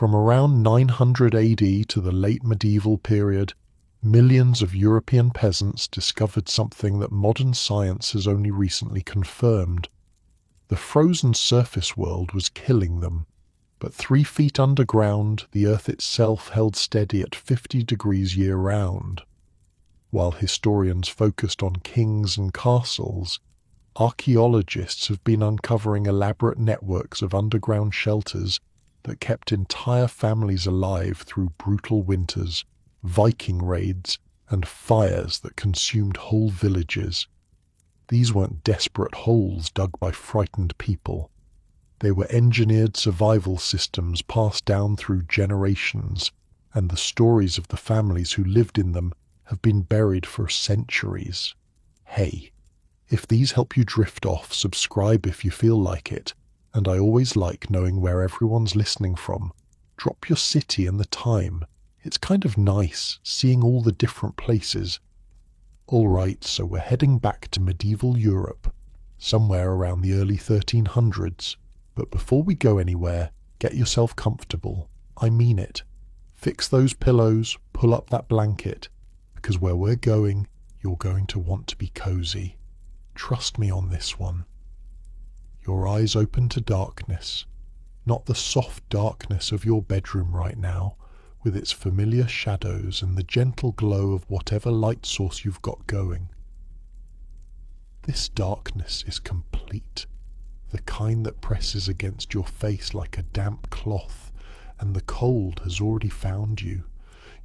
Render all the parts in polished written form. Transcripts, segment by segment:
From around 900 AD to the late medieval period, millions of European peasants discovered something that modern science has only recently confirmed. The frozen surface world was killing them, but 3 feet underground, the Earth itself held steady at 50 degrees year-round. While historians focused on kings and castles, archaeologists have been uncovering elaborate networks of underground shelters that kept entire families alive through brutal winters, Viking raids, and fires that consumed whole villages. These weren't desperate holes dug by frightened people. They were engineered survival systems passed down through generations, and the stories of the families who lived in them have been buried for centuries. Hey, if these help you drift off, subscribe if you feel like it, and I always like knowing where everyone's listening from. Drop your city and the time. It's kind of nice seeing all the different places. Alright, so we're heading back to medieval Europe, somewhere around the early 1300s. But before we go anywhere, get yourself comfortable. I mean it. Fix those pillows, pull up that blanket, because where we're going, you're going to want to be cozy. Trust me on this one. Your eyes open to darkness, not the soft darkness of your bedroom right now, with its familiar shadows and the gentle glow of whatever light source you've got going. This darkness is complete, the kind that presses against your face like a damp cloth, and the cold has already found you.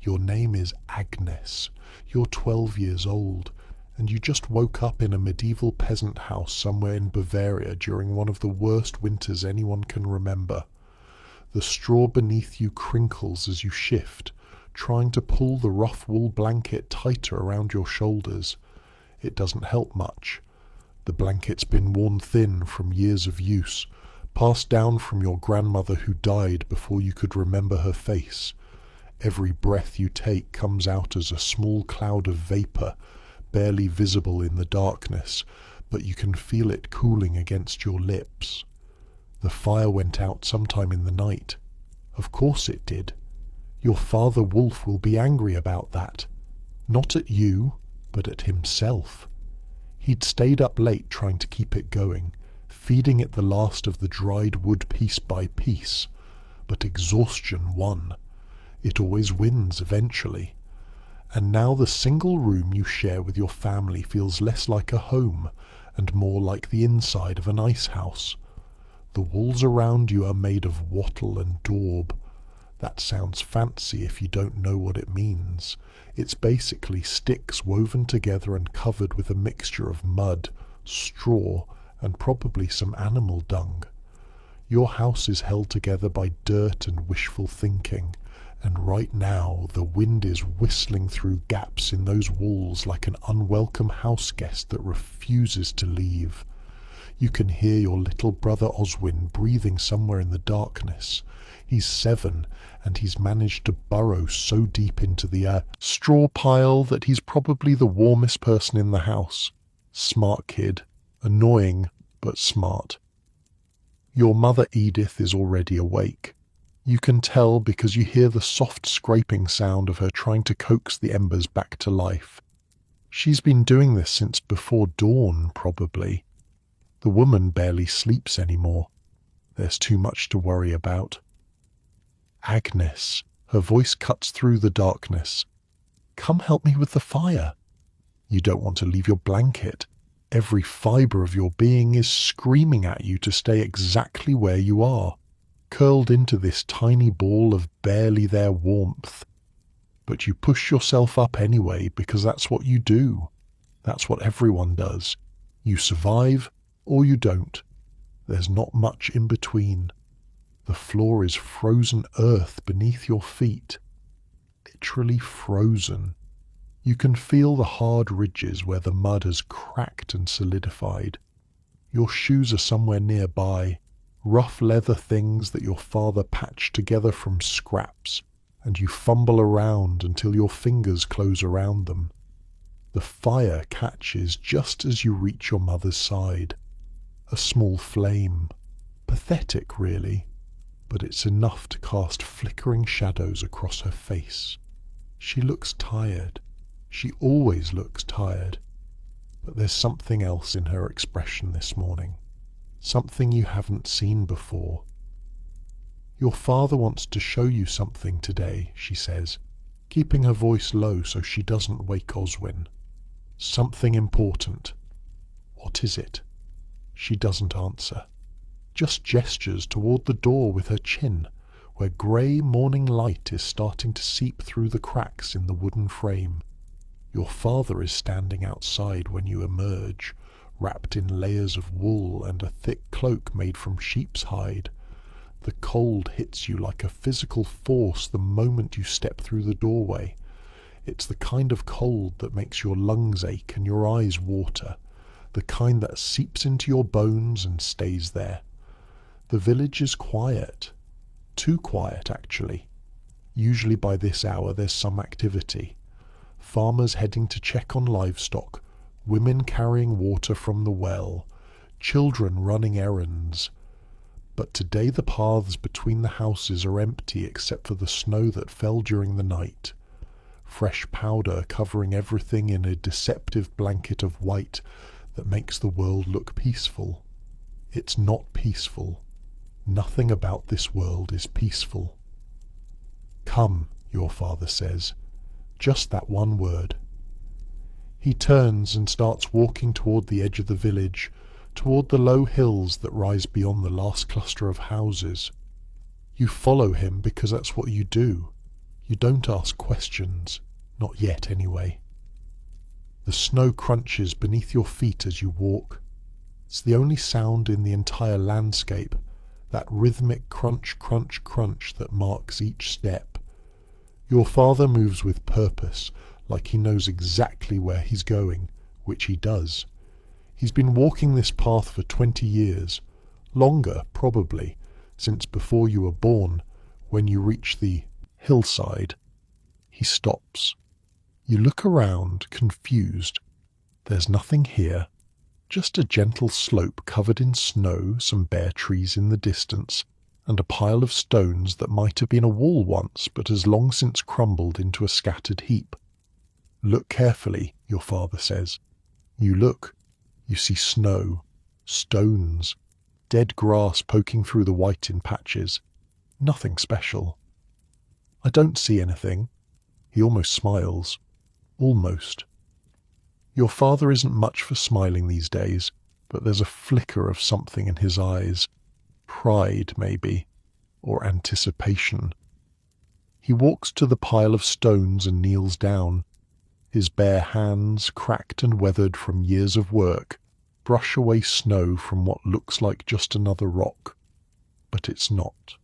Your name is Agnes. You're 12 years old, and you just woke up in a medieval peasant house somewhere in Bavaria during one of the worst winters anyone can remember. The straw beneath you crinkles as you shift, trying to pull the rough wool blanket tighter around your shoulders. It doesn't help much. The blanket's been worn thin from years of use, passed down from your grandmother who died before you could remember her face. Every breath you take comes out as a small cloud of vapor, barely visible in the darkness, but you can feel it cooling against your lips. The fire went out sometime in the night. Of course it did. Your father wolf will be angry about that. Not at you, but at himself. He'd stayed up late trying to keep it going, feeding it the last of the dried wood piece by piece. But exhaustion won. It always wins eventually. And now the single room you share with your family feels less like a home and more like the inside of an ice house. The walls around you are made of wattle and daub. That sounds fancy if you don't know what it means. It's basically sticks woven together and covered with a mixture of mud, straw, and probably some animal dung. Your house is held together by dirt and wishful thinking, and right now the wind is whistling through gaps in those walls like an unwelcome house guest that refuses to leave. You can hear your little brother Oswin breathing somewhere in the darkness. He's 7, and he's managed to burrow so deep into the straw pile that he's probably the warmest person in the house. Smart kid. Annoying, but smart. Your mother Edith is already awake. You can tell because you hear the soft scraping sound of her trying to coax the embers back to life. She's been doing this since before dawn, probably. The woman barely sleeps anymore. There's too much to worry about. Agnes, her voice cuts through the darkness. Come help me with the fire. You don't want to leave your blanket. Every fibre of your being is screaming at you to stay exactly where you are, curled into this tiny ball of barely there warmth. But you push yourself up anyway because that's what you do. That's what everyone does. You survive or you don't. There's not much in between. The floor is frozen earth beneath your feet. Literally frozen. You can feel the hard ridges where the mud has cracked and solidified. Your shoes are somewhere nearby, rough leather things that your father patched together from scraps, and you fumble around until your fingers close around them. The fire catches just as you reach your mother's side. A small flame. Pathetic, really. but it's enough to cast flickering shadows across her face. She looks tired. She always looks tired. But there's something else in her expression this morning. Something you haven't seen before. Your father wants to show you something today, she says, keeping her voice low so she doesn't wake Oswin. Something important. What is it? She doesn't answer, just gestures toward the door with her chin, where grey morning light is starting to seep through the cracks in the wooden frame. Your father is standing outside when you emerge, wrapped in layers of wool and a thick cloak made from sheep's hide. The cold hits you like a physical force the moment you step through the doorway. It's the kind of cold that makes your lungs ache and your eyes water, the kind that seeps into your bones and stays there. The village is quiet. Too quiet, actually. Usually by this hour there's some activity. Farmers heading to check on livestock, women carrying water from the well, children running errands. But today the paths between the houses are empty except for the snow that fell during the night. Fresh powder covering everything in a deceptive blanket of white that makes the world look peaceful. It's not peaceful. Nothing about this world is peaceful. Come, your father says. Just that one word. He turns and starts walking toward the edge of the village, toward the low hills that rise beyond the last cluster of houses. You follow him because that's what you do. You don't ask questions. Not yet, anyway. The snow crunches beneath your feet as you walk. It's the only sound in the entire landscape, that rhythmic crunch, crunch, crunch that marks each step. Your father moves with purpose, like he knows exactly where he's going, which he does. He's been walking this path for 20 years, longer, probably, since before you were born. When you reach the hillside, he stops. You look around, confused. There's nothing here, just a gentle slope covered in snow, some bare trees in the distance, and a pile of stones that might have been a wall once but has long since crumbled into a scattered heap. Look carefully, your father says. You look. You see snow, stones, dead grass poking through the white in patches. Nothing special. I don't see anything. He almost smiles. Almost. Your father isn't much for smiling these days, but there's a flicker of something in his eyes. Pride, maybe, or anticipation. He walks to the pile of stones and kneels down. His bare hands, cracked and weathered from years of work, brush away snow from what looks like just another rock. But it's not.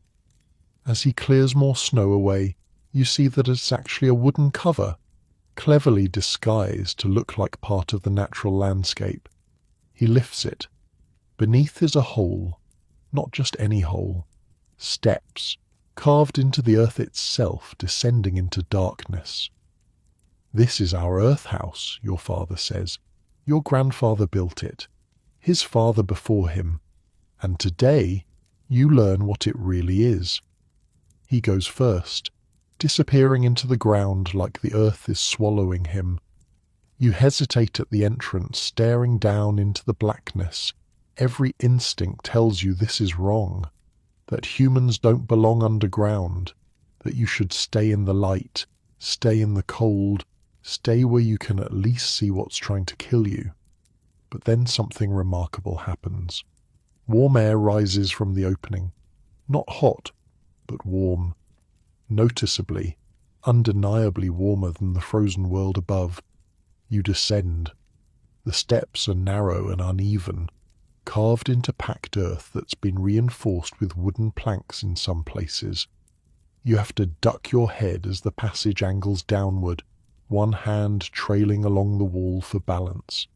As he clears more snow away, you see that it's actually a wooden cover, cleverly disguised to look like part of the natural landscape. He lifts it. Beneath is a hole. Not just any hole. Steps, carved into the earth itself, descending into darkness. This is our earth house, your father says. Your grandfather built it. His father before him. And today, you learn what it really is. He goes first, disappearing into the ground like the earth is swallowing him. You hesitate at the entrance, staring down into the blackness. Every instinct tells you this is wrong, that humans don't belong underground, that you should stay in the light, stay in the cold, stay where you can at least see what's trying to kill you. But then something remarkable happens. Warm air rises from the opening. Not hot, but warm. Noticeably, undeniably warmer than the frozen world above. You descend. The steps are narrow and uneven, carved into packed earth that's been reinforced with wooden planks in some places. You have to duck your head as the passage angles downward, one hand trailing along the wall for balance.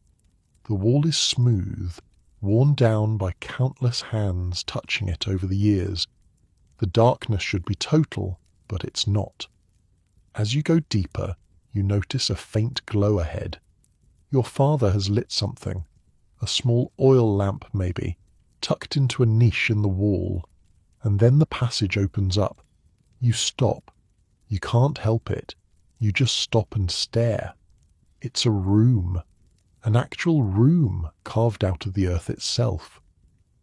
The wall is smooth, worn down by countless hands touching it over the years. The darkness should be total, but it's not. As you go deeper, you notice a faint glow ahead. Your father has lit something. A small oil lamp, maybe, tucked into a niche in the wall. And then the passage opens up. You stop. You can't help it. You just stop and stare. It's a room. An actual room carved out of the earth itself.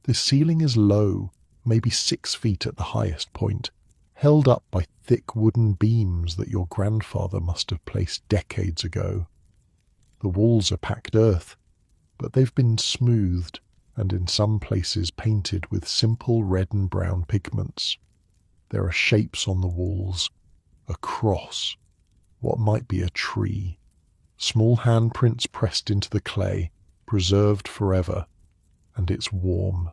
The ceiling is low, maybe 6 feet at the highest point, held up by thick wooden beams that your grandfather must have placed decades ago. The walls are packed earth, but they've been smoothed and in some places painted with simple red and brown pigments. There are shapes on the walls, a cross, what might be a tree, small handprints pressed into the clay, preserved forever, and it's warm.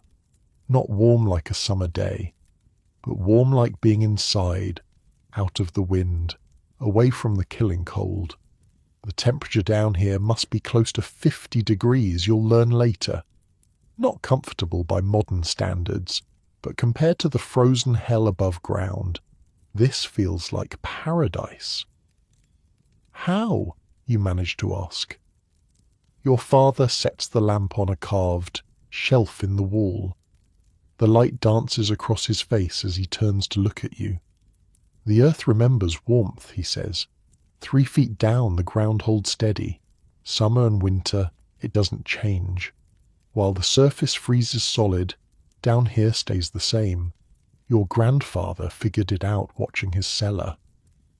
Not warm like a summer day, but warm like being inside, out of the wind, away from the killing cold. The temperature down here must be close to 50 degrees, you'll learn later. Not comfortable by modern standards, but compared to the frozen hell above ground, this feels like paradise. How? You manage to ask. Your father sets the lamp on a carved shelf in the wall. The light dances across his face as he turns to look at you. The earth remembers warmth, he says. 3 feet down, the ground holds steady. Summer and winter, it doesn't change. While the surface freezes solid, down here stays the same. Your grandfather figured it out watching his cellar.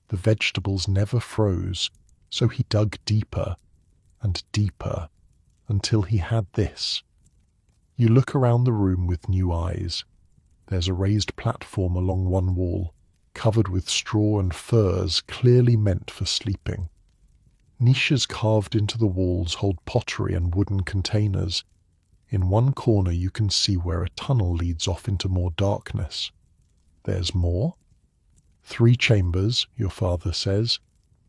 The vegetables never froze, so he dug deeper and deeper until he had this. You look around the room with new eyes. There's a raised platform along one wall, covered with straw and furs clearly meant for sleeping. Niches carved into the walls hold pottery and wooden containers. In one corner you can see where a tunnel leads off into more darkness. There's more. 3 chambers, your father says.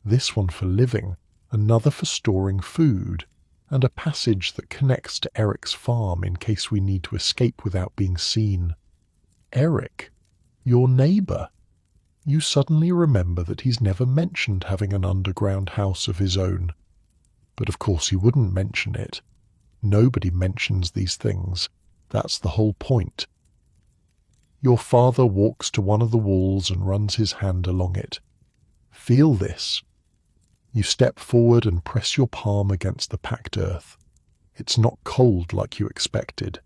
This one for living, another for storing food, and a passage that connects to Eric's farm in case we need to escape without being seen. Eric, your neighbour. You suddenly remember that he's never mentioned having an underground house of his own. But of course he wouldn't mention it. Nobody mentions these things. That's the whole point. Your father walks to one of the walls and runs his hand along it. Feel this. You step forward and press your palm against the packed earth. It's not cold like you expected.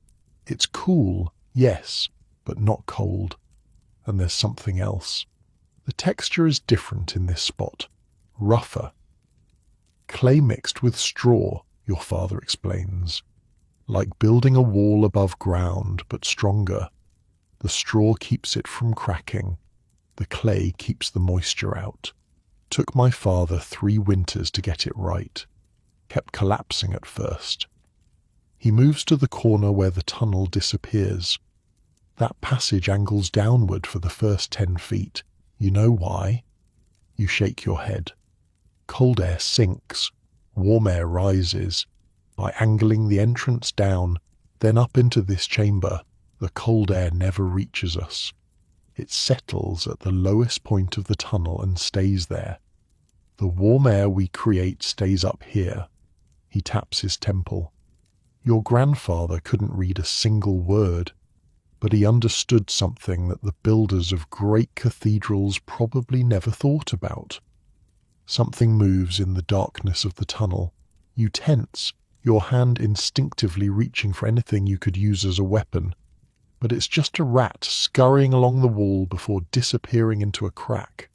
It's cool, yes, but not cold. And there's something else. The texture is different in this spot, rougher. Clay mixed with straw, your father explains. Like building a wall above ground, but stronger. The straw keeps it from cracking. The clay keeps the moisture out. Took my father 3 winters to get it right. Kept collapsing at first. He moves to the corner where the tunnel disappears. That passage angles downward for the first 10 feet. You know why? You shake your head. Cold air sinks. Warm air rises. By angling the entrance down, then up into this chamber, the cold air never reaches us. It settles at the lowest point of the tunnel and stays there. The warm air we create stays up here. He taps his temple. Your grandfather couldn't read a single word, but he understood something that the builders of great cathedrals probably never thought about. Something moves in the darkness of the tunnel. You tense, your hand instinctively reaching for anything you could use as a weapon. But it's just a rat scurrying along the wall before disappearing into a crack.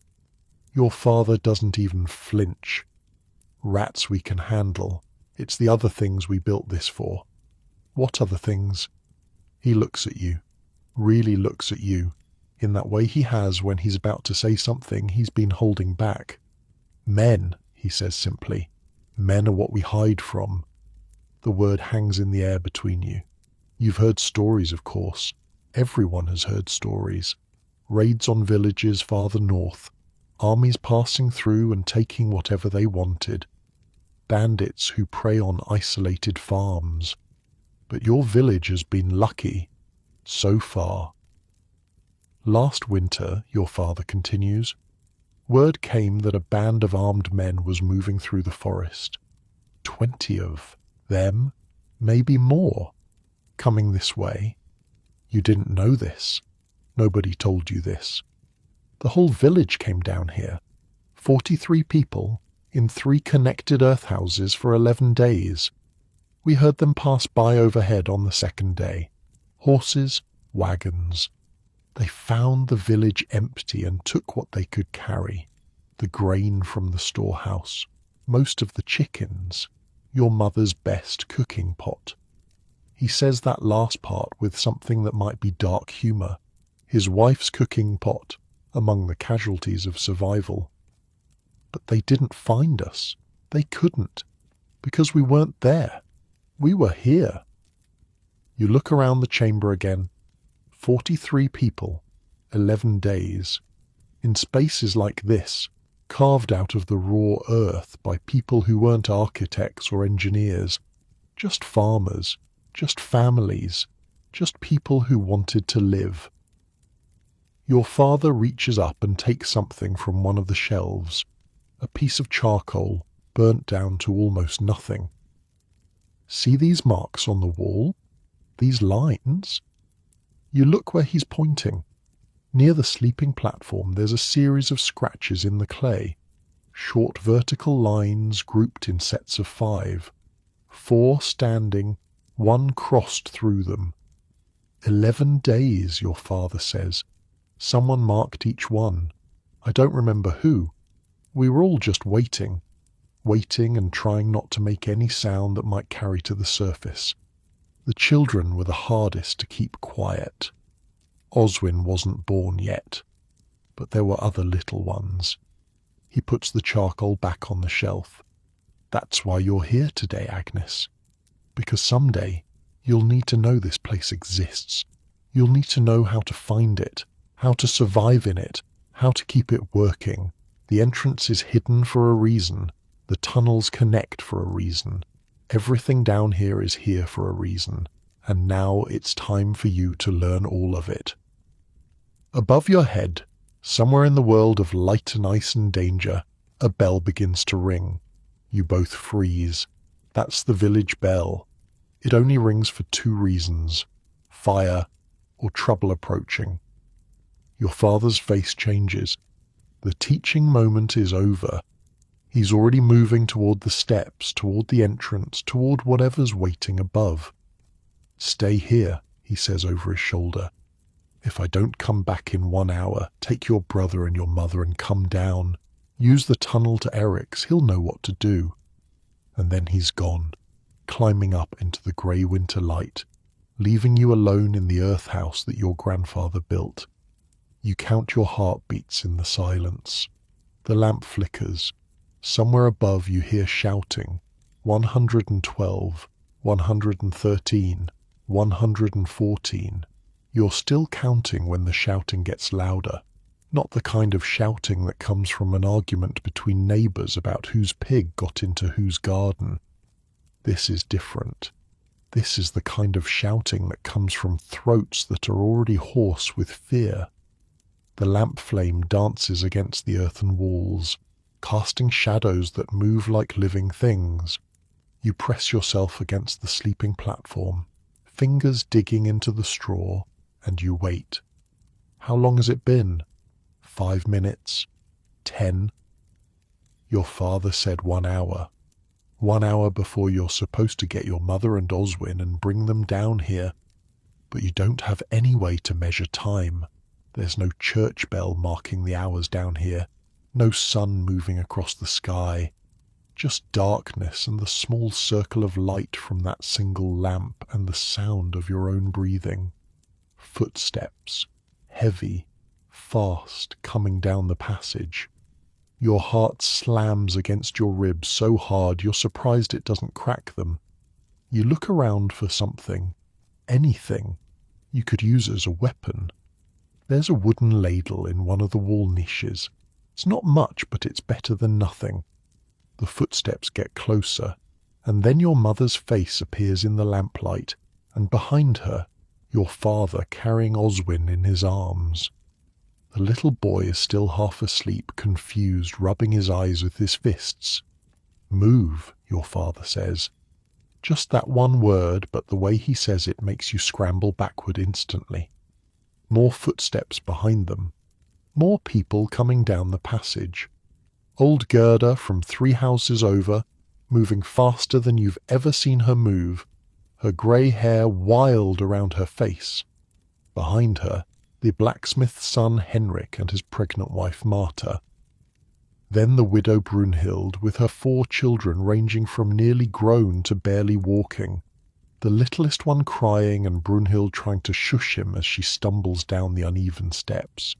Your father doesn't even flinch. Rats we can handle. It's the other things we built this for. What other things? He looks at you, really looks at you, in that way he has when he's about to say something he's been holding back. Men, he says simply. Men are what we hide from. The word hangs in the air between you. You've heard stories, of course. Everyone has heard stories. Raids on villages farther north. Armies passing through and taking whatever they wanted. Bandits who prey on isolated farms. But your village has been lucky. So far. Last winter, your father continues, word came that a band of armed men was moving through the forest. 20 of them, maybe more. Coming this way. You didn't know this. Nobody told you this. The whole village came down here. 43 people in 3 connected earth houses for 11 days. We heard them pass by overhead on the second day. Horses, wagons. They found the village empty and took what they could carry. The grain from the storehouse, most of the chickens, your mother's best cooking pot. He says that last part with something that might be dark humour. His wife's cooking pot among the casualties of survival. But they didn't find us. They couldn't, because we weren't there. We were here. You look around the chamber again. 43 people, 11 days. In spaces like this, carved out of the raw earth by people who weren't architects or engineers, just farmers, just families, just people who wanted to live. Your father reaches up and takes something from one of the shelves, a piece of charcoal burnt down to almost nothing. See these marks on the wall? These lines? You look where he's pointing. Near the sleeping platform there's a series of scratches in the clay, short vertical lines grouped in sets of 5, 4 standing, 1 crossed through them. 11 days, your father says. Someone marked each one. I don't remember who. We were all just waiting and trying not to make any sound that might carry to the surface. The children were the hardest to keep quiet. Oswin wasn't born yet, but there were other little ones. He puts the charcoal back on the shelf. That's why you're here today, Agnes. Because someday you'll need to know this place exists. You'll need to know how to find it, how to survive in it, how to keep it working. The entrance is hidden for a reason. The tunnels connect for a reason. Everything down here is here for a reason. And now it's time for you to learn all of it. Above your head, somewhere in the world of light and ice and danger, a bell begins to ring. You both freeze. That's the village bell. It only rings for 2 reasons: fire or trouble approaching. Your father's face changes. The teaching moment is over. He's already moving toward the steps, toward the entrance, toward whatever's waiting above. Stay here, he says over his shoulder. If I don't come back in 1 hour, take your brother and your mother and come down. Use the tunnel to Eric's, he'll know what to do. And then he's gone, climbing up into the grey winter light, leaving you alone in the earth house that your grandfather built. You count your heartbeats in the silence. The lamp flickers. Somewhere above you hear shouting. 112, 113, 114. You're still counting when the shouting gets louder. Not the kind of shouting that comes from an argument between neighbours about whose pig got into whose garden. This is different. This is the kind of shouting that comes from throats that are already hoarse with fear. The lamp flame dances against the earthen walls, casting shadows that move like living things. You press yourself against the sleeping platform, fingers digging into the straw, and you wait. How long has it been? 5 minutes? 10? Your father said 1 hour. 1 hour before you're supposed to get your mother and Oswin and bring them down here. But you don't have any way to measure time. There's no church bell marking the hours down here. No sun moving across the sky. Just darkness and the small circle of light from that single lamp and the sound of your own breathing. Footsteps, heavy, fast, coming down the passage. Your heart slams against your ribs so hard you're surprised it doesn't crack them. You look around for something, anything, you could use as a weapon. There's a wooden ladle in one of the wall niches. It's not much, but it's better than nothing. The footsteps get closer, and then your mother's face appears in the lamplight, and behind her, your father carrying Oswin in his arms. The little boy is still half asleep, confused, rubbing his eyes with his fists. Move, your father says. Just that one word, but the way he says it makes you scramble backward instantly. More footsteps behind them. More people coming down the passage. Old Gerda from 3 houses over, moving faster than you've ever seen her move, her grey hair wild around her face. Behind her, the blacksmith's son Henrik and his pregnant wife Marta. Then the widow Brunhild with her 4 children ranging from nearly grown to barely walking, the littlest one crying and Brunhild trying to shush him as she stumbles down the uneven steps.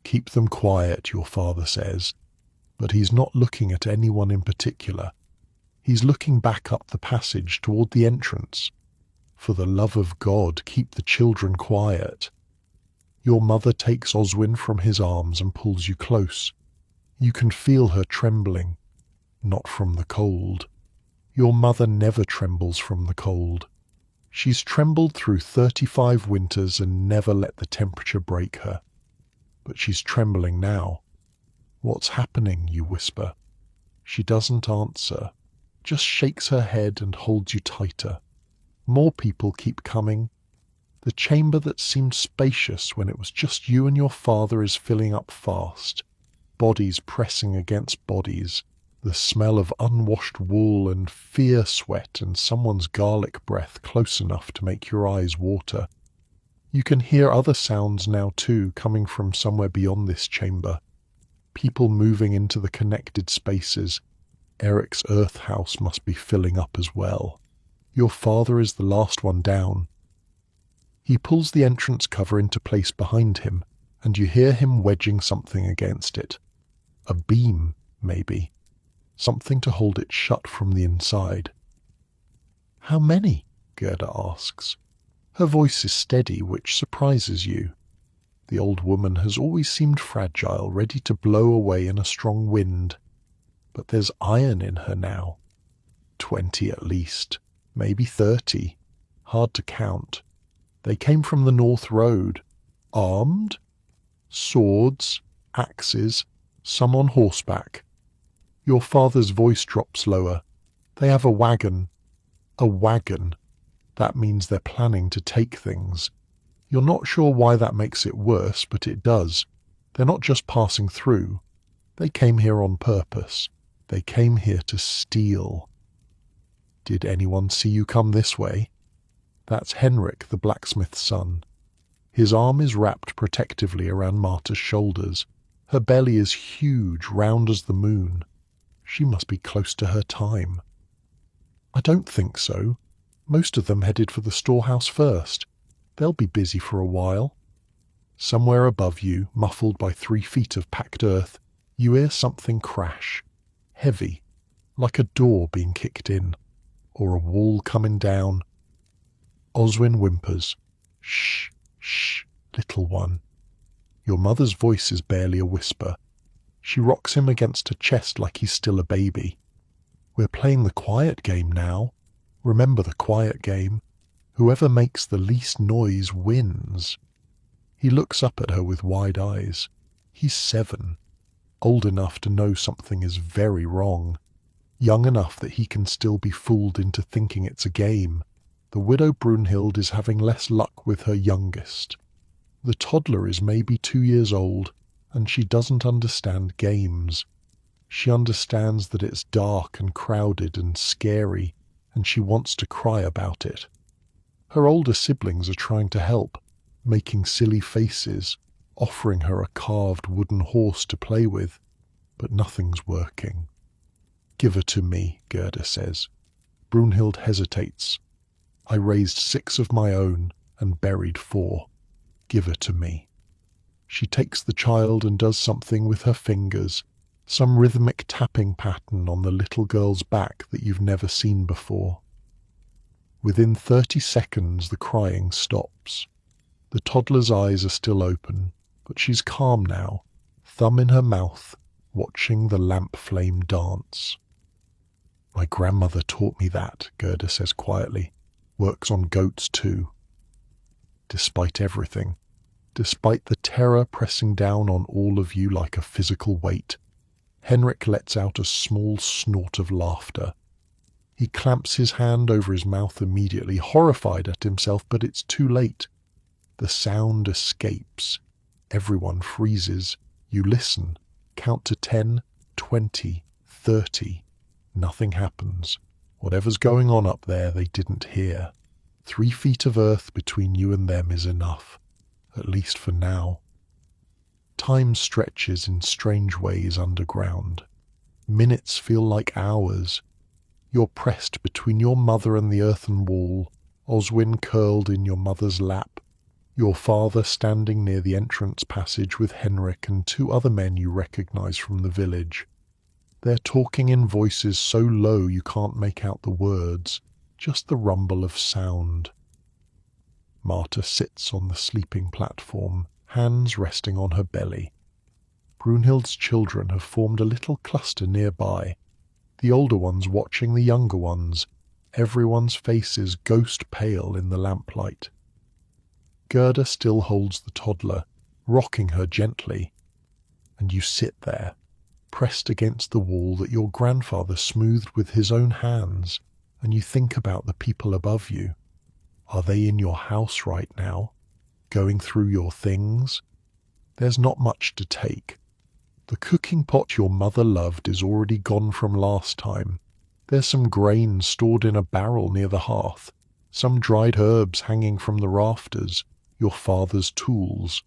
Keep them quiet, your father says, but he's not looking at anyone in particular. He's looking back up the passage toward the entrance. For the love of God, keep the children quiet. Your mother takes Oswin from his arms and pulls you close. You can feel her trembling, not from the cold. Your mother never trembles from the cold. She's trembled through 35 winters and never let the temperature break her. But she's trembling now. What's happening, you whisper. She doesn't answer, just shakes her head and holds you tighter. More people keep coming. The chamber that seemed spacious when it was just you and your father is filling up fast. Bodies pressing against bodies, the smell of unwashed wool and fear sweat and someone's garlic breath close enough to make your eyes water. You can hear other sounds now too, coming from somewhere beyond this chamber. People moving into the connected spaces. Eric's earth house must be filling up as well. Your father is the last one down. He pulls the entrance cover into place behind him, and you hear him wedging something against it. A beam, maybe. Something to hold it shut from the inside. How many? Gerda asks. Her voice is steady, which surprises you. The old woman has always seemed fragile, ready to blow away in a strong wind. But there's iron in her now. 20 at least, maybe 30. Hard to count. They came from the North Road. Armed? Swords, axes, some on horseback. Your father's voice drops lower. They have a wagon. A wagon. That means they're planning to take things. You're not sure why that makes it worse, but it does. They're not just passing through. They came here on purpose. They came here to steal. Did anyone see you come this way? That's Henrik, the blacksmith's son. His arm is wrapped protectively around Marta's shoulders. Her belly is huge, round as the moon. She must be close to her time. I don't think so. Most of them headed for the storehouse first. They'll be busy for a while. Somewhere above you, muffled by 3 feet of packed earth, you hear something crash. Heavy, like a door being kicked in, or a wall coming down. Oswin whimpers. Shh, shh, little one. Your mother's voice is barely a whisper. She rocks him against her chest like he's still a baby. We're playing the quiet game now. Remember the quiet game. Whoever makes the least noise wins. He looks up at her with wide eyes. He's 7, old enough to know something is very wrong, young enough that he can still be fooled into thinking it's a game. The widow Brunhild is having less luck with her youngest. The toddler is maybe 2 years old, and she doesn't understand games. She understands that it's dark and crowded and scary, and she wants to cry about it. Her older siblings are trying to help, making silly faces, offering her a carved wooden horse to play with, but nothing's working. Give her to me, Gerda says. Brunhild hesitates. I raised 6 of my own and buried 4. Give her to me. She takes the child and does something with her fingers, some rhythmic tapping pattern on the little girl's back that you've never seen before. Within 30 seconds the crying stops. The toddler's eyes are still open, but she's calm now, thumb in her mouth, watching the lamp flame dance. My grandmother taught me that, Gerda says quietly. Works on goats too. Despite everything, despite the terror pressing down on all of you like a physical weight, Henrik lets out a small snort of laughter. He clamps his hand over his mouth immediately, horrified at himself, but it's too late. The sound escapes. Everyone freezes. You listen. Count to 10, 20, 30. Nothing happens. Whatever's going on up there, they didn't hear. 3 feet of earth between you and them is enough, at least for now. Time stretches in strange ways underground. Minutes feel like hours. You're pressed between your mother and the earthen wall, Oswin curled in your mother's lap, your father standing near the entrance passage with Henrik and 2 other men you recognize from the village. They're talking in voices so low you can't make out the words, just the rumble of sound. Marta sits on the sleeping platform, hands resting on her belly. Brunhild's children have formed a little cluster nearby, the older ones watching the younger ones, everyone's faces ghost pale in the lamplight. Gerda still holds the toddler, rocking her gently, and you sit there, pressed against the wall that your grandfather smoothed with his own hands, and you think about the people above you. Are they in your house right now, going through your things? There's not much to take. The cooking pot your mother loved is already gone from last time. There's some grain stored in a barrel near the hearth, some dried herbs hanging from the rafters, your father's tools.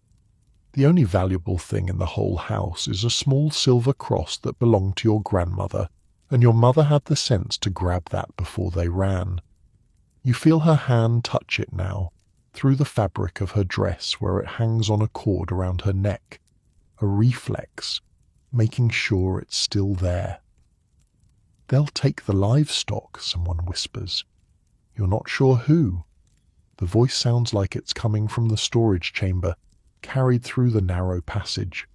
The only valuable thing in the whole house is a small silver cross that belonged to your grandmother, and your mother had the sense to grab that before they ran. You feel her hand touch it now, through the fabric of her dress where it hangs on a cord around her neck. A reflex, making sure it's still there. They'll take the livestock, someone whispers. You're not sure who. The voice sounds like it's coming from the storage chamber, carried through the narrow passage.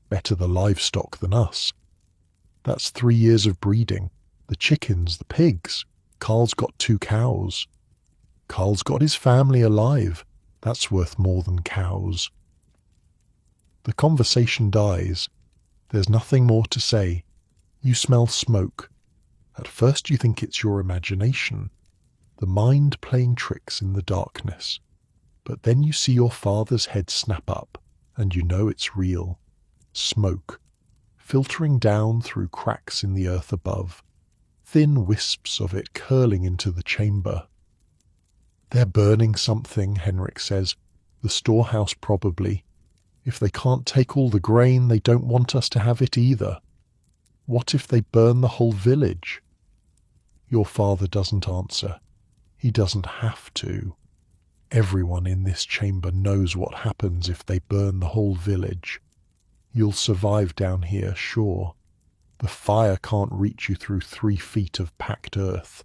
Better the livestock than us. That's 3 years of breeding. The chickens, the pigs. Carl's got 2 cows. Carl's got his family alive. That's worth more than cows. The conversation dies. There's nothing more to say. You smell smoke. At first you think it's your imagination, the mind playing tricks in the darkness. But then you see your father's head snap up, and you know it's real. Smoke, filtering down through cracks in the earth above, thin wisps of it curling into the chamber. They're burning something, Henrik says. The storehouse probably. If they can't take all the grain, they don't want us to have it either. What if they burn the whole village? Your father doesn't answer. He doesn't have to. Everyone in this chamber knows what happens if they burn the whole village. You'll survive down here, sure. The fire can't reach you through 3 feet of packed earth.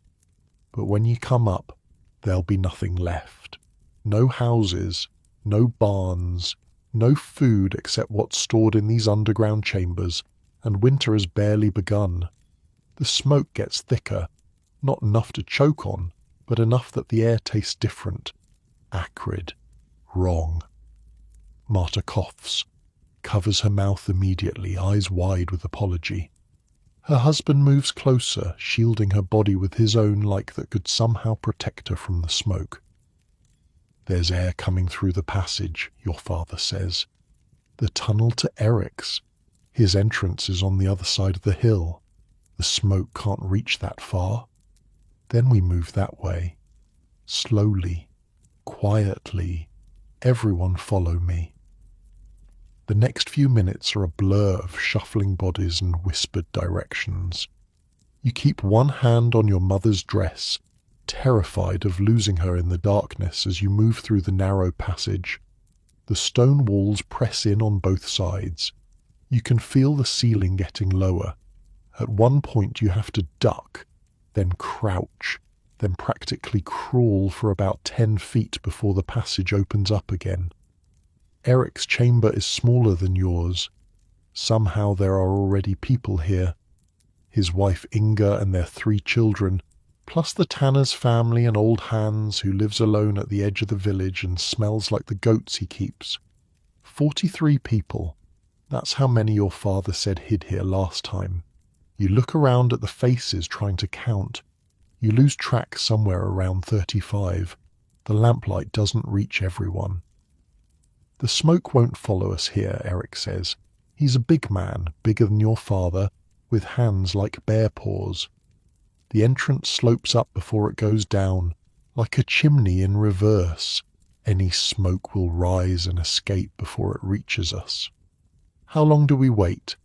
But when you come up, there'll be nothing left. No houses, no barns, no food except what's stored in these underground chambers, and winter has barely begun. The smoke gets thicker, not enough to choke on, but enough that the air tastes different. Acrid. Wrong. Marta coughs, covers her mouth immediately, eyes wide with apology. Her husband moves closer, shielding her body with his own like that could somehow protect her from the smoke. There's air coming through the passage, your father says. The tunnel to Eric's. His entrance is on the other side of the hill. The smoke can't reach that far. Then we move that way. Slowly, quietly. Everyone follow me. The next few minutes are a blur of shuffling bodies and whispered directions. You keep one hand on your mother's dress, terrified of losing her in the darkness as you move through the narrow passage. The stone walls press in on both sides. You can feel the ceiling getting lower. At one point you have to duck, then crouch, then practically crawl for about 10 feet before the passage opens up again. Eric's chamber is smaller than yours. Somehow there are already people here. His wife Inga and their 3 children, plus the tanner's family and old Hans who lives alone at the edge of the village and smells like the goats he keeps. 43 people. That's how many your father said hid here last time. You look around at the faces trying to count. You lose track somewhere around 35. The lamplight doesn't reach everyone. The smoke won't follow us here, Eric says. He's a big man, bigger than your father, with hands like bear paws. The entrance slopes up before it goes down, like a chimney in reverse. Any smoke will rise and escape before it reaches us. How long do we wait?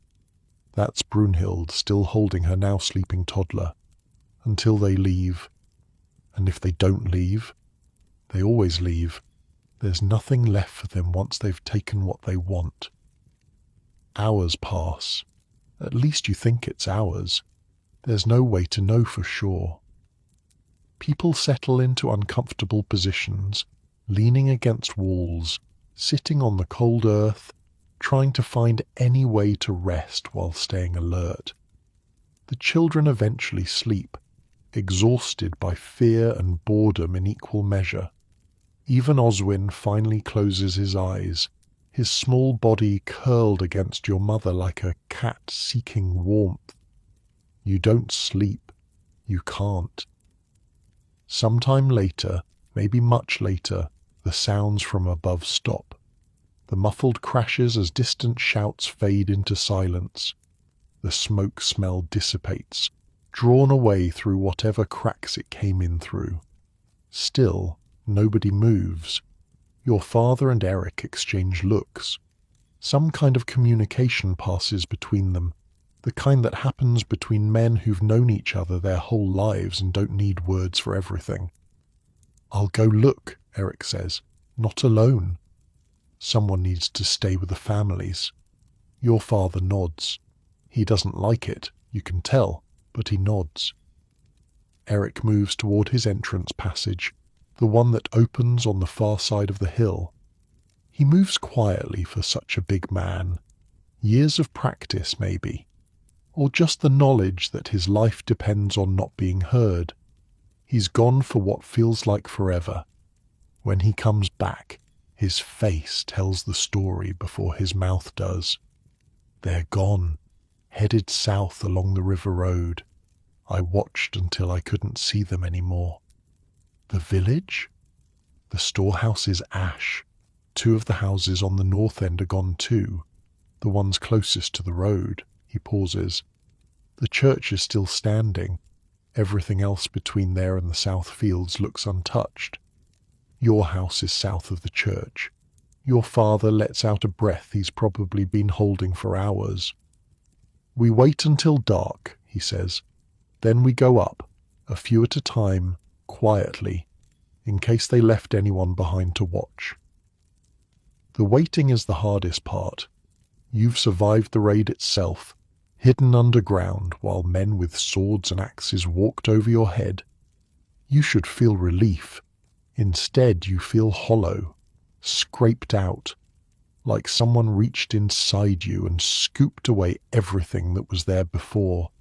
That's Brunhild, still holding her now sleeping toddler. Until they leave. And if they don't leave, they always leave. There's nothing left for them once they've taken what they want. Hours pass. At least you think it's hours. There's no way to know for sure. People settle into uncomfortable positions, leaning against walls, sitting on the cold earth, trying to find any way to rest while staying alert. The children eventually sleep, exhausted by fear and boredom in equal measure. Even Oswin finally closes his eyes, his small body curled against your mother like a cat seeking warmth. You don't sleep. You can't. Sometime later, maybe much later, the sounds from above stop. The muffled crashes as distant shouts fade into silence. The smoke smell dissipates, drawn away through whatever cracks it came in through. Still, nobody moves. Your father and Eric exchange looks. Some kind of communication passes between them, the kind that happens between men who've known each other their whole lives and don't need words for everything. "I'll go look," Eric says. "Not alone. Someone needs to stay with the families." Your father nods. He doesn't like it, you can tell, but he nods. Eric moves toward his entrance passage, the one that opens on the far side of the hill. He moves quietly for such a big man. Years of practice, maybe. Or just the knowledge that his life depends on not being heard. He's gone for what feels like forever. When he comes back, his face tells the story before his mouth does. They're gone, headed south along the river road. I watched until I couldn't see them anymore. The village? The storehouse is ash. 2 of the houses on the north end are gone too. The ones closest to the road. He pauses. The church is still standing. Everything else between there and the south fields looks untouched. Your house is south of the church. Your father lets out a breath he's probably been holding for hours. "We wait until dark," he says. "Then we go up, a few at a time, quietly, in case they left anyone behind to watch." The waiting is the hardest part. You've survived the raid itself, hidden underground while men with swords and axes walked over your head. You should feel relief. Instead, you feel hollow, scraped out, like someone reached inside you and scooped away everything that was there before,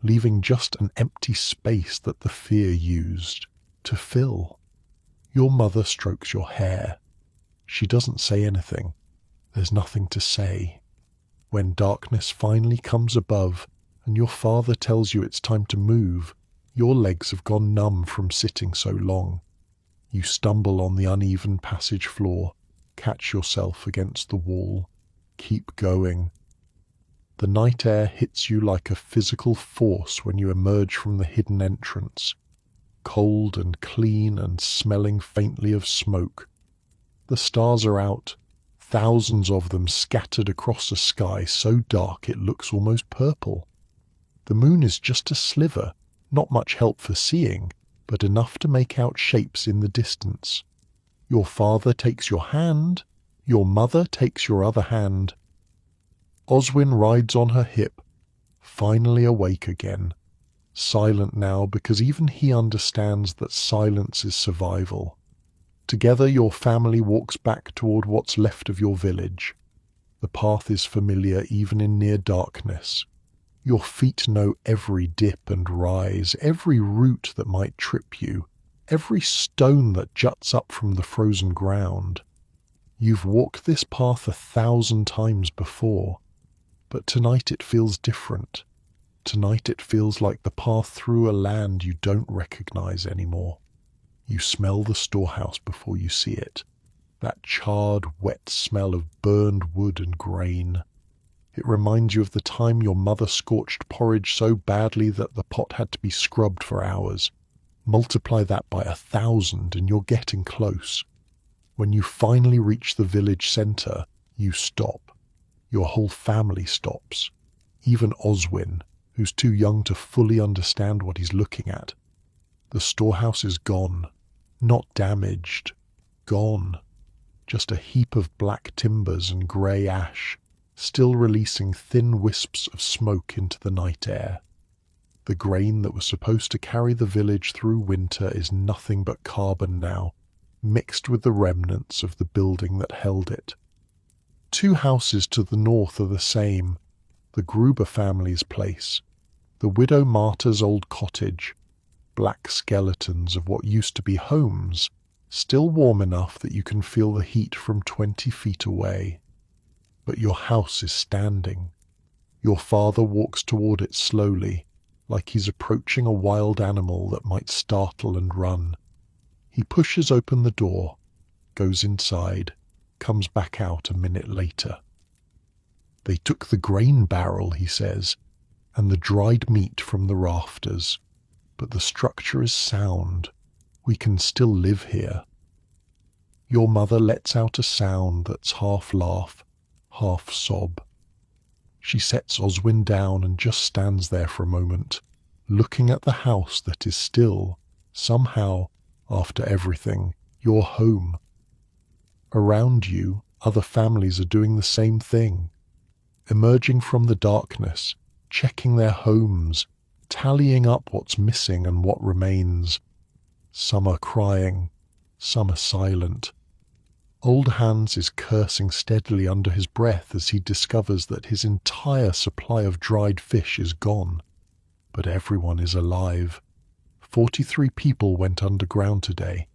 leaving just an empty space that the fear used to fill. Your mother strokes your hair. She doesn't say anything. There's nothing to say. When darkness finally comes above and your father tells you it's time to move, your legs have gone numb from sitting so long. You stumble on the uneven passage floor, catch yourself against the wall, keep going. The night air hits you like a physical force when you emerge from the hidden entrance, cold and clean and smelling faintly of smoke. The stars are out, thousands of them scattered across a sky so dark it looks almost purple. The moon is just a sliver, not much help for seeing, but enough to make out shapes in the distance. Your father takes your hand, your mother takes your other hand. Oswin rides on her hip, finally awake again, silent now because even he understands that silence is survival. Together your family walks back toward what's left of your village. The path is familiar even in near darkness. Your feet know every dip and rise, every root that might trip you, every stone that juts up from the frozen ground. You've walked this path 1,000 times before, but tonight it feels different. Tonight it feels like the path through a land you don't recognize anymore. You smell the storehouse before you see it. that charred, wet smell of burned wood and grain. It reminds you of the time your mother scorched porridge so badly that the pot had to be scrubbed for hours. Multiply that by 1,000 and you're getting close. When you finally reach the village centre, you stop. Your whole family stops. Even Oswin, who's too young to fully understand what he's looking at. The storehouse is gone. Not damaged. Gone. Just a heap of black timbers and grey ash, still releasing thin wisps of smoke into the night air. The grain that was supposed to carry the village through winter is nothing but carbon now, mixed with the remnants of the building that held it. 2 houses to the north are the same, the Gruber family's place, the widow Marta's old cottage, black skeletons of what used to be homes, still warm enough that you can feel the heat from 20 feet away. But your house is standing. Your father walks toward it slowly, like he's approaching a wild animal that might startle and run. He pushes open the door, goes inside, comes back out a minute later. They took the grain barrel, he says, and the dried meat from the rafters, but the structure is sound. We can still live here. Your mother lets out a sound that's half laugh, half sob. She sets Oswin down and just stands there for a moment, looking at the house that is still, somehow, after everything, your home. Around you, other families are doing the same thing, emerging from the darkness, checking their homes, tallying up what's missing and what remains. Some are crying, some are silent. Old Hans is cursing steadily under his breath as he discovers that his entire supply of dried fish is gone. But everyone is alive. 43 people went underground today.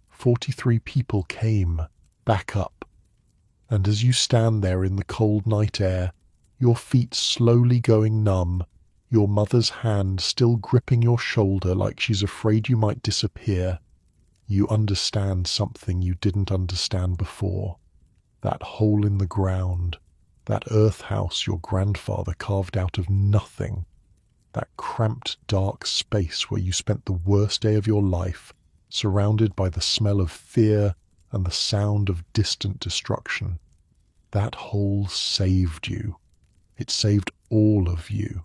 43 people came, back up. And as you stand there in the cold night air, your feet slowly going numb, your mother's hand still gripping your shoulder like she's afraid you might disappear, you understand something you didn't understand before. That hole in the ground, that earth house your grandfather carved out of nothing, that cramped dark space where you spent the worst day of your life, surrounded by the smell of fear and the sound of distant destruction. That hole saved you. It saved all of you.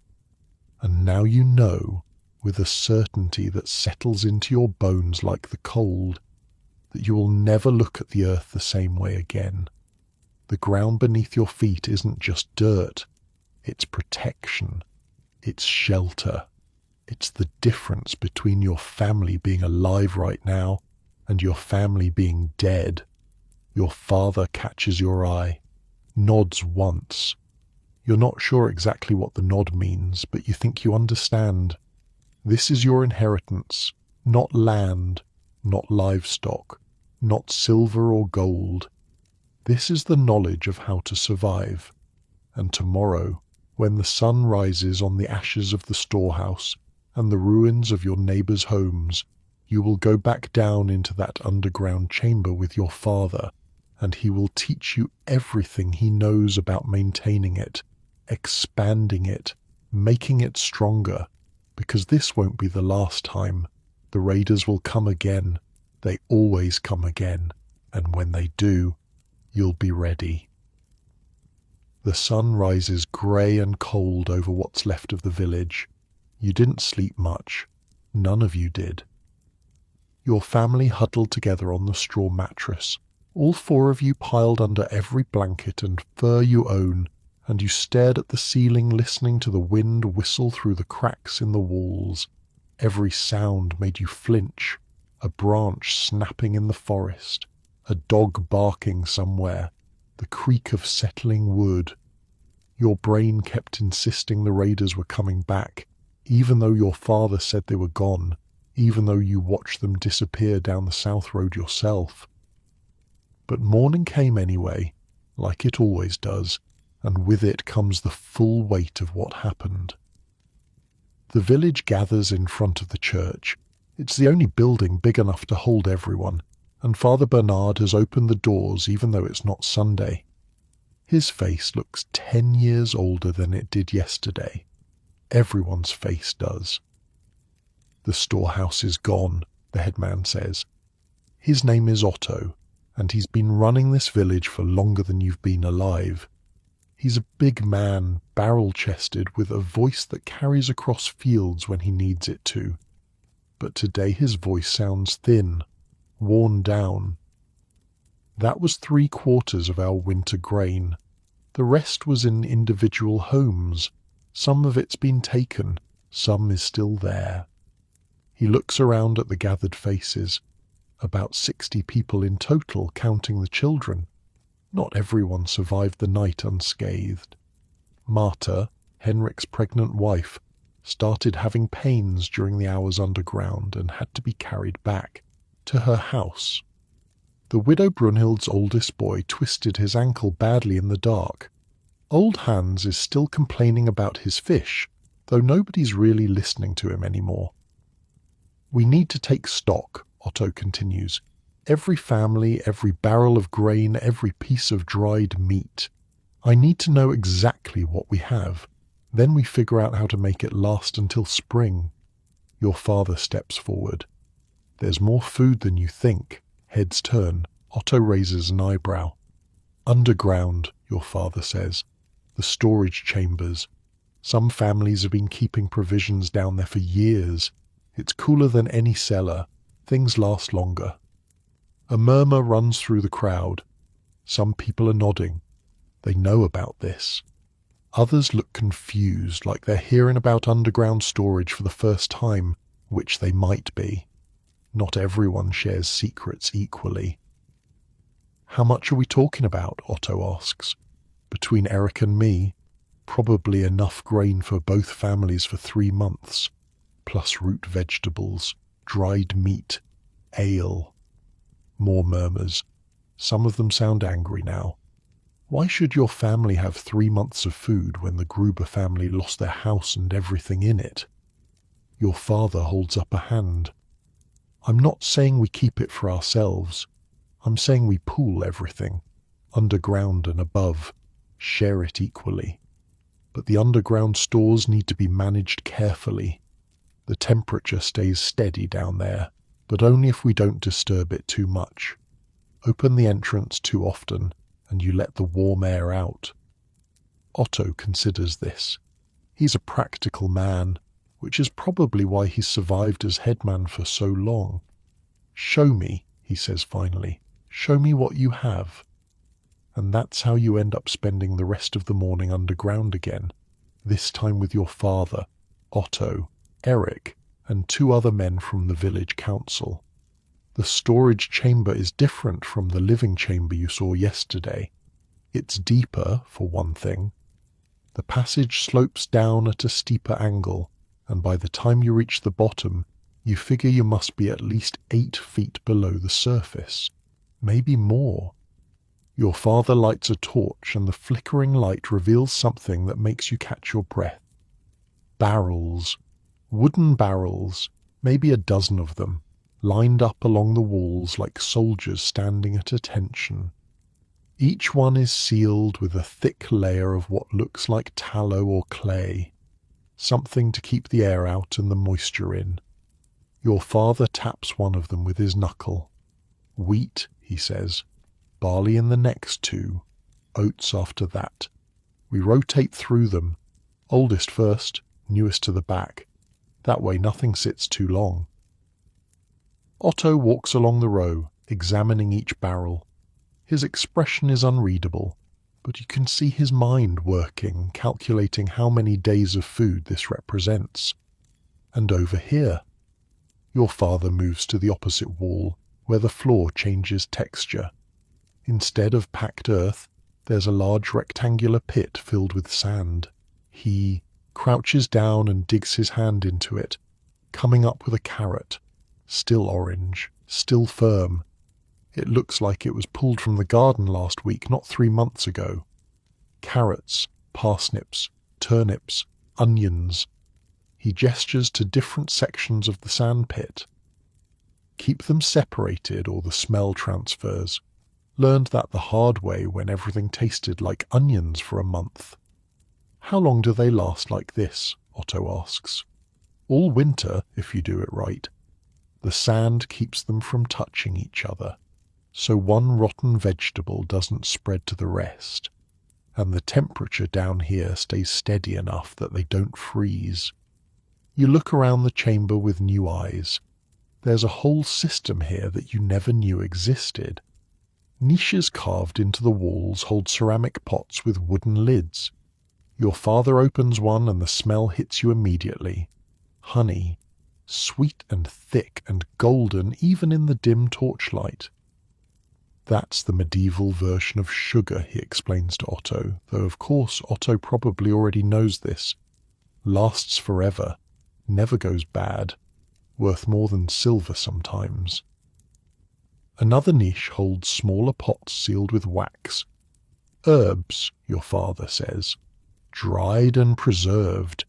And now you know, with a certainty that settles into your bones like the cold, that you will never look at the earth the same way again. The ground beneath your feet isn't just dirt, it's protection, it's shelter. It's the difference between your family being alive right now and your family being dead. Your father catches your eye, nods once. You're not sure exactly what the nod means, but you think you understand. This is your inheritance, not land, not livestock, not silver or gold. This is the knowledge of how to survive. And tomorrow, when the sun rises on the ashes of the storehouse and the ruins of your neighbours' homes, you will go back down into that underground chamber with your father, and he will teach you everything he knows about maintaining it, expanding it, making it stronger, because this won't be the last time. The raiders will come again. They always come again, and when they do, you'll be ready. The sun rises grey and cold over what's left of the village. You didn't sleep much. None of you did. Your family huddled together on the straw mattress, all 4 of you piled under every blanket and fur you own, and you stared at the ceiling listening to the wind whistle through the cracks in the walls. Every sound made you flinch, a branch snapping in the forest, a dog barking somewhere, the creak of settling wood. Your brain kept insisting the raiders were coming back, even though your father said they were gone, even though you watched them disappear down the south road yourself. But morning came anyway, like it always does, and with it comes the full weight of what happened. The village gathers in front of the church. It's the only building big enough to hold everyone, and Father Bernard has opened the doors even though it's not Sunday. His face looks 10 years older than it did yesterday. Everyone's face does. The storehouse is gone, the headman says. His name is Otto, and he's been running this village for longer than you've been alive. He's a big man, barrel-chested, with a voice that carries across fields when he needs it to. But today his voice sounds thin, worn down. That was 3/4 of our winter grain. The rest was in individual homes. Some of it's been taken, some is still there. He looks around at the gathered faces. About 60 people in total, counting the children. Not everyone survived the night unscathed. Marta, Henrik's pregnant wife, started having pains during the hours underground and had to be carried back to her house. The widow Brunhild's oldest boy twisted his ankle badly in the dark. Old Hans is still complaining about his fish, though nobody's really listening to him anymore. We need to take stock, Otto continues. Every family, every barrel of grain, every piece of dried meat. I need to know exactly what we have. Then we figure out how to make it last until spring. Your father steps forward. There's more food than you think. Heads turn. Otto raises an eyebrow. Underground, your father says. The storage chambers. Some families have been keeping provisions down there for years. It's cooler than any cellar. Things last longer. A murmur runs through the crowd. Some people are nodding. They know about this. Others look confused, like they're hearing about underground storage for the first time, which they might be. Not everyone shares secrets equally. How much are we talking about? Otto asks. Between Eric and me, probably enough grain for both families for 3 months, plus root vegetables, dried meat, ale. More murmurs. Some of them sound angry now. Why should your family have 3 months of food when the Gruber family lost their house and everything in it? Your father holds up a hand. I'm not saying we keep it for ourselves. I'm saying we pool everything, underground and above, share it equally. But the underground stores need to be managed carefully. The temperature stays steady down there, but only if we don't disturb it too much. Open the entrance too often, and you let the warm air out. Otto considers this. He's a practical man, which is probably why he's survived as headman for so long. Show me, he says finally. Show me what you have. And that's how you end up spending the rest of the morning underground again, this time with your father, Otto, Eric, and 2 other men from the village council. The storage chamber is different from the living chamber you saw yesterday. It's deeper, for one thing. The passage slopes down at a steeper angle, and by the time you reach the bottom, you figure you must be at least 8 feet below the surface. Maybe more. Your father lights a torch, and the flickering light reveals something that makes you catch your breath. Barrels. Wooden barrels, maybe a dozen of them, lined up along the walls like soldiers standing at attention. Each one is sealed with a thick layer of what looks like tallow or clay, something to keep the air out and the moisture in. Your father taps one of them with his knuckle. Wheat, he says. Barley in the next 2. Oats after that. We rotate through them. Oldest first, newest to the back. That way nothing sits too long. Otto walks along the row, examining each barrel. His expression is unreadable, but you can see his mind working, calculating how many days of food this represents. And over here. Your father moves to the opposite wall, where the floor changes texture. Instead of packed earth, there's a large rectangular pit filled with sand. He crouches down and digs his hand into it, coming up with a carrot. Still orange, still firm. It looks like it was pulled from the garden last week, not 3 months ago. Carrots, parsnips, turnips, onions. He gestures to different sections of the sand pit. Keep them separated or the smell transfers. Learned that the hard way when everything tasted like onions for a month. How long do they last like this? Otto asks. All winter, if you do it right. The sand keeps them from touching each other, so one rotten vegetable doesn't spread to the rest, and the temperature down here stays steady enough that they don't freeze. You look around the chamber with new eyes. There's a whole system here that you never knew existed. Niches carved into the walls hold ceramic pots with wooden lids. Your father opens one and the smell hits you immediately. Honey, sweet and thick and golden even in the dim torchlight. That's the medieval version of sugar, he explains to Otto, though of course Otto probably already knows this. Lasts forever, never goes bad, worth more than silver sometimes. Another niche holds smaller pots sealed with wax. Herbs, your father says, dried and preserved.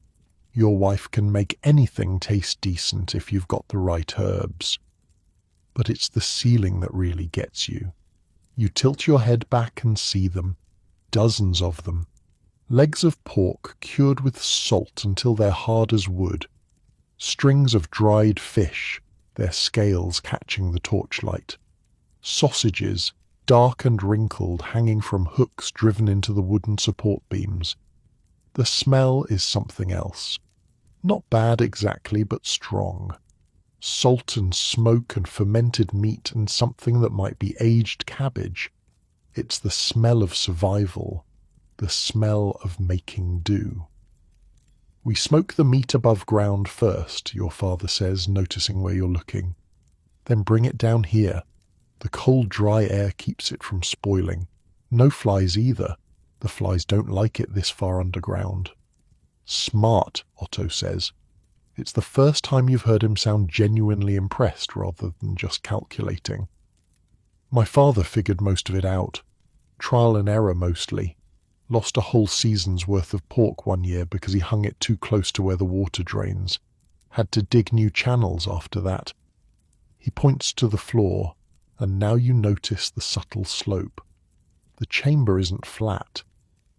Your wife can make anything taste decent if you've got the right herbs. But it's the sealing that really gets you. You tilt your head back and see them, dozens of them. Legs of pork cured with salt until they're hard as wood. Strings of dried fish, their scales catching the torchlight. Sausages, dark and wrinkled, hanging from hooks driven into the wooden support beams. The smell is something else. Not bad exactly, but strong. Salt and smoke and fermented meat and something that might be aged cabbage. It's the smell of survival, the smell of making do. We smoke the meat above ground first, your father says, noticing where you're looking. Then bring it down here. The cold, dry air keeps it from spoiling. No flies either. The flies don't like it this far underground. Smart, Otto says. It's the first time you've heard him sound genuinely impressed rather than just calculating. My father figured most of it out. Trial and error mostly. Lost a whole season's worth of pork one year because he hung it too close to where the water drains. Had to dig new channels after that. He points to the floor, and now you notice the subtle slope. The chamber isn't flat.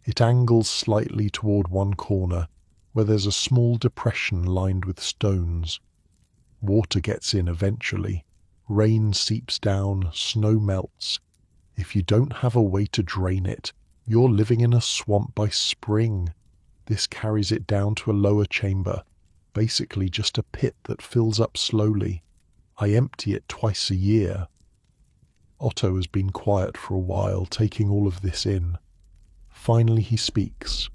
It angles slightly toward one corner, where there's a small depression lined with stones. Water gets in eventually. Rain seeps down, snow melts. If you don't have a way to drain it, you're living in a swamp by spring. This carries it down to a lower chamber, basically just a pit that fills up slowly. I empty it twice a year. Otto has been quiet for a while, taking all of this in. Finally he speaks.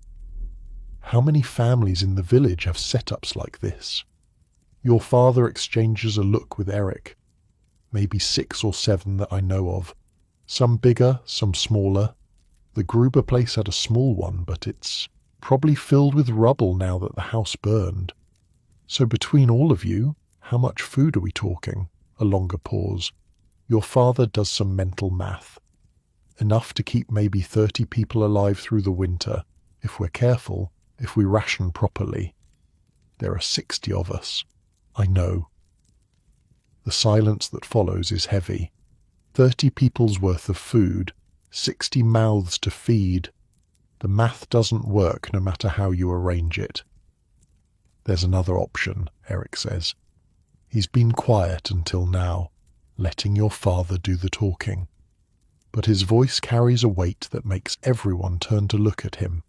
How many families in the village have setups like this? Your father exchanges a look with Eric. Maybe 6 or 7 that I know of. Some bigger, some smaller. The Gruber place had a small one, but it's probably filled with rubble now that the house burned. So between all of you, how much food are we talking? A longer pause. Your father does some mental math. Enough to keep maybe 30 people alive through the winter, if we're careful, if we ration properly. There are 60 of us. I know. The silence that follows is heavy. 30 people's worth of food, 60 mouths to feed. The math doesn't work no matter how you arrange it. There's another option, Eric says. He's been quiet until now, letting your father do the talking. But his voice carries a weight that makes everyone turn to look at him.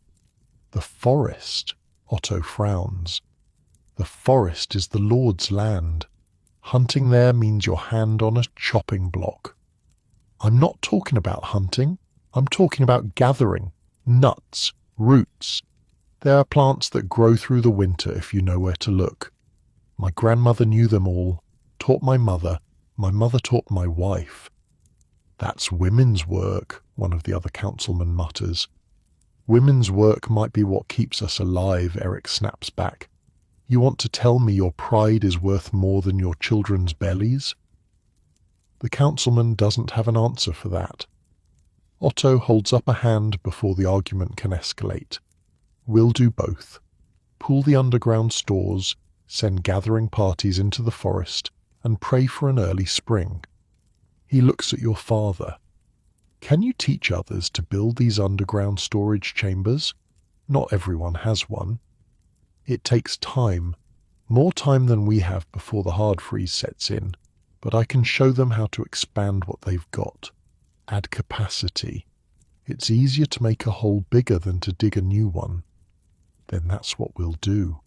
The forest, Otto frowns. The forest is the Lord's land. Hunting there means your hand on a chopping block. I'm not talking about hunting. I'm talking about gathering. Nuts, roots. There are plants that grow through the winter if you know where to look. My grandmother knew them all, taught my mother taught my wife. That's women's work, one of the other councilmen mutters. Women's work might be what keeps us alive, Eric snaps back. You want to tell me your pride is worth more than your children's bellies? The councilman doesn't have an answer for that. Otto holds up a hand before the argument can escalate. We'll do both. Pool the underground stores, send gathering parties into the forest, and pray for an early spring. He looks at your father. Can you teach others to build these underground storage chambers? Not everyone has one. It takes time, more time than we have before the hard freeze sets in, but I can show them how to expand what they've got. Add capacity. It's easier to make a hole bigger than to dig a new one. Then that's what we'll do.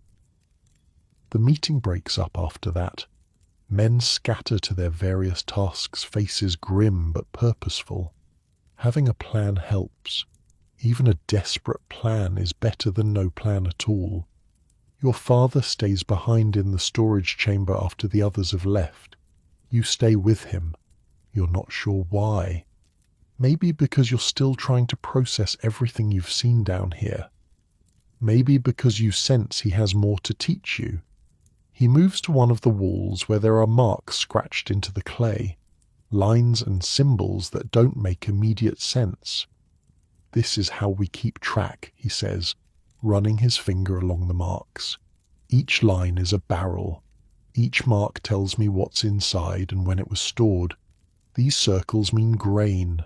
The meeting breaks up after that. Men scatter to their various tasks, faces grim but purposeful. Having a plan helps. Even a desperate plan is better than no plan at all. Your father stays behind in the storage chamber after the others have left. You stay with him. You're not sure why. Maybe because you're still trying to process everything you've seen down here. Maybe because you sense he has more to teach you. He moves to one of the walls where there are marks scratched into the clay, lines and symbols that don't make immediate sense. This is how we keep track, he says, running his finger along the marks. Each line is a barrel. Each mark tells me what's inside and when it was stored. These circles mean grain.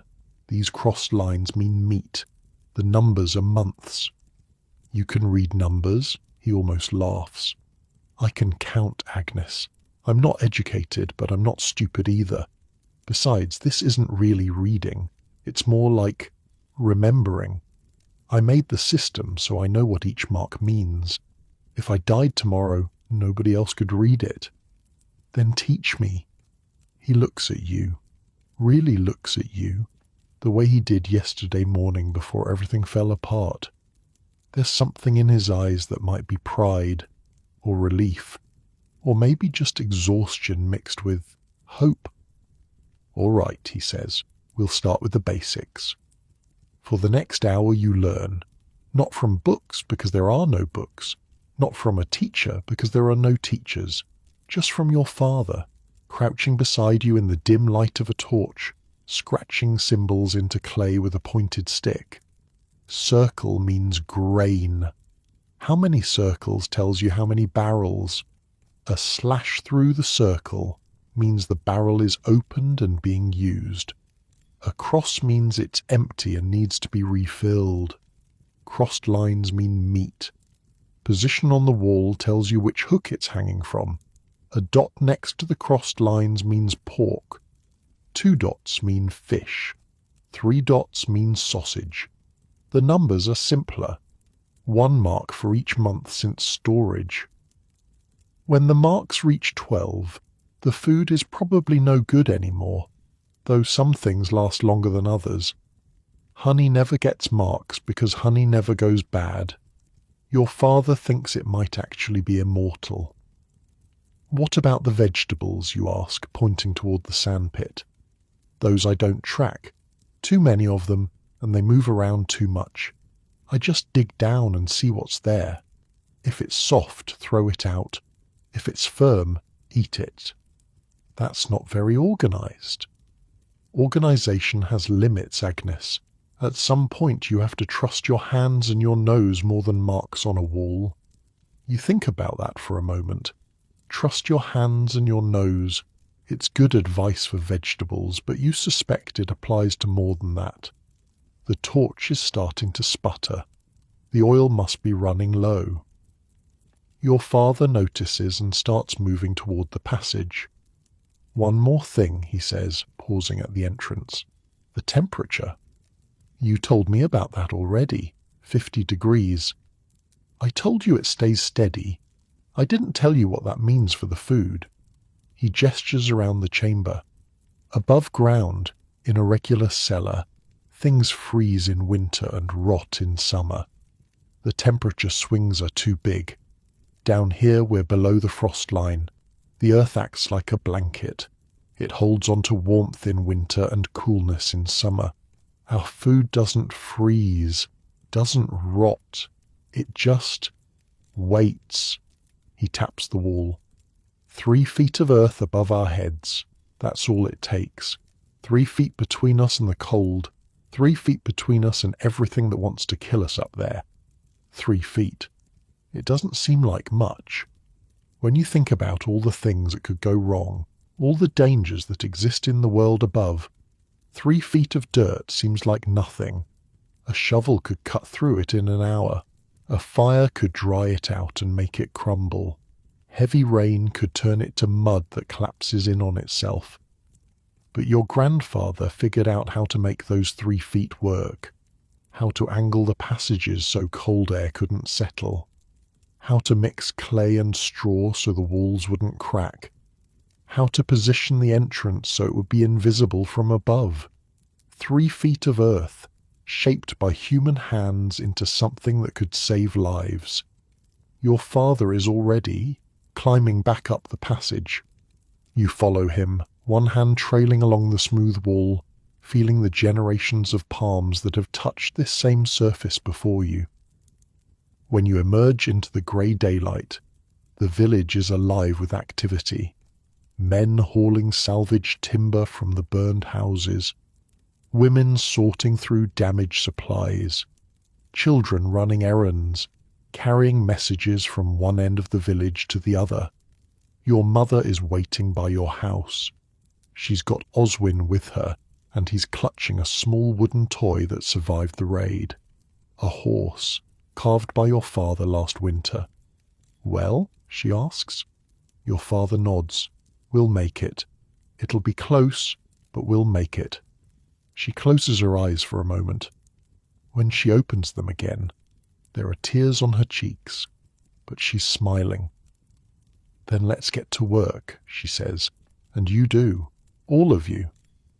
These crossed lines mean meat. The numbers are months. You can read numbers? He almost laughs. I can count, Agnes. I'm not educated, but I'm not stupid either. Besides, this isn't really reading. It's more like remembering. I made the system, so I know what each mark means. If I died tomorrow, nobody else could read it. Then teach me. He looks at you, really looks at you, the way he did yesterday morning before everything fell apart. There's something in his eyes that might be pride, or relief, or maybe just exhaustion mixed with hope. All right, he says, we'll start with the basics. For the next hour you learn, not from books because there are no books, not from a teacher because there are no teachers, just from your father, crouching beside you in the dim light of a torch, scratching symbols into clay with a pointed stick. Circle means grain. How many circles tells you how many barrels. A slash through the circle means the barrel is opened and being used. A cross means it's empty and needs to be refilled. Crossed lines mean meat. Position on the wall tells you which hook it's hanging from. A dot next to the crossed lines means pork. 2 dots mean fish. 3 dots mean sausage. The numbers are simpler. 1 mark for each month since storage. When the marks reach 12, the food is probably no good anymore, though some things last longer than others. Honey never gets marks because honey never goes bad. Your father thinks it might actually be immortal. What about the vegetables, you ask, pointing toward the sandpit? Those I don't track. Too many of them, and they move around too much. I just dig down and see what's there. If it's soft, throw it out. If it's firm, eat it. That's not very organized. Organization has limits, Agnes. At some point you have to trust your hands and your nose more than marks on a wall. You think about that for a moment. Trust your hands and your nose. It's good advice for vegetables, but you suspect it applies to more than that. The torch is starting to sputter. The oil must be running low. Your father notices and starts moving toward the passage. One more thing, he says, pausing at the entrance. The temperature. You told me about that already. 50 degrees. I told you it stays steady. I didn't tell you what that means for the food. He gestures around the chamber. Above ground, in a regular cellar, things freeze in winter and rot in summer. The temperature swings are too big. Down here we're below the frost line. The earth acts like a blanket. It holds on to warmth in winter and coolness in summer. Our food doesn't freeze, doesn't rot. It just waits. He taps the wall. 3 feet of earth above our heads. That's all it takes. 3 feet between us and the cold. 3 feet between us and everything that wants to kill us up there. 3 feet. It doesn't seem like much. When you think about all the things that could go wrong, All the dangers that exist in the world above. 3 feet of dirt seems like nothing. A shovel could cut through it in an hour. A fire could dry it out and make it crumble. Heavy rain could turn it to mud that collapses in on itself. But your grandfather figured out how to make those 3 feet work, how to angle the passages so cold air couldn't settle, how to mix clay and straw so the walls wouldn't crack, how to position the entrance so it would be invisible from above. 3 feet of earth, shaped by human hands into something that could save lives. Your father is already climbing back up the passage. You follow him, one hand trailing along the smooth wall, feeling the generations of palms that have touched this same surface before you. When you emerge into the grey daylight, the village is alive with activity. Men hauling salvaged timber from the burned houses, women sorting through damaged supplies, children running errands, carrying messages from one end of the village to the other. Your mother is waiting by your house. She's got Oswin with her, and he's clutching a small wooden toy that survived the raid. A horse, carved by your father last winter. "Well?" she asks. Your father nods. "We'll make it. It'll be close, but we'll make it." She closes her eyes for a moment. When she opens them again, there are tears on her cheeks, but she's smiling. "Then let's get to work," she says, "and you do. All of you.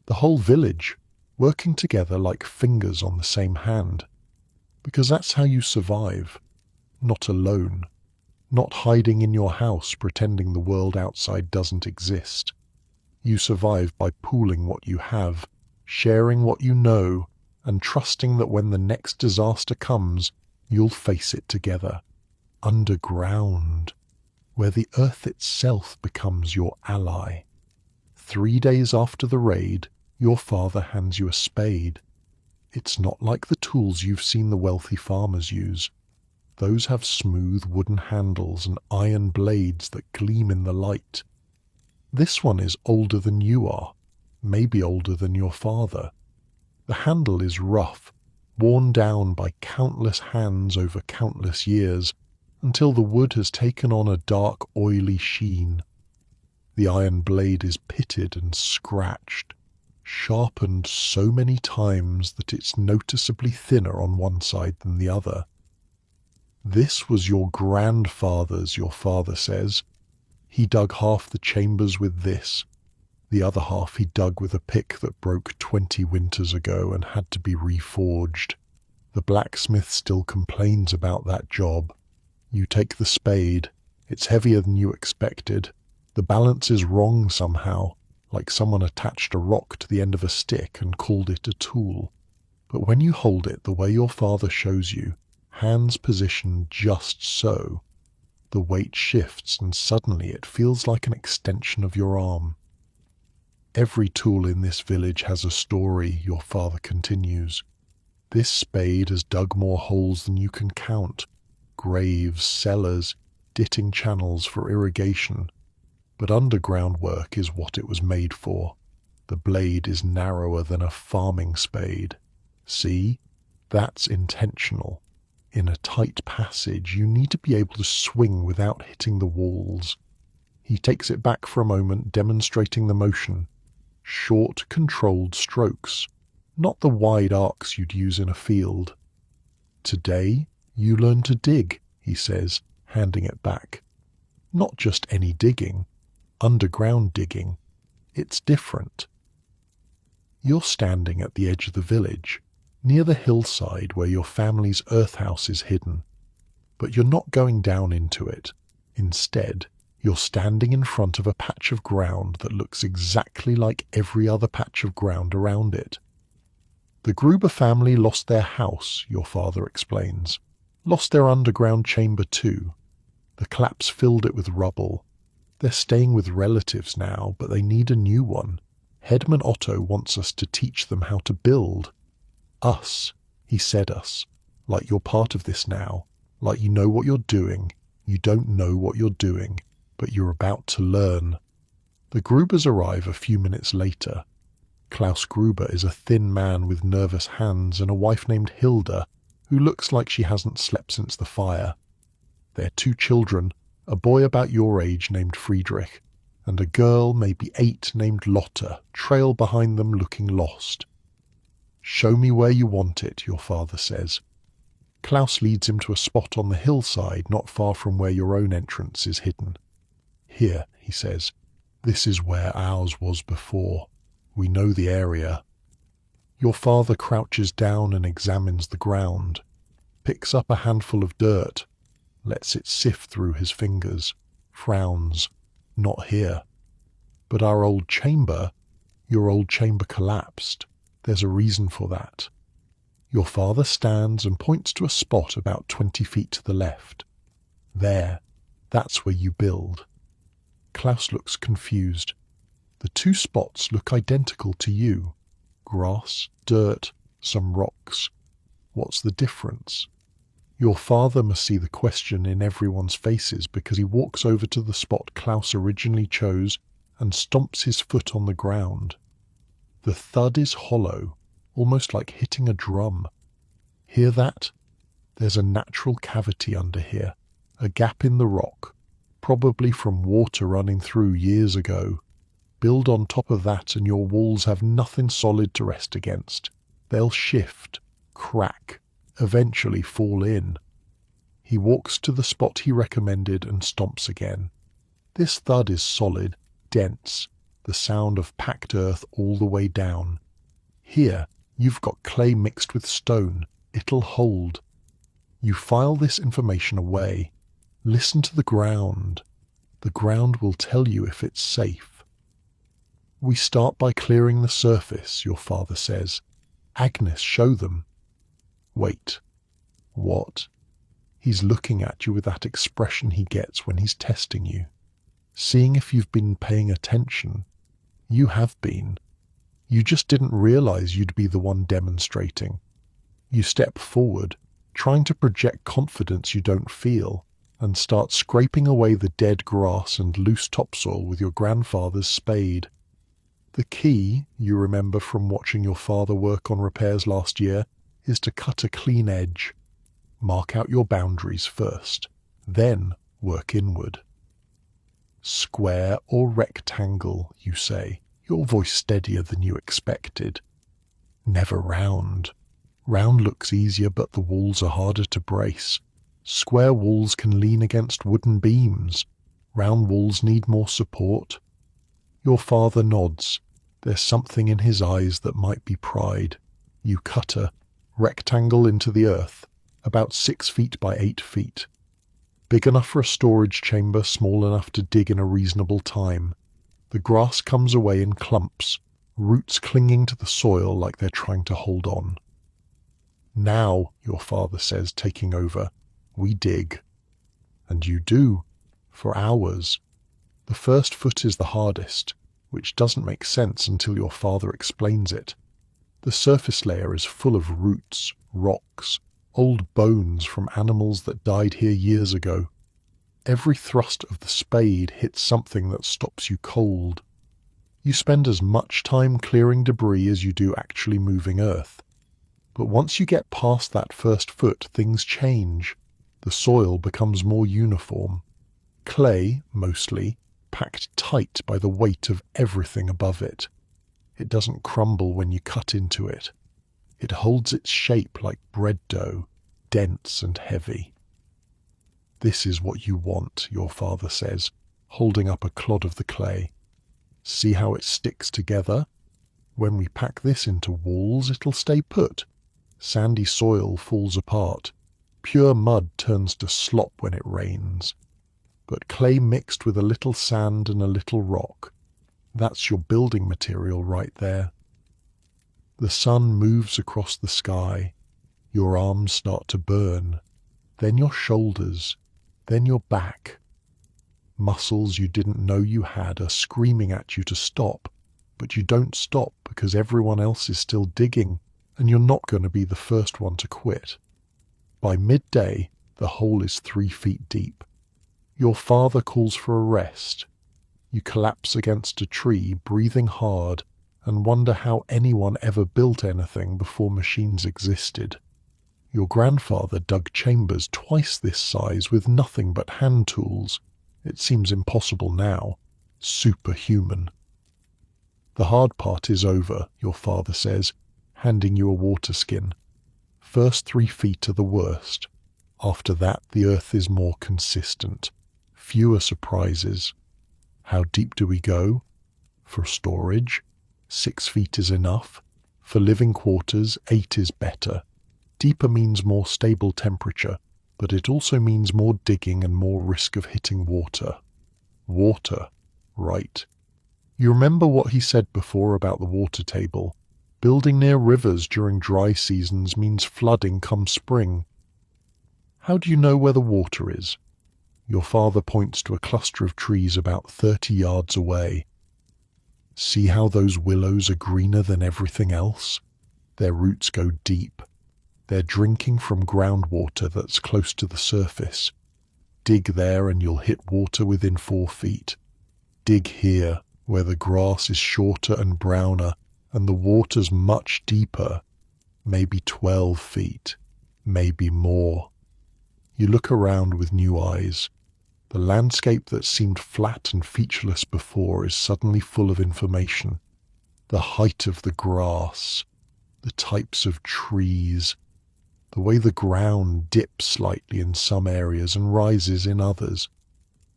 The whole village, working together like fingers on the same hand. Because that's how you survive. Not alone. Not hiding in your house pretending the world outside doesn't exist. You survive by pooling what you have, sharing what you know, and trusting that when the next disaster comes, you'll face it together. Underground, where the earth itself becomes your ally. 3 days after the raid, your father hands you a spade. It's not like the tools you've seen the wealthy farmers use. Those have smooth wooden handles and iron blades that gleam in the light. This one is older than you are, maybe older than your father. The handle is rough, worn down by countless hands over countless years, until the wood has taken on a dark, oily sheen. The iron blade is pitted and scratched, sharpened so many times that it's noticeably thinner on one side than the other. This was your grandfather's, your father says. He dug half the chambers with this. The other half he dug with a pick that broke 20 winters ago and had to be reforged. The blacksmith still complains about that job. You take the spade. It's heavier than you expected. The balance is wrong somehow, like someone attached a rock to the end of a stick and called it a tool. But when you hold it the way your father shows you, hands positioned just so, the weight shifts and suddenly it feels like an extension of your arm. Every tool in this village has a story, your father continues. This spade has dug more holes than you can count. Graves, cellars, ditting channels for irrigation. But underground work is what it was made for. The blade is narrower than a farming spade. See? That's intentional. In a tight passage, you need to be able to swing without hitting the walls. He takes it back for a moment, demonstrating the motion. Short, controlled strokes, not the wide arcs you'd use in a field. Today, you learn to dig, he says, handing it back. Not just any digging, underground digging. It's different. You're standing at the edge of the village, near the hillside where your family's earth house is hidden. But you're not going down into it. Instead, you're standing in front of a patch of ground that looks exactly like every other patch of ground around it. The Gruber family lost their house, your father explains. Lost their underground chamber too. The collapse filled it with rubble. They're staying with relatives now, but they need a new one. Headman Otto wants us to teach them how to build. Us, he said us, like you're part of this now, like you know what you're doing. You don't know what you're doing, but you're about to learn. The Grubers arrive a few minutes later. Klaus Gruber is a thin man with nervous hands and a wife named Hilda, who looks like she hasn't slept since the fire. Their 2 children, a boy about your age named Friedrich, and a girl maybe 8 named Lotta, trail behind them looking lost. "Show me where you want it," your father says. Klaus leads him to a spot on the hillside not far from where your own entrance is hidden. "Here," he says, "this is where ours was before. We know the area." Your father crouches down and examines the ground, picks up a handful of dirt, lets it sift through his fingers, frowns. "Not here. But our old chamber, your old chamber collapsed. There's a reason for that." Your father stands and points to a spot about 20 feet to the left. "There, that's where you build." Klaus looks confused. The 2 spots look identical to you. Grass, dirt, some rocks. What's the difference? Your father must see the question in everyone's faces because he walks over to the spot Klaus originally chose and stomps his foot on the ground. The thud is hollow, almost like hitting a drum. Hear that? There's a natural cavity under here, a gap in the rock, probably from water running through years ago. Build on top of that and your walls have nothing solid to rest against. They'll shift, crack, eventually fall in. He walks to the spot he recommended and stomps again. This thud is solid, dense, the sound of packed earth all the way down. Here, you've got clay mixed with stone. It'll hold. You file this information away. Listen to the ground. The ground will tell you if it's safe. "We start by clearing the surface," your father says. "Agnes, show them." Wait. What? He's looking at you with that expression he gets when he's testing you, seeing if you've been paying attention. You have been. You just didn't realize you'd be the one demonstrating. You step forward, trying to project confidence you don't feel, and start scraping away the dead grass and loose topsoil with your grandfather's spade. The key, you remember from watching your father work on repairs last year, is to cut a clean edge. Mark out your boundaries first, then work inward. "Square or rectangle," you say, your voice steadier than you expected. "Never round. Round looks easier, but the walls are harder to brace. Square walls can lean against wooden beams. Round walls need more support." Your father nods. There's something in his eyes that might be pride. You cut a rectangle into the earth, about 6 feet by 8 feet. Big enough for a storage chamber, small enough to dig in a reasonable time. The grass comes away in clumps, roots clinging to the soil like they're trying to hold on. "Now," your father says, taking over, "we dig." And you do, for hours. The first foot is the hardest, which doesn't make sense until your father explains it. The surface layer is full of roots, rocks, old bones from animals that died here years ago. Every thrust of the spade hits something that stops you cold. You spend as much time clearing debris as you do actually moving earth. But once you get past that first foot, things change. The soil becomes more uniform. Clay, mostly, packed tight by the weight of everything above it. It doesn't crumble when you cut into it. It holds its shape like bread dough, dense and heavy. "This is what you want," your father says, holding up a clod of the clay. "See how it sticks together? When we pack this into walls, it'll stay put. Sandy soil falls apart. Pure mud turns to slop when it rains. But clay mixed with a little sand and a little rock, that's your building material right there." The sun moves across the sky. Your arms start to burn, then your shoulders, then your back. Muscles you didn't know you had are screaming at you to stop, but you don't stop because everyone else is still digging, and you're not going to be the first one to quit. By midday, the hole is 3 feet deep. Your father calls for a rest. You collapse against a tree, breathing hard, and wonder how anyone ever built anything before machines existed. Your grandfather dug chambers twice this size with nothing but hand tools. It seems impossible now. Superhuman. The hard part is over, your father says, handing you a water skin. First 3 feet are the worst. After that, the earth is more consistent. Fewer surprises. How deep do we go? For storage, 6 feet is enough. For living quarters, 8 is better. Deeper means more stable temperature, but it also means more digging and more risk of hitting water. Water, right. You remember what he said before about the water table? Building near rivers during dry seasons means flooding come spring. How do you know where the water is? Your father points to a cluster of trees about 30 yards away. See how those willows are greener than everything else? Their roots go deep. They're drinking from groundwater that's close to the surface. Dig there and you'll hit water within 4 feet. Dig here, where the grass is shorter and browner, and the water's much deeper, maybe 12 feet, maybe more. You look around with new eyes. The landscape that seemed flat and featureless before is suddenly full of information. The height of the grass, the types of trees, the way the ground dips slightly in some areas and rises in others.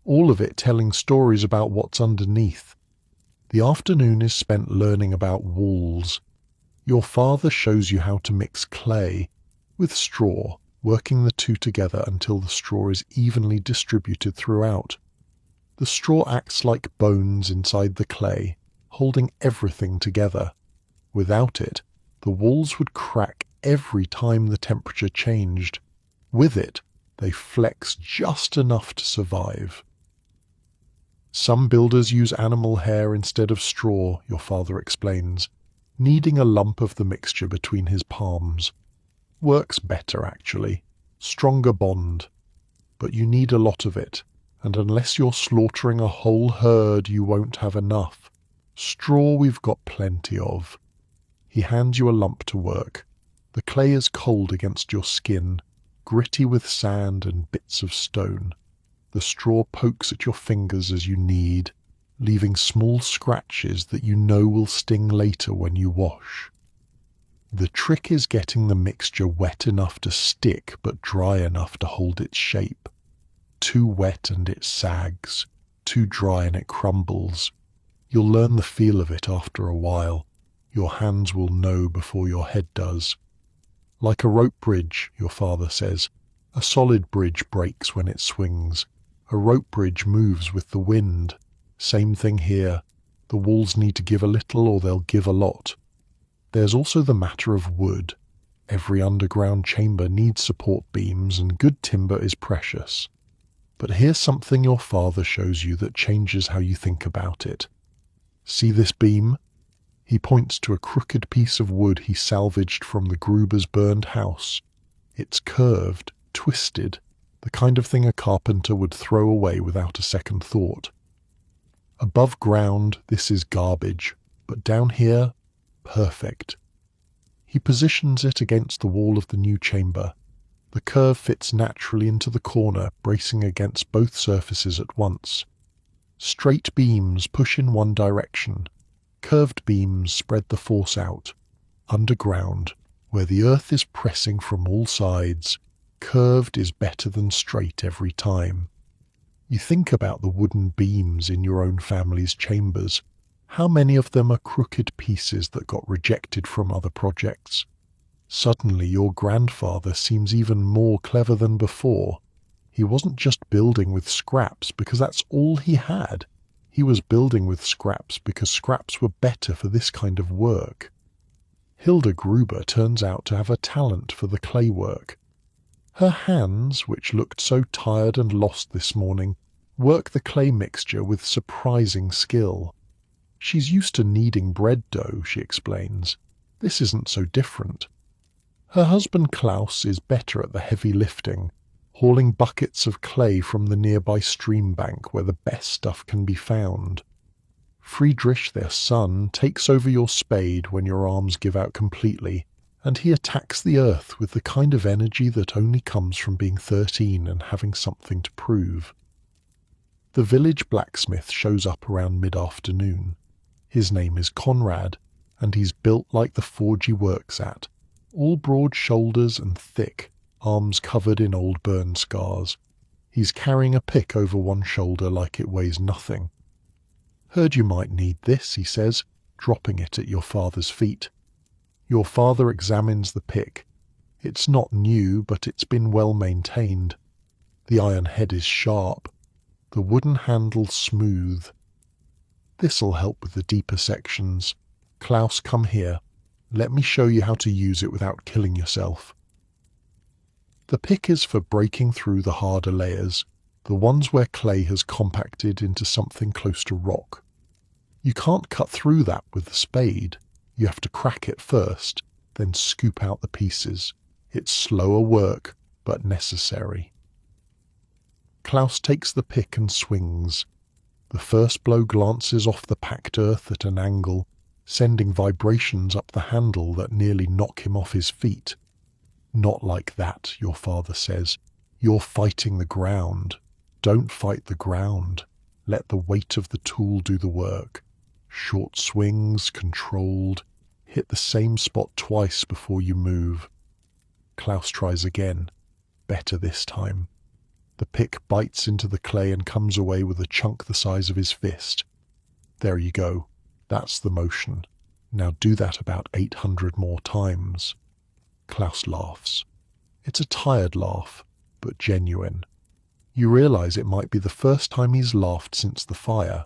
All of it telling stories about what's underneath. The afternoon is spent learning about walls. Your father shows you how to mix clay with straw, working the two together until the straw is evenly distributed throughout. The straw acts like bones inside the clay, holding everything together. Without it, the walls would crack every time the temperature changed. With it, they flex just enough to survive. Some builders use animal hair instead of straw, your father explains, kneading a lump of the mixture between his palms. Works better, actually. Stronger bond. But you need a lot of it, and unless you're slaughtering a whole herd, you won't have enough. Straw we've got plenty of. He hands you a lump to work. The clay is cold against your skin, gritty with sand and bits of stone. The straw pokes at your fingers as you knead, leaving small scratches that you know will sting later when you wash. The trick is getting the mixture wet enough to stick but dry enough to hold its shape. Too wet and it sags, too dry and it crumbles. You'll learn the feel of it after a while. Your hands will know before your head does. Like a rope bridge, your father says. A solid bridge breaks when it swings. A rope bridge moves with the wind. Same thing here. The walls need to give a little or they'll give a lot. There's also the matter of wood. Every underground chamber needs support beams and good timber is precious. But here's something your father shows you that changes how you think about it. See this beam? He points to a crooked piece of wood he salvaged from the Gruber's burned house. It's curved, twisted, the kind of thing a carpenter would throw away without a second thought. Above ground, this is garbage, but down here, perfect. He positions it against the wall of the new chamber. The curve fits naturally into the corner, bracing against both surfaces at once. Straight beams push in one direction. Curved beams spread the force out. Underground, where the earth is pressing from all sides, curved is better than straight every time. You think about the wooden beams in your own family's chambers. How many of them are crooked pieces that got rejected from other projects? Suddenly your grandfather seems even more clever than before. He wasn't just building with scraps because that's all he had. He was building with scraps because scraps were better for this kind of work. Hilda Gruber turns out to have a talent for the clay work. Her hands, which looked so tired and lost this morning, work the clay mixture with surprising skill. She's used to kneading bread dough, she explains. This isn't so different. Her husband Klaus is better at the heavy lifting, hauling buckets of clay from the nearby stream bank where the best stuff can be found. Friedrich, their son, takes over your spade when your arms give out completely, and he attacks the earth with the kind of energy that only comes from being 13 and having something to prove. The village blacksmith shows up around mid-afternoon. His name is Conrad, and he's built like the forge he works at, all broad shoulders and thick, arms covered in old burn scars. He's carrying a pick over one shoulder like it weighs nothing. "Heard you might need this," he says, dropping it at your father's feet. Your father examines the pick. It's not new, but it's been well maintained. The iron head is sharp, the wooden handle smooth. "This'll help with the deeper sections. Klaus, come here. Let me show you how to use it without killing yourself." The pick is for breaking through the harder layers, the ones where clay has compacted into something close to rock. You can't cut through that with the spade. You have to crack it first, then scoop out the pieces. It's slower work, but necessary. Klaus takes the pick and swings. The first blow glances off the packed earth at an angle, sending vibrations up the handle that nearly knock him off his feet. "Not like that," your father says. "You're fighting the ground. Don't fight the ground. Let the weight of the tool do the work. Short swings, controlled. Hit the same spot twice before you move." Klaus tries again. Better this time. The pick bites into the clay and comes away with a chunk the size of his fist. "There you go. That's the motion. Now do that about 800 more times." Klaus laughs. It's a tired laugh, but genuine. You realize it might be the first time he's laughed since the fire.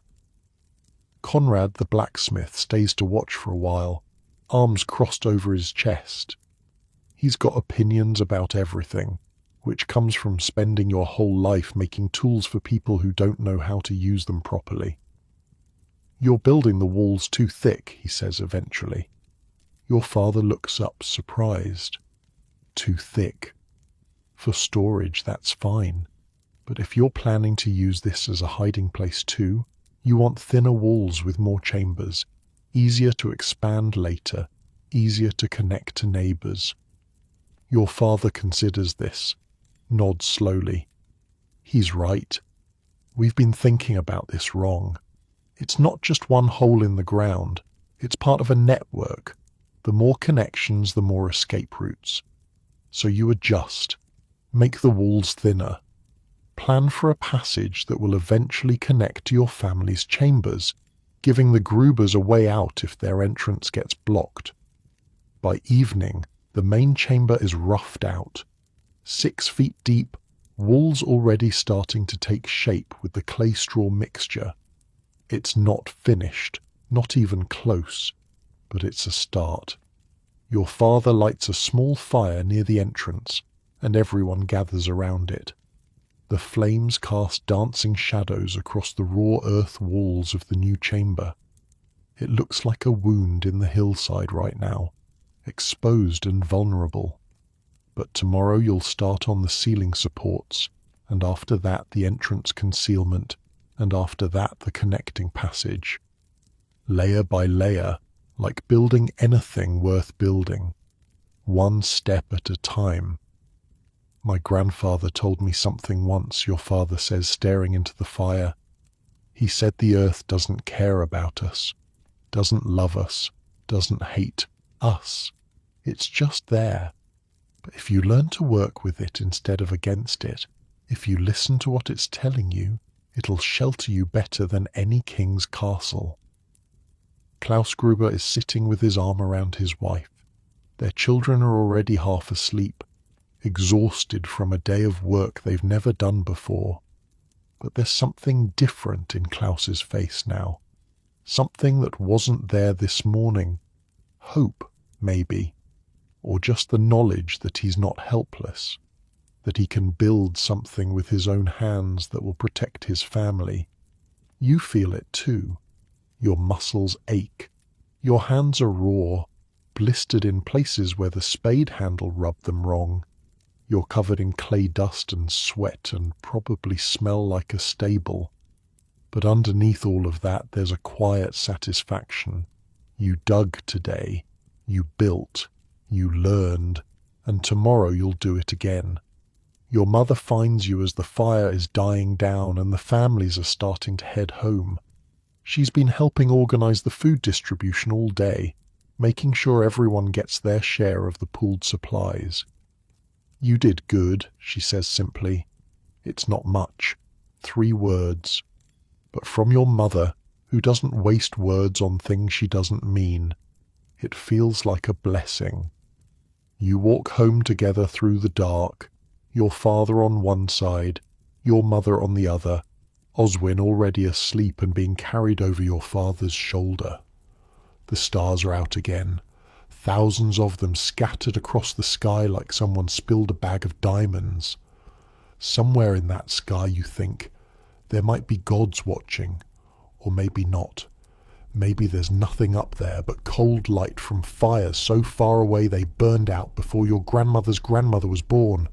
Conrad the blacksmith stays to watch for a while, arms crossed over his chest. He's got opinions about everything, which comes from spending your whole life making tools for people who don't know how to use them properly. "You're building the walls too thick," he says eventually. Your father looks up, surprised. "Too thick? For storage, that's fine. But if you're planning to use this as a hiding place too, you want thinner walls with more chambers, easier to expand later, easier to connect to neighbors." Your father considers this, nods slowly. "He's right. We've been thinking about this wrong. It's not just one hole in the ground. It's part of a network. The more connections, the more escape routes. So you adjust. Make the walls thinner. Plan for a passage that will eventually connect to your family's chambers, giving the Grubers a way out if their entrance gets blocked. By evening, the main chamber is roughed out. 6 feet deep, walls already starting to take shape with the clay-straw mixture. It's not finished, not even close, but it's a start. Your father lights a small fire near the entrance, and everyone gathers around it. The flames cast dancing shadows across the raw earth walls of the new chamber. It looks like a wound in the hillside right now, exposed and vulnerable. But tomorrow you'll start on the ceiling supports, and after that the entrance concealment, and after that the connecting passage. Layer by layer, like building anything worth building. One step at a time. "My grandfather told me something once," your father says, staring into the fire. "He said the earth doesn't care about us, doesn't love us, doesn't hate us. It's just there. But if you learn to work with it instead of against it, if you listen to what it's telling you, it'll shelter you better than any king's castle." Klaus Gruber is sitting with his arm around his wife. Their children are already half asleep, exhausted from a day of work they've never done before. But there's something different in Klaus's face now. Something that wasn't there this morning. Hope, maybe. Or just the knowledge that he's not helpless. That he can build something with his own hands that will protect his family. You feel it too. Your muscles ache. Your hands are raw, blistered in places where the spade handle rubbed them wrong. You're covered in clay dust and sweat and probably smell like a stable. But underneath all of that, there's a quiet satisfaction. You dug today, you built, you learned, and tomorrow you'll do it again. Your mother finds you as the fire is dying down and the families are starting to head home. She's been helping organize the food distribution all day, making sure everyone gets their share of the pooled supplies. You did good, she says simply. It's not much. 3 words. But from your mother, who doesn't waste words on things she doesn't mean, it feels like a blessing. You walk home together through the dark, your father on one side, your mother on the other, Oswin already asleep and being carried over your father's shoulder. The stars are out again, thousands of them scattered across the sky like someone spilled a bag of diamonds. Somewhere in that sky, you think, there might be gods watching, or maybe not. Maybe there's nothing up there but cold light from fires so far away they burned out before your grandmother's grandmother was born.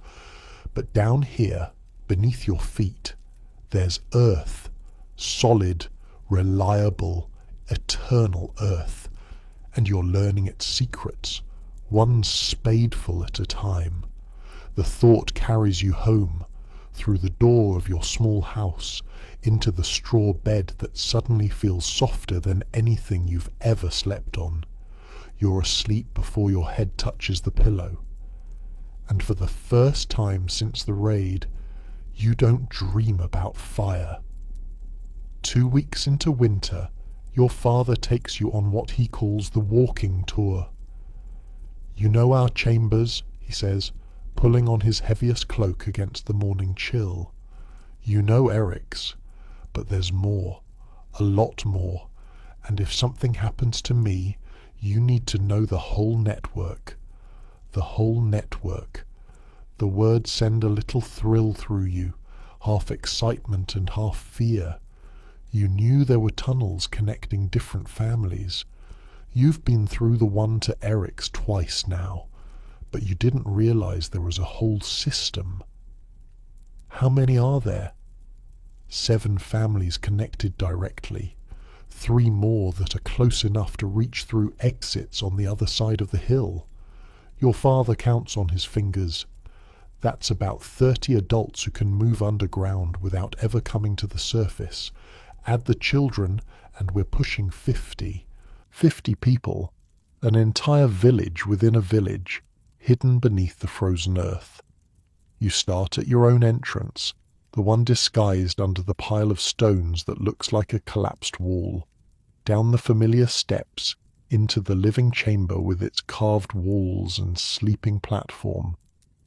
But down here, beneath your feet, there's earth, solid, reliable, eternal earth, and you're learning its secrets, one spadeful at a time. The thought carries you home, through the door of your small house, into the straw bed that suddenly feels softer than anything you've ever slept on. You're asleep before your head touches the pillow. And for the first time since the raid, you don't dream about fire. 2 weeks into winter, your father takes you on what he calls the walking tour. You know our chambers, he says, pulling on his heaviest cloak against the morning chill. You know Eric's, but there's more, a lot more, and if something happens to me, you need to know the whole network. The whole network. The words send a little thrill through you, half excitement and half fear. You knew there were tunnels connecting different families. You've been through the one to Eric's twice now, but you didn't realize there was a whole system. How many are there? 7 families connected directly, 3 more that are close enough to reach through exits on the other side of the hill. Your father counts on his fingers. That's about 30 adults who can move underground without ever coming to the surface. Add the children, and we're pushing 50. 50 people, an entire village within a village, hidden beneath the frozen earth. You start at your own entrance, the one disguised under the pile of stones that looks like a collapsed wall, down the familiar steps, into the living chamber with its carved walls and sleeping platform,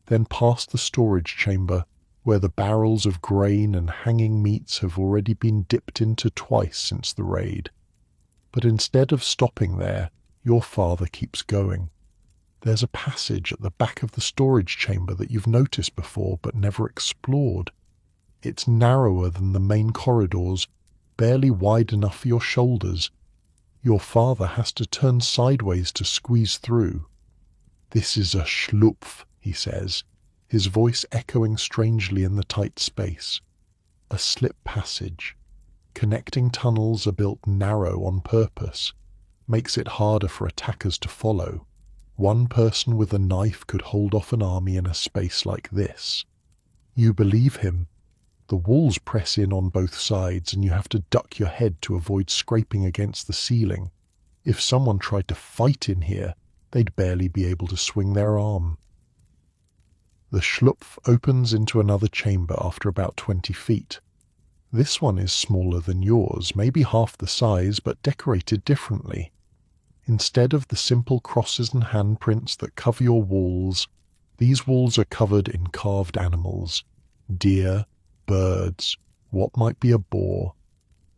then past the storage chamber, where the barrels of grain and hanging meats have already been dipped into twice since the raid. But instead of stopping there, your father keeps going. There's a passage at the back of the storage chamber that you've noticed before but never explored. It's narrower than the main corridors, barely wide enough for your shoulders. Your father has to turn sideways to squeeze through. This is a schlupf, he says, his voice echoing strangely in the tight space. A slip passage. Connecting tunnels are built narrow on purpose, makes it harder for attackers to follow. One person with a knife could hold off an army in a space like this. You believe him. The walls press in on both sides and you have to duck your head to avoid scraping against the ceiling. If someone tried to fight in here, they'd barely be able to swing their arm. The schlupf opens into another chamber after about 20 feet. This one is smaller than yours, maybe half the size, but decorated differently. Instead of the simple crosses and handprints that cover your walls, these walls are covered in carved animals. Deer, birds, what might be a boar.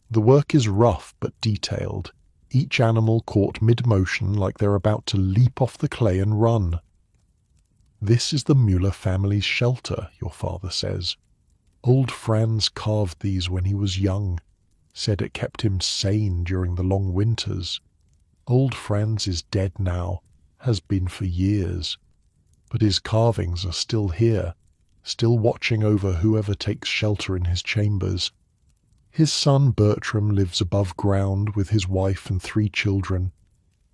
The work is rough but detailed, each animal caught mid-motion like they're about to leap off the clay and run. This is the Müller family's shelter, your father says. Old Franz carved these when he was young, said it kept him sane during the long winters. Old Franz is dead now, has been for years. but his carvings are still here, still watching over whoever takes shelter in his chambers. His son Bertram lives above ground with his wife and 3 children.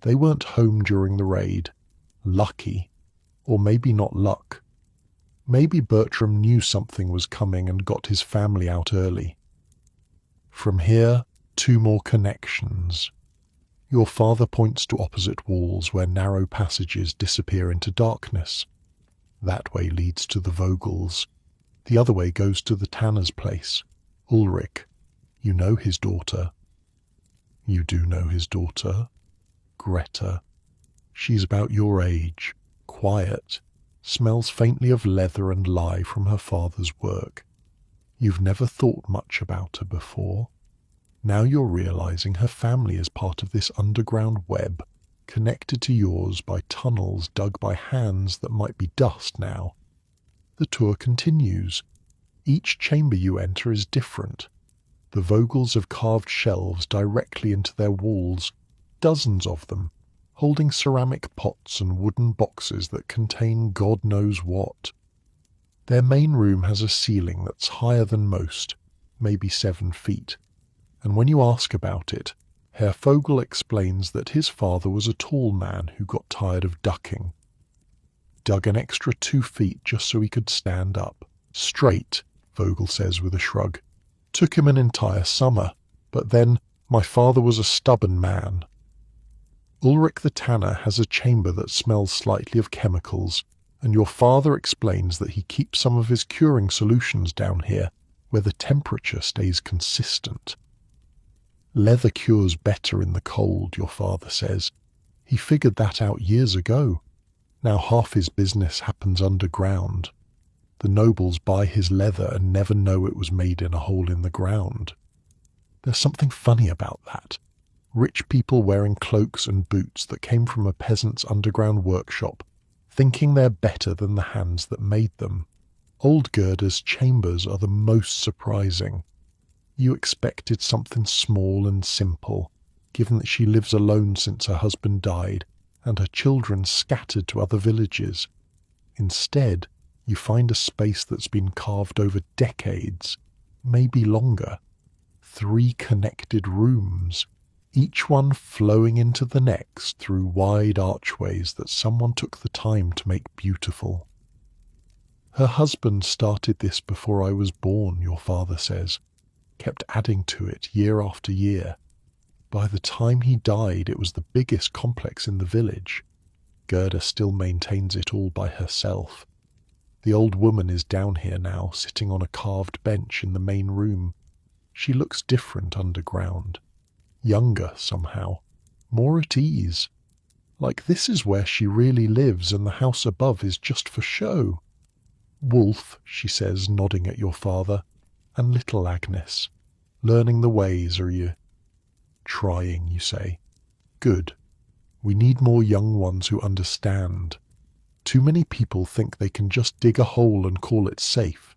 They weren't home during the raid. Lucky. Or maybe not luck. Maybe Bertram knew something was coming and got his family out early. From here, 2 more connections. Your father points to opposite walls where narrow passages disappear into darkness. That way leads to the Vogels. The other way goes to the tanner's place. Ulrich. You know his daughter. You do know his daughter. Greta. She's about your age, quiet, smells faintly of leather and lye from her father's work. You've never thought much about her before. Now you're realizing her family is part of this underground web, connected to yours by tunnels dug by hands that might be dust now. The tour continues. Each chamber you enter is different. The Vogels have carved shelves directly into their walls, dozens of them, holding ceramic pots and wooden boxes that contain God knows what. Their main room has a ceiling that's higher than most, maybe 7 feet, and when you ask about it, Herr Vogel explains that his father was a tall man who got tired of ducking. Dug an extra 2 feet just so he could stand up. Straight, Vogel says with a shrug. Took him an entire summer, but then my father was a stubborn man. Ulrich the tanner has a chamber that smells slightly of chemicals, and your father explains that he keeps some of his curing solutions down here, where the temperature stays consistent. Leather cures better in the cold, your father says. He figured that out years ago. Now half his business happens underground. The nobles buy his leather and never know it was made in a hole in the ground. There's something funny about that. Rich people wearing cloaks and boots that came from a peasant's underground workshop, thinking they're better than the hands that made them. Old Gerda's chambers are the most surprising. You expected something small and simple, given that she lives alone since her husband died and her children scattered to other villages. Instead, you find a space that's been carved over decades, maybe longer. 3 connected rooms, each one flowing into the next through wide archways that someone took the time to make beautiful. Her husband started this before I was born, your father says, kept adding to it year after year. By the time he died, it was the biggest complex in the village. Gerda still maintains it all by herself. The old woman is down here now, sitting on a carved bench in the main room. She looks different underground. Younger, somehow. More at ease. Like this is where she really lives and the house above is just for show. Wolf, she says, nodding at your father, and little Agnes. Learning the ways, are you? Trying, you say. Good. We need more young ones who understand. Too many people think they can just dig a hole and call it safe.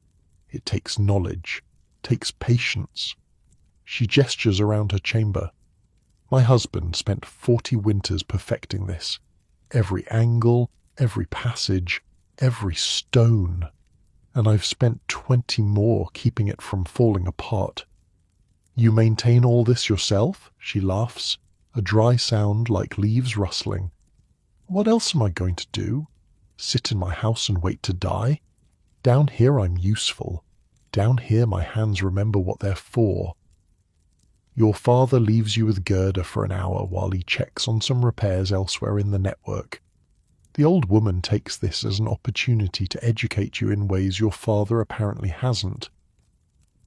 It takes knowledge, takes patience. She gestures around her chamber. My husband spent 40 winters perfecting this. Every angle, every passage, every stone. And I've spent 20 more keeping it from falling apart. You maintain all this yourself? She laughs, a dry sound like leaves rustling. What else am I going to do? Sit in my house and wait to die? Down here I'm useful. Down here my hands remember what they're for. Your father leaves you with Gerda for an hour while he checks on some repairs elsewhere in the network. The old woman takes this as an opportunity to educate you in ways your father apparently hasn't.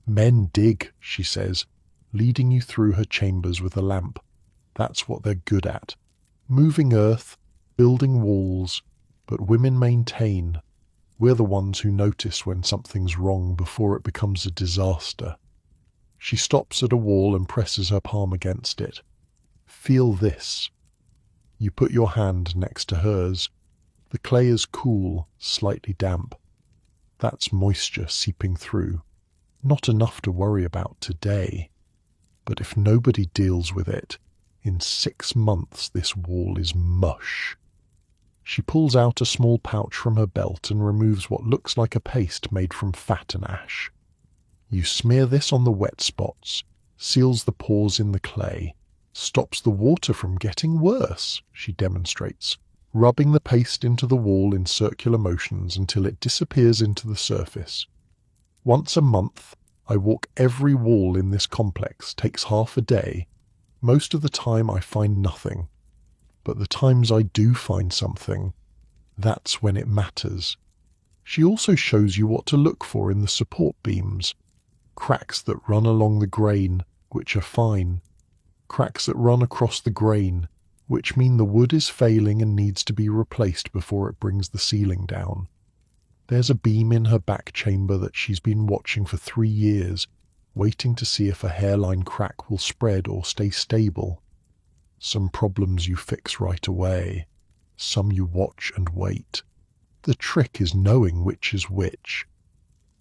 Men dig, she says, leading you through her chambers with a lamp. That's what they're good at. Moving earth, building walls, but women maintain. We're the ones who notice when something's wrong before it becomes a disaster. She stops at a wall and presses her palm against it. Feel this. You put your hand next to hers. The clay is cool, slightly damp. That's moisture seeping through. Not enough to worry about today. But if nobody deals with it, in 6 months this wall is mush. She pulls out a small pouch from her belt and removes what looks like a paste made from fat and ash. You smear this on the wet spots, seals the pores in the clay, stops the water from getting worse, she demonstrates, rubbing the paste into the wall in circular motions until it disappears into the surface. Once a month, I walk every wall in this complex, takes half a day. Most of the time I find nothing. But the times I do find something, that's when it matters. She also shows you what to look for in the support beams. Cracks that run along the grain, which are fine. Cracks that run across the grain, which mean the wood is failing and needs to be replaced before it brings the ceiling down. There's a beam in her back chamber that she's been watching for 3 years, waiting to see if a hairline crack will spread or stay stable. Some problems you fix right away, some you watch and wait. The trick is knowing which is which.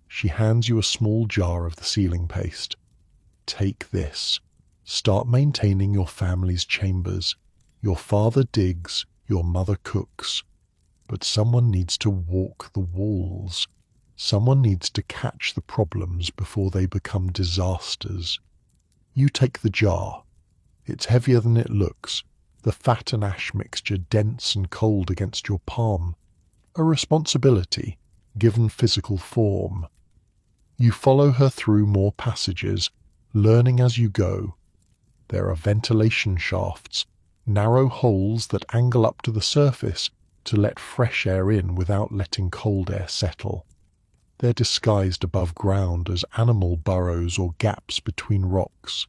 She hands you a small jar of the sealing paste. Take this. Start maintaining your family's chambers. Your father digs, your mother cooks. But someone needs to walk the walls. Someone needs to catch the problems before they become disasters. You take the jar. It's heavier than it looks, the fat and ash mixture dense and cold against your palm. A responsibility, given physical form. You follow her through more passages, learning as you go. There are ventilation shafts, narrow holes that angle up to the surface to let fresh air in without letting cold air settle. They're disguised above ground as animal burrows or gaps between rocks.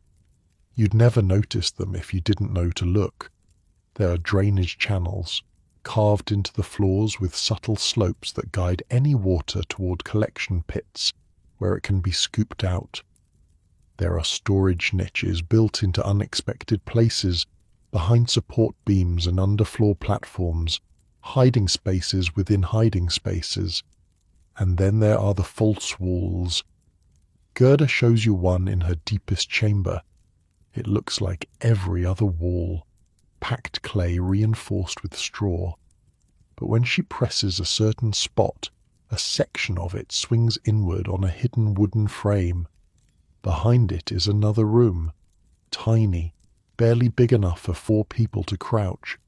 You'd never notice them if you didn't know to look. There are drainage channels, carved into the floors with subtle slopes that guide any water toward collection pits, where it can be scooped out. There are storage niches built into unexpected places, behind support beams and underfloor platforms, hiding spaces within hiding spaces. And then there are the false walls. Gerda shows you one in her deepest chamber. It looks like every other wall, packed clay reinforced with straw. But when she presses a certain spot, a section of it swings inward on a hidden wooden frame. Behind it is another room, tiny, barely big enough for 4 people to crouch,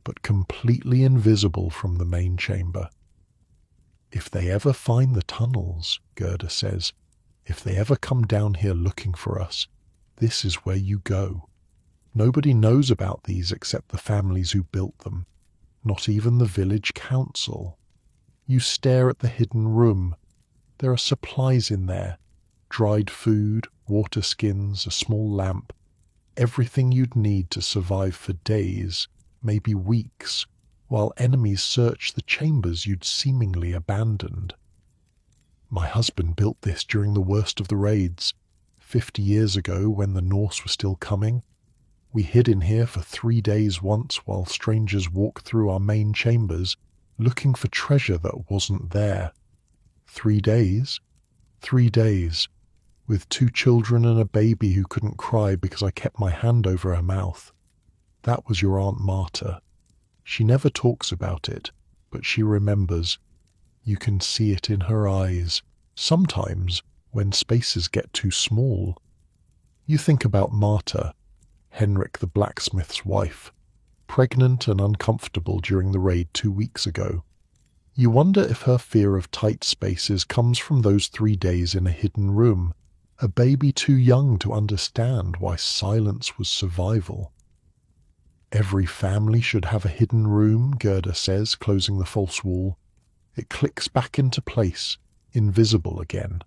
but completely invisible from the main chamber. If they ever find the tunnels, Gerda says, if they ever come down here looking for us, this is where you go. Nobody knows about these except the families who built them, not even the village council. You stare at the hidden room. There are supplies in there, dried food, water skins, a small lamp, everything you'd need to survive for days, maybe weeks, while enemies search the chambers you'd seemingly abandoned. My husband built this during the worst of the raids, 50 years ago when the Norse were still coming. We hid in here for 3 days once while strangers walked through our main chambers, looking for treasure that wasn't there. 3 days? 3 days, with 2 children and a baby who couldn't cry because I kept my hand over her mouth. That was your Aunt Marta. She never talks about it, but she remembers. You can see it in her eyes, sometimes when spaces get too small. You think about Marta, Henrik the blacksmith's wife, pregnant and uncomfortable during the raid 2 weeks ago. You wonder if her fear of tight spaces comes from those 3 days in a hidden room, a baby too young to understand why silence was survival. Every family should have a hidden room, Gerda says, closing the false wall. It clicks back into place, invisible again.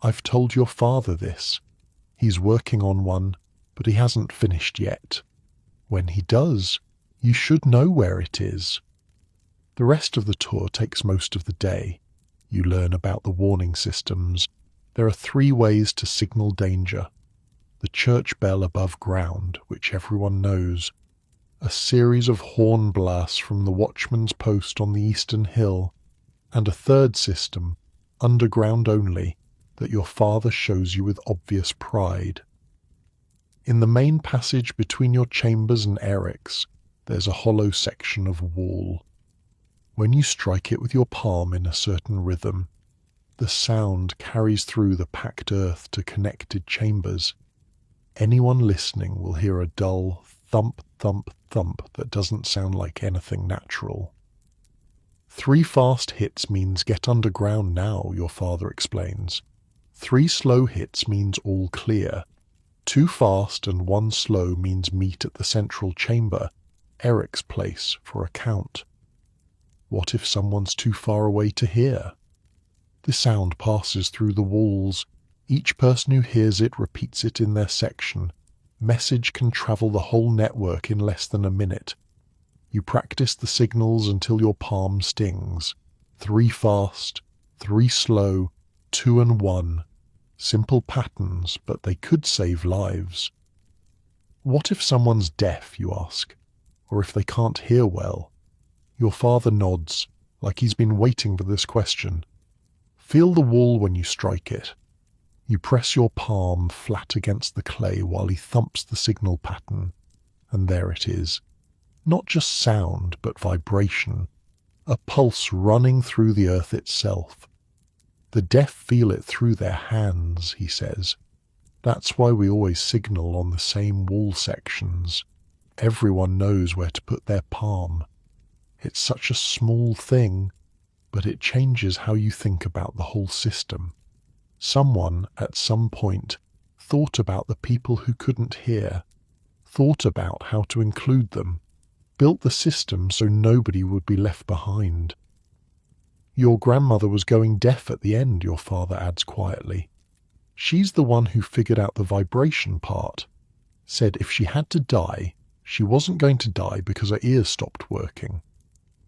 I've told your father this. He's working on one, but he hasn't finished yet. When he does, you should know where it is. The rest of the tour takes most of the day. You learn about the warning systems. There are 3 ways to signal danger. The church bell above ground, which everyone knows. A series of horn blasts from the watchman's post on the eastern hill. And a 3rd system, underground only, that your father shows you with obvious pride. In the main passage between your chambers and Eric's, there's a hollow section of wall. When you strike it with your palm in a certain rhythm, the sound carries through the packed earth to connected chambers. Anyone listening will hear a dull thump, thump, thump that doesn't sound like anything natural. 3 fast hits means get underground now, your father explains. 3 slow hits means all clear. 2 fast and 1 slow means meet at the central chamber, Eric's place, for a count. What if someone's too far away to hear? The sound passes through the walls. Each person who hears it repeats it in their section. Message can travel the whole network in less than a minute. You practice the signals until your palm stings. 3 fast, 3 slow, 2 and 1. Simple patterns, but they could save lives. What if someone's deaf, you ask? Or if they can't hear well? Your father nods, like he's been waiting for this question. Feel the wall when you strike it. You press your palm flat against the clay while he thumps the signal pattern, and there it is. Not just sound, but vibration, a pulse running through the earth itself. The deaf feel it through their hands, he says. That's why we always signal on the same wall sections. Everyone knows where to put their palm. It's such a small thing, but it changes how you think about the whole system. Someone, at some point, thought about the people who couldn't hear, thought about how to include them, built the system so nobody would be left behind. Your grandmother was going deaf at the end, your father adds quietly. She's the one who figured out the vibration part, said if she had to die, she wasn't going to die because her ears stopped working.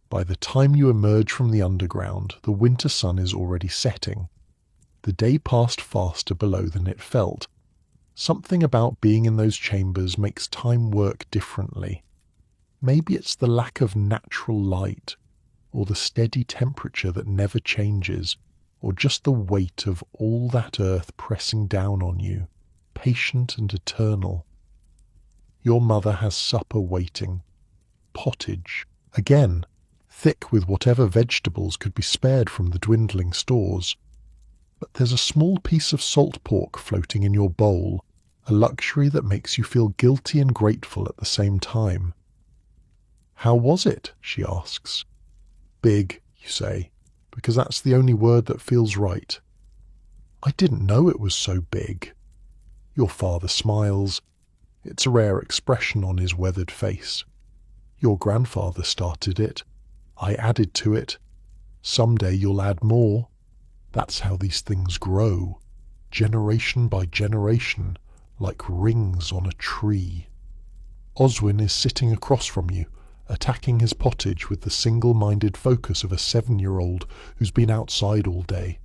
By the time you emerge from the underground, the winter sun is already setting. The day passed faster below than it felt. Something about being in those chambers makes time work differently. Maybe it's the lack of natural light, or the steady temperature that never changes, or just the weight of all that earth pressing down on you, patient and eternal. Your mother has supper waiting. Pottage, again, thick with whatever vegetables could be spared from the dwindling stores. But there's a small piece of salt pork floating in your bowl, a luxury that makes you feel guilty and grateful at the same time. How was it? She asks. Big, you say, because that's the only word that feels right. I didn't know it was so big. Your father smiles. It's a rare expression on his weathered face. Your grandfather started it. I added to it. Someday you'll add more. That's how these things grow, generation by generation, like rings on a tree. Oswin is sitting across from you, attacking his pottage with the single-minded focus of a 7-year-old who's been outside all day.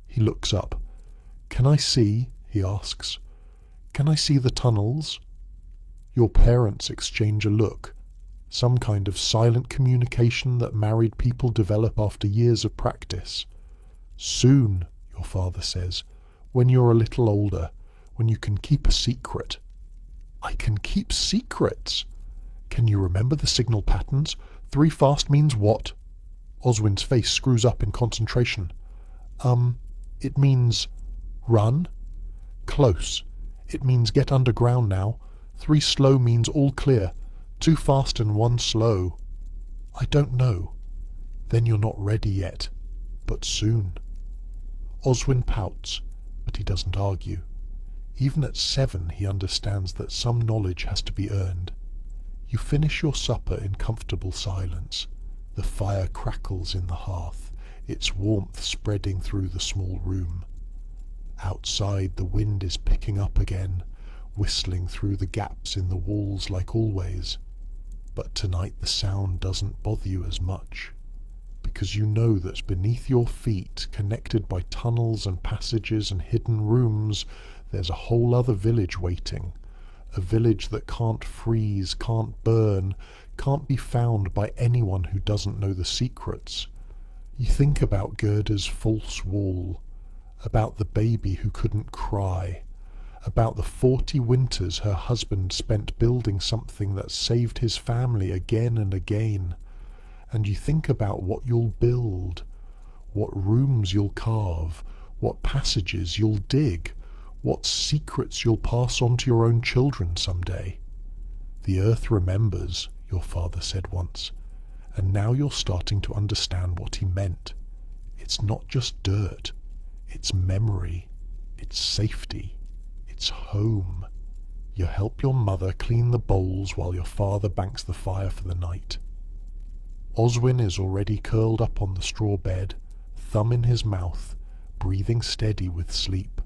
He looks up. Can I see? He asks. Can I see the tunnels? Your parents exchange a look, some kind of silent communication that married people develop after years of practice. Soon, your father says, when you're a little older, when you can keep a secret. I can keep secrets? Can you remember the signal patterns? 3 fast means what? Oswin's face screws up in concentration. It means run. Close. It means get underground now. 3 slow means all clear. 2 fast and 1 slow. I don't know. Then you're not ready yet. But soon. Oswin pouts, but he doesn't argue. Even at 7 he understands that some knowledge has to be earned. You finish your supper in comfortable silence. The fire crackles in the hearth, its warmth spreading through the small room. Outside the wind is picking up again, whistling through the gaps in the walls like always. But tonight the sound doesn't bother you as much, because you know that beneath your feet, connected by tunnels and passages and hidden rooms, there's a whole other village waiting, a village that can't freeze, can't burn, can't be found by anyone who doesn't know the secrets. You think about Gerda's false wall, about the baby who couldn't cry, about the 40 winters her husband spent building something that saved his family again and again. And you think about what you'll build, what rooms you'll carve, what passages you'll dig, what secrets you'll pass on to your own children someday. The earth remembers, your father said once, and now you're starting to understand what he meant. It's not just dirt, it's memory, it's safety, it's home. You help your mother clean the bowls while your father banks the fire for the night. Oswin is already curled up on the straw bed, thumb in his mouth, breathing steady with sleep.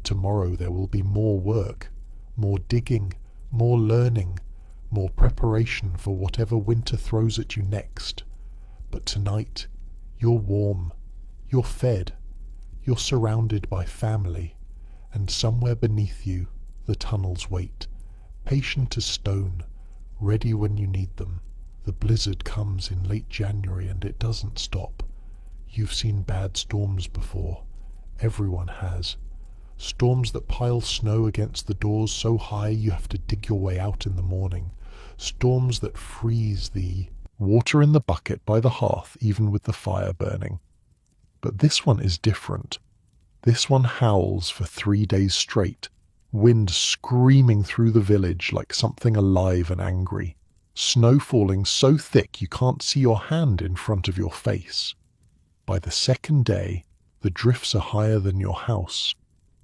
Tomorrow there will be more work, more digging, more learning, more preparation for whatever winter throws at you next. But tonight, you're warm, you're fed, you're surrounded by family, and somewhere beneath you, the tunnels wait, patient as stone, ready when you need them. The blizzard comes in late January and it doesn't stop. You've seen bad storms before. Everyone has. Storms that pile snow against the doors so high you have to dig your way out in the morning. Storms that freeze the water in the bucket by the hearth even with the fire burning. But this one is different. This one howls for 3 days straight, wind screaming through the village like something alive and angry, snow falling so thick you can't see your hand in front of your face. By the second day, the drifts are higher than your house.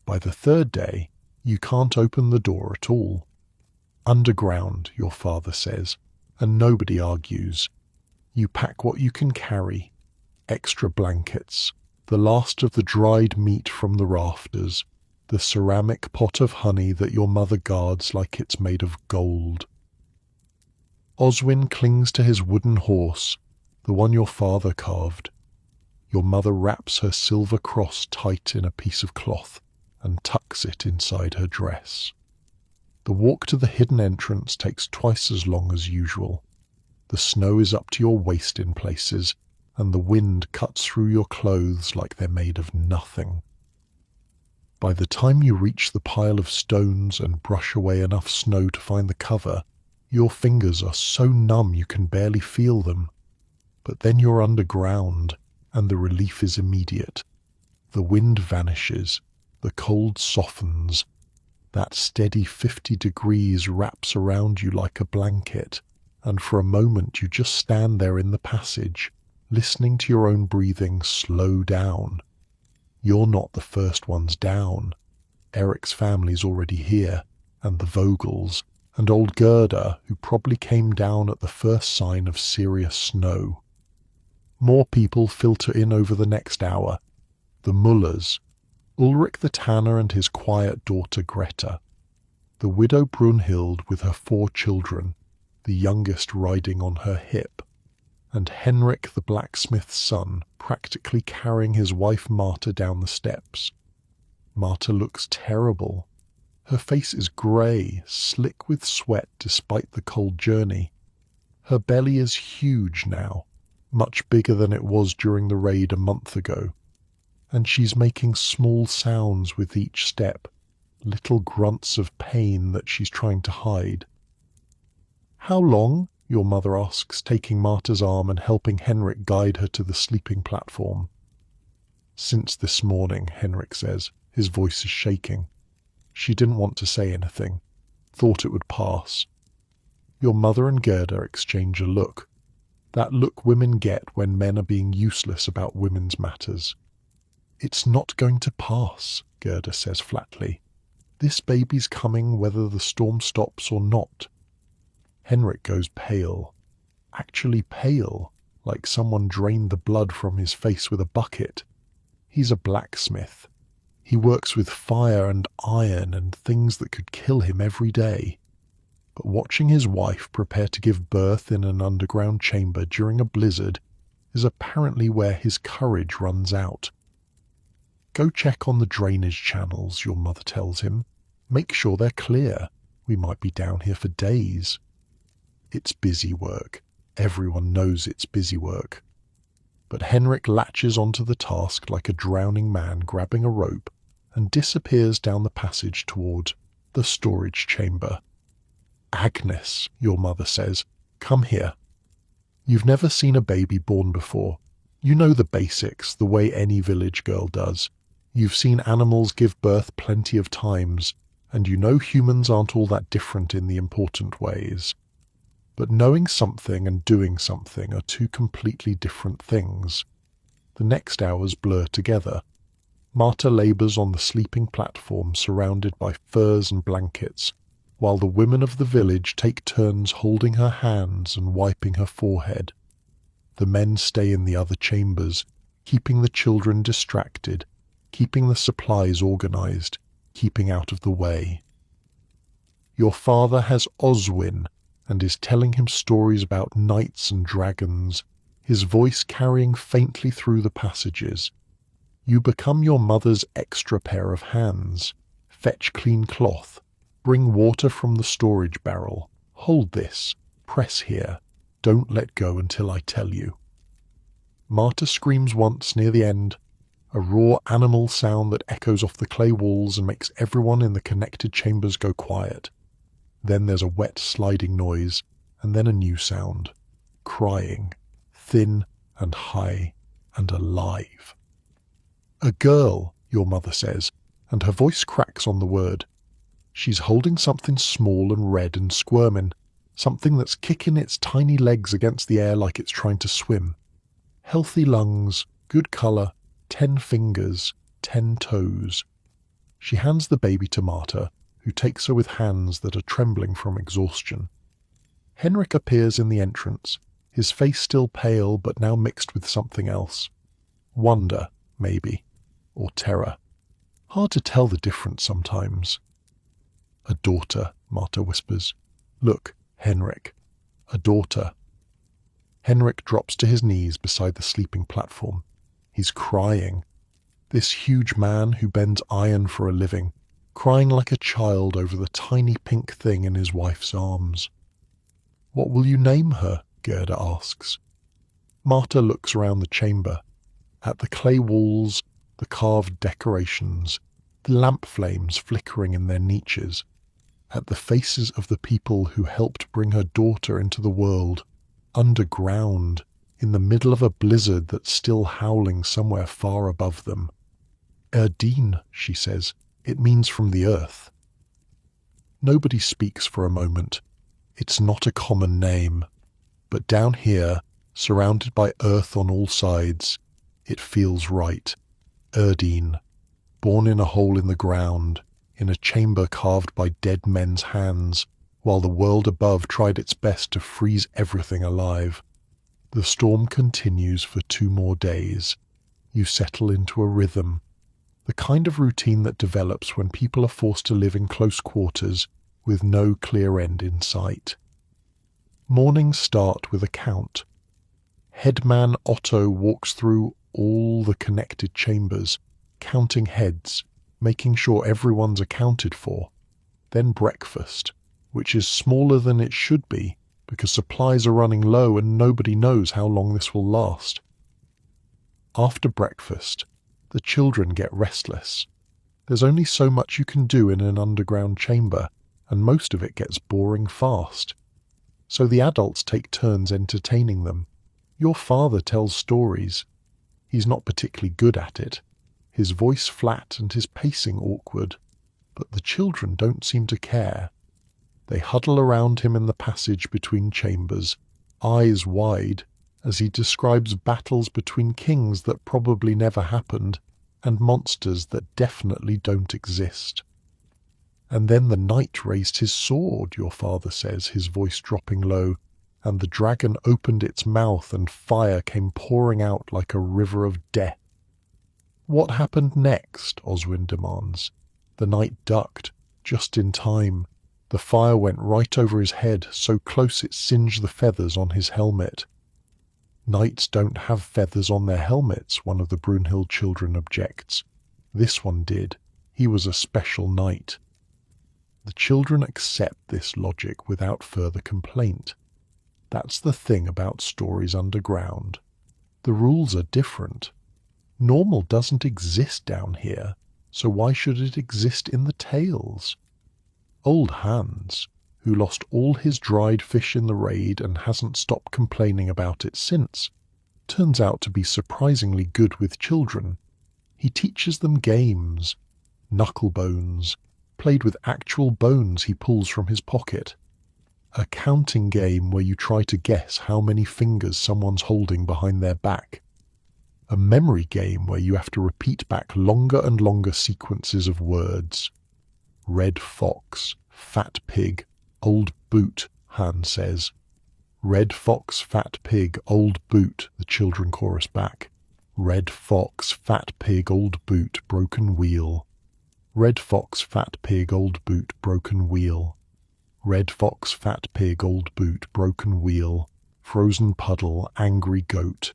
By the third day, you can't open the door at all. Underground, your father says, and nobody argues. You pack what you can carry, extra blankets, the last of the dried meat from the rafters, the ceramic pot of honey that your mother guards like it's made of gold. Oswin clings to his wooden horse, the one your father carved. Your mother wraps her silver cross tight in a piece of cloth and tucks it inside her dress. The walk to the hidden entrance takes twice as long as usual. The snow is up to your waist in places, and the wind cuts through your clothes like they're made of nothing. By the time you reach the pile of stones and brush away enough snow to find the cover, your fingers are so numb you can barely feel them. But then you're underground, and the relief is immediate. The wind vanishes, the cold softens. That steady 50 degrees wraps around you like a blanket, and for a moment you just stand there in the passage, listening to your own breathing slow down. You're not the first ones down. Eric's family's already here, and the Vogels, and old Gerda, who probably came down at the first sign of serious snow. More people filter in over the next hour. The Mullers, Ulrich the tanner and his quiet daughter Greta, the widow Brunhild with her 4 children, the youngest riding on her hip, and Henrik the blacksmith's son practically carrying his wife Marta down the steps. Marta looks terrible. Her face is grey, slick with sweat despite the cold journey. Her belly is huge now, much bigger than it was during the raid a month ago, and she's making small sounds with each step, little grunts of pain that she's trying to hide. "How long?" your mother asks, taking Marta's arm and helping Henrik guide her to the sleeping platform. "Since this morning," Henrik says. His voice is shaking. She didn't want to say anything, thought it would pass. Your mother and Gerda exchange a look. That look women get when men are being useless about women's matters. "It's not going to pass," Gerda says flatly. "This baby's coming whether the storm stops or not." Henrik goes pale. Actually pale, like someone drained the blood from his face with a bucket. He's a blacksmith. He works with fire and iron and things that could kill him every day. But watching his wife prepare to give birth in an underground chamber during a blizzard is apparently where his courage runs out. "Go check on the drainage channels," your mother tells him. "Make sure they're clear. We might be down here for days." It's busy work. Everyone knows it's busy work. But Henrik latches onto the task like a drowning man grabbing a rope and disappears down the passage toward the storage chamber. "Agnes," your mother says, "come here." You've never seen a baby born before. You know the basics, the way any village girl does. You've seen animals give birth plenty of times, and you know humans aren't all that different in the important ways. But knowing something and doing something are two completely different things. The next hours blur together. Marta labours on the sleeping platform surrounded by furs and blankets, while the women of the village take turns holding her hands and wiping her forehead. The men stay in the other chambers, keeping the children distracted, keeping the supplies organised, keeping out of the way. Your father has Oswin and is telling him stories about knights and dragons, his voice carrying faintly through the passages. You become your mother's extra pair of hands. Fetch clean cloth. Bring water from the storage barrel. Hold this. Press here. Don't let go until I tell you. Marta screams once near the end, a raw animal sound that echoes off the clay walls and makes everyone in the connected chambers go quiet. Then there's a wet sliding noise, and then a new sound. Crying. Thin and high and alive. "A girl," your mother says, and her voice cracks on the word. She's holding something small and red and squirming, something that's kicking its tiny legs against the air like it's trying to swim. Healthy lungs, good colour, 10 fingers, 10 toes. She hands the baby to Marta, who takes her with hands that are trembling from exhaustion. Henrik appears in the entrance, his face still pale but now mixed with something else. Wonder, maybe, or terror. Hard to tell the difference sometimes. "A daughter," Marta whispers. "Look, Henrik, a daughter." Henrik drops to his knees beside the sleeping platform. He's crying. This huge man who bends iron for a living, crying like a child over the tiny pink thing in his wife's arms. "What will you name her?" Gerda asks. Marta looks around the chamber, at the clay walls, the carved decorations, the lamp flames flickering in their niches, at the faces of the people who helped bring her daughter into the world, underground, in the middle of a blizzard that's still howling somewhere far above them. "Erdine," she says. "It means from the earth." Nobody speaks for a moment. It's not a common name. But down here, surrounded by earth on all sides, it feels right. Erdine, born in a hole in the ground, in a chamber carved by dead men's hands, while the world above tried its best to freeze everything alive. The storm continues for 2 more days. You settle into a rhythm, the kind of routine that develops when people are forced to live in close quarters with no clear end in sight. Mornings start with a count. Headman Otto walks through all the connected chambers, counting heads, making sure everyone's accounted for. Then breakfast, which is smaller than it should be because supplies are running low and nobody knows how long this will last. After breakfast, the children get restless. There's only so much you can do in an underground chamber, and most of it gets boring fast. So the adults take turns entertaining them. Your father tells stories. He's not particularly good at it. His voice flat and his pacing awkward. But the children don't seem to care. They huddle around him in the passage between chambers, eyes wide, as he describes battles between kings that probably never happened and monsters that definitely don't exist. "And then the knight raised his sword," your father says, his voice dropping low, "and the dragon opened its mouth and fire came pouring out like a river of death." "What happened next?" Oswin demands. "The knight ducked, just in time. The fire went right over his head, so close it singed the feathers on his helmet." "Knights don't have feathers on their helmets," one of the Brunhild children objects. "This one did. He was a special knight." The children accept this logic without further complaint. That's the thing about stories underground. The rules are different. Normal doesn't exist down here. So why should it exist in the tales? Old Hans, who lost all his dried fish in the raid and hasn't stopped complaining about it since, turns out to be surprisingly good with children. He teaches them games, knucklebones, played with actual bones he pulls from his pocket, a counting game where you try to guess how many fingers someone's holding behind their back, a memory game where you have to repeat back longer and longer sequences of words. Red fox, fat pig, old boot, Hans says. Red fox, fat pig, old boot, the children chorus back. Red fox, fat pig, old boot, broken wheel. Red fox, fat pig, old boot, broken wheel. Red fox, fat pig, old boot, broken wheel. Frozen puddle, angry goat.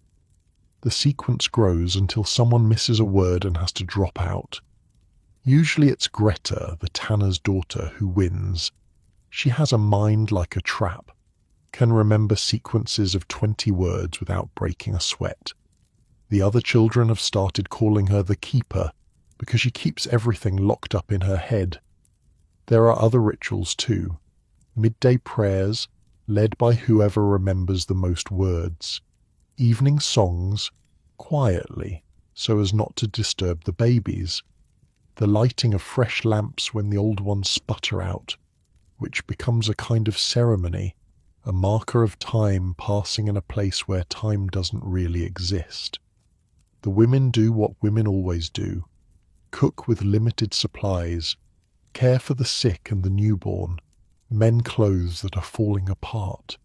The sequence grows until someone misses a word and has to drop out. Usually it's Greta, the tanner's daughter, who wins. She has a mind like a trap, can remember sequences of 20 words without breaking a sweat. The other children have started calling her the keeper because she keeps everything locked up in her head. There are other rituals too. Midday prayers, led by whoever remembers the most words. Evening songs, quietly, so as not to disturb the babies. The lighting of fresh lamps when the old ones sputter out, which becomes a kind of ceremony, a marker of time passing in a place where time doesn't really exist. The women do what women always do, cook with limited supplies, care for the sick and the newborn, mend clothes that are falling apart,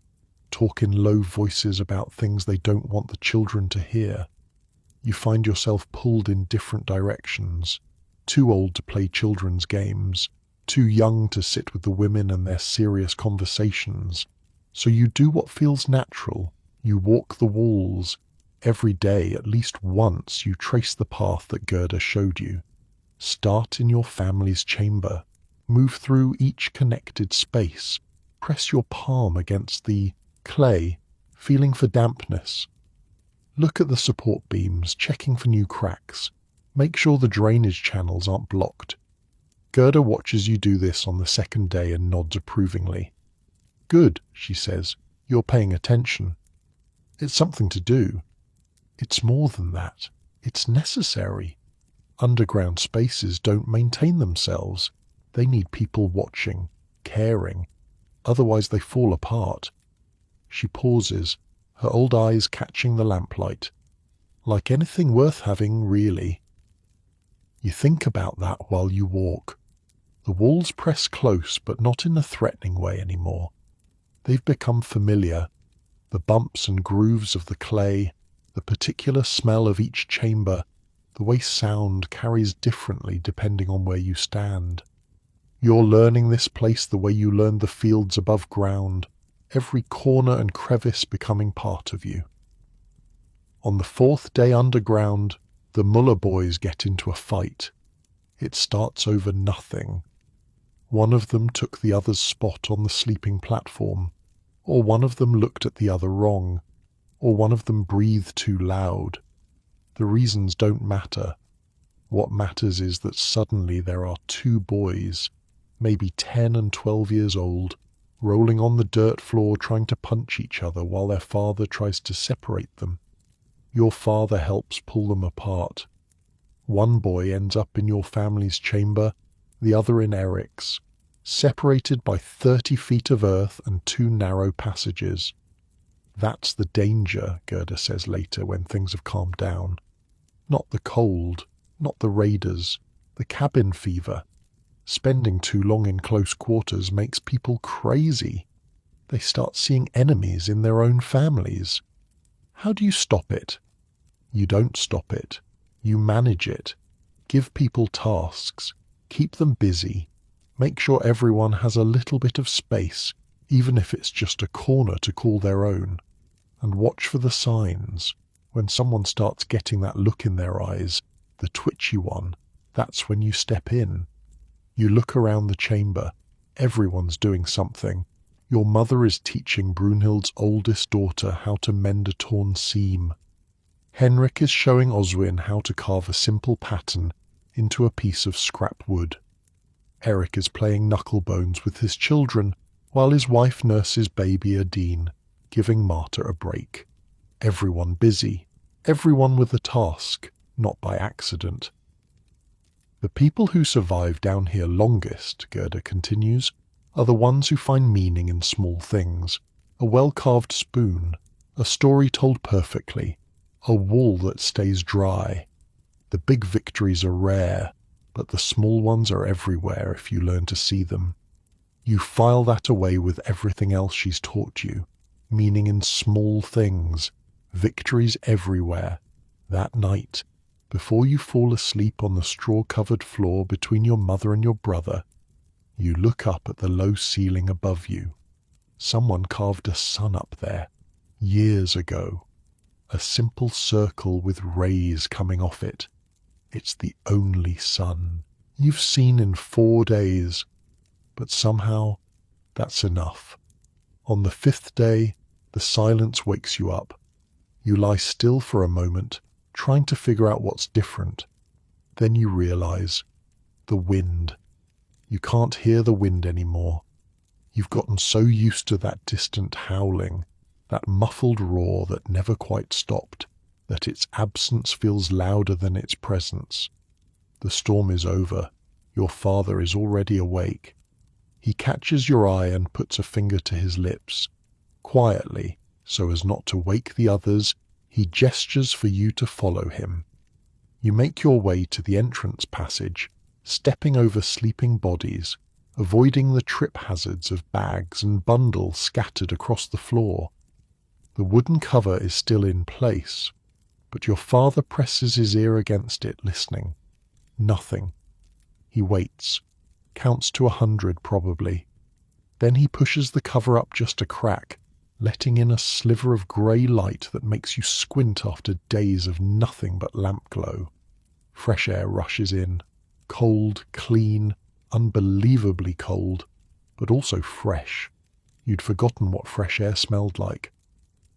talk in low voices about things they don't want the children to hear. You find yourself pulled in different directions, too old to play children's games, too young to sit with the women and their serious conversations. So you do what feels natural. You walk the walls. Every day, at least once, you trace the path that Gerda showed you. Start in your family's chamber. Move through each connected space. Press your palm against the clay, feeling for dampness. Look at the support beams, checking for new cracks. Make sure the drainage channels aren't blocked. Gerda watches you do this on the second day and nods approvingly. Good, she says. You're paying attention. It's something to do. It's more than that. It's necessary. Underground spaces don't maintain themselves. They need people watching, caring. Otherwise they fall apart. She pauses, her old eyes catching the lamplight. Like anything worth having, really. You think about that while you walk. The walls press close, but not in a threatening way anymore. They've become familiar. The bumps and grooves of the clay, the particular smell of each chamber, the way sound carries differently depending on where you stand. You're learning this place the way you learned the fields above ground, every corner and crevice becoming part of you. On the fourth day underground, the Muller boys get into a fight. It starts over nothing. One of them took the other's spot on the sleeping platform, or one of them looked at the other wrong, or one of them breathed too loud. The reasons don't matter. What matters is that suddenly there are two boys, maybe 10 and 12 years old, rolling on the dirt floor trying to punch each other while their father tries to separate them. Your father helps pull them apart. One boy ends up in your family's chamber, the other in Eric's, separated by 30 feet of earth and 2 narrow passages. That's the danger, Gerda says later when things have calmed down. Not the cold, not the raiders, the cabin fever. Spending too long in close quarters makes people crazy. They start seeing enemies in their own families. How do you stop it? You don't stop it. You manage it. Give people tasks. Keep them busy. Make sure everyone has a little bit of space, even if it's just a corner to call their own. And watch for the signs. When someone starts getting that look in their eyes, the twitchy one, that's when you step in. You look around the chamber. Everyone's doing something. Your mother is teaching Brunhild's oldest daughter how to mend a torn seam. Henrik is showing Oswin how to carve a simple pattern into a piece of scrap wood. Eric is playing knucklebones with his children while his wife nurses baby Adine, giving Marta a break. Everyone busy, everyone with a task, not by accident. The people who survive down here longest, Gerda continues, are the ones who find meaning in small things. A well-carved spoon, a story told perfectly, a wall that stays dry. The big victories are rare, but the small ones are everywhere if you learn to see them. You file that away with everything else she's taught you, meaning in small things, victories everywhere. That night, before you fall asleep on the straw-covered floor between your mother and your brother, you look up at the low ceiling above you. Someone carved a sun up there, years ago. A simple circle with rays coming off it. It's the only sun you've seen in 4 days. But somehow, that's enough. On the 5th day, the silence wakes you up. You lie still for a moment, trying to figure out what's different. Then you realize, the wind. You can't hear the wind anymore. You've gotten so used to that distant howling, that muffled roar that never quite stopped, that its absence feels louder than its presence. The storm is over. Your father is already awake. He catches your eye and puts a finger to his lips. Quietly, so as not to wake the others, he gestures for you to follow him. You make your way to the entrance passage, stepping over sleeping bodies, avoiding the trip hazards of bags and bundles scattered across the floor. The wooden cover is still in place, but your father presses his ear against it, listening. Nothing. He waits, counts to 100 probably. Then he pushes the cover up just a crack, letting in a sliver of grey light that makes you squint after days of nothing but lamp glow. Fresh air rushes in, cold, clean, unbelievably cold, but also fresh. You'd forgotten what fresh air smelled like.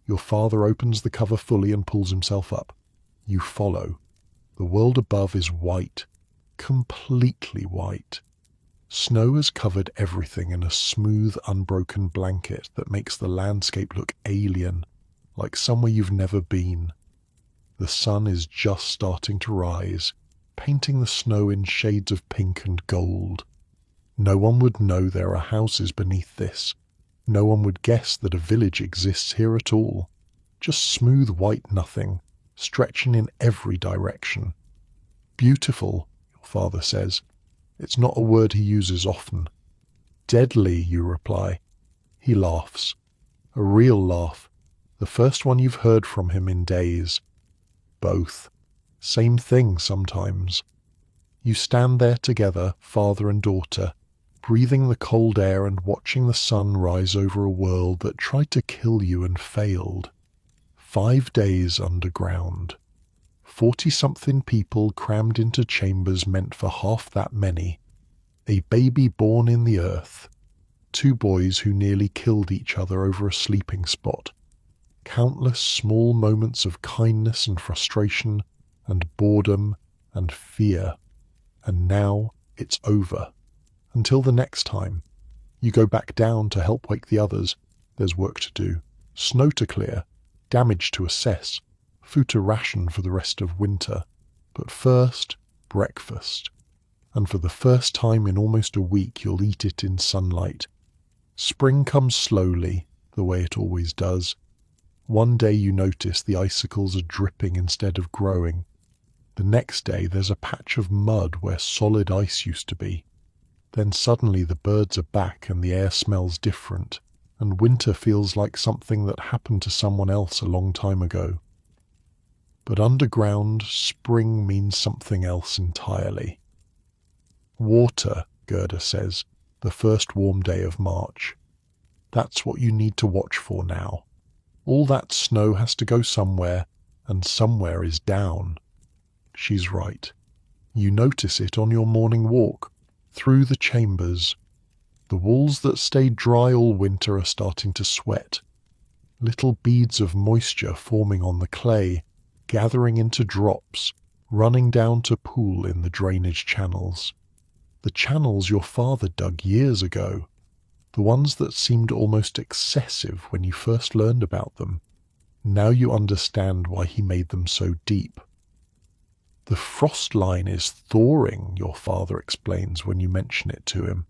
Your father opens the cover fully and pulls himself up. You follow. The world above is white, completely white. Snow has covered everything in a smooth, unbroken blanket that makes the landscape look alien, like somewhere you've never been. The sun is just starting to rise, painting the snow in shades of pink and gold. No one would know there are houses beneath this. No one would guess that a village exists here at all. Just smooth white nothing, stretching in every direction. Beautiful, your father says. It's not a word he uses often. Deadly, you reply. He laughs. A real laugh. The first one you've heard from him in days. Both. Same thing sometimes. You stand there together, father and daughter, breathing the cold air and watching the sun rise over a world that tried to kill you and failed. 5 days underground. 40-something people crammed into chambers meant for half that many. A baby born in the earth. 2 boys who nearly killed each other over a sleeping spot. Countless small moments of kindness and frustration and boredom and fear. And now it's over. Until the next time. You go back down to help wake the others. There's work to do. Snow to clear. Damage to assess. Food to ration for the rest of winter. But first, breakfast. And for the first time in almost a week, you'll eat it in sunlight. Spring comes slowly, the way it always does. One day you notice the icicles are dripping instead of growing. The next day there's a patch of mud where solid ice used to be. Then suddenly the birds are back and the air smells different, and winter feels like something that happened to someone else a long time ago. But underground, spring means something else entirely. Water, Gerda says, the first warm day of March. That's what you need to watch for now. All that snow has to go somewhere, and somewhere is down. She's right. You notice it on your morning walk, through the chambers. The walls that stayed dry all winter are starting to sweat. Little beads of moisture forming on the clay, gathering into drops, running down to pool in the drainage channels. The channels your father dug years ago, the ones that seemed almost excessive when you first learned about them. Now you understand why he made them so deep. The frost line is thawing, your father explains when you mention it to him.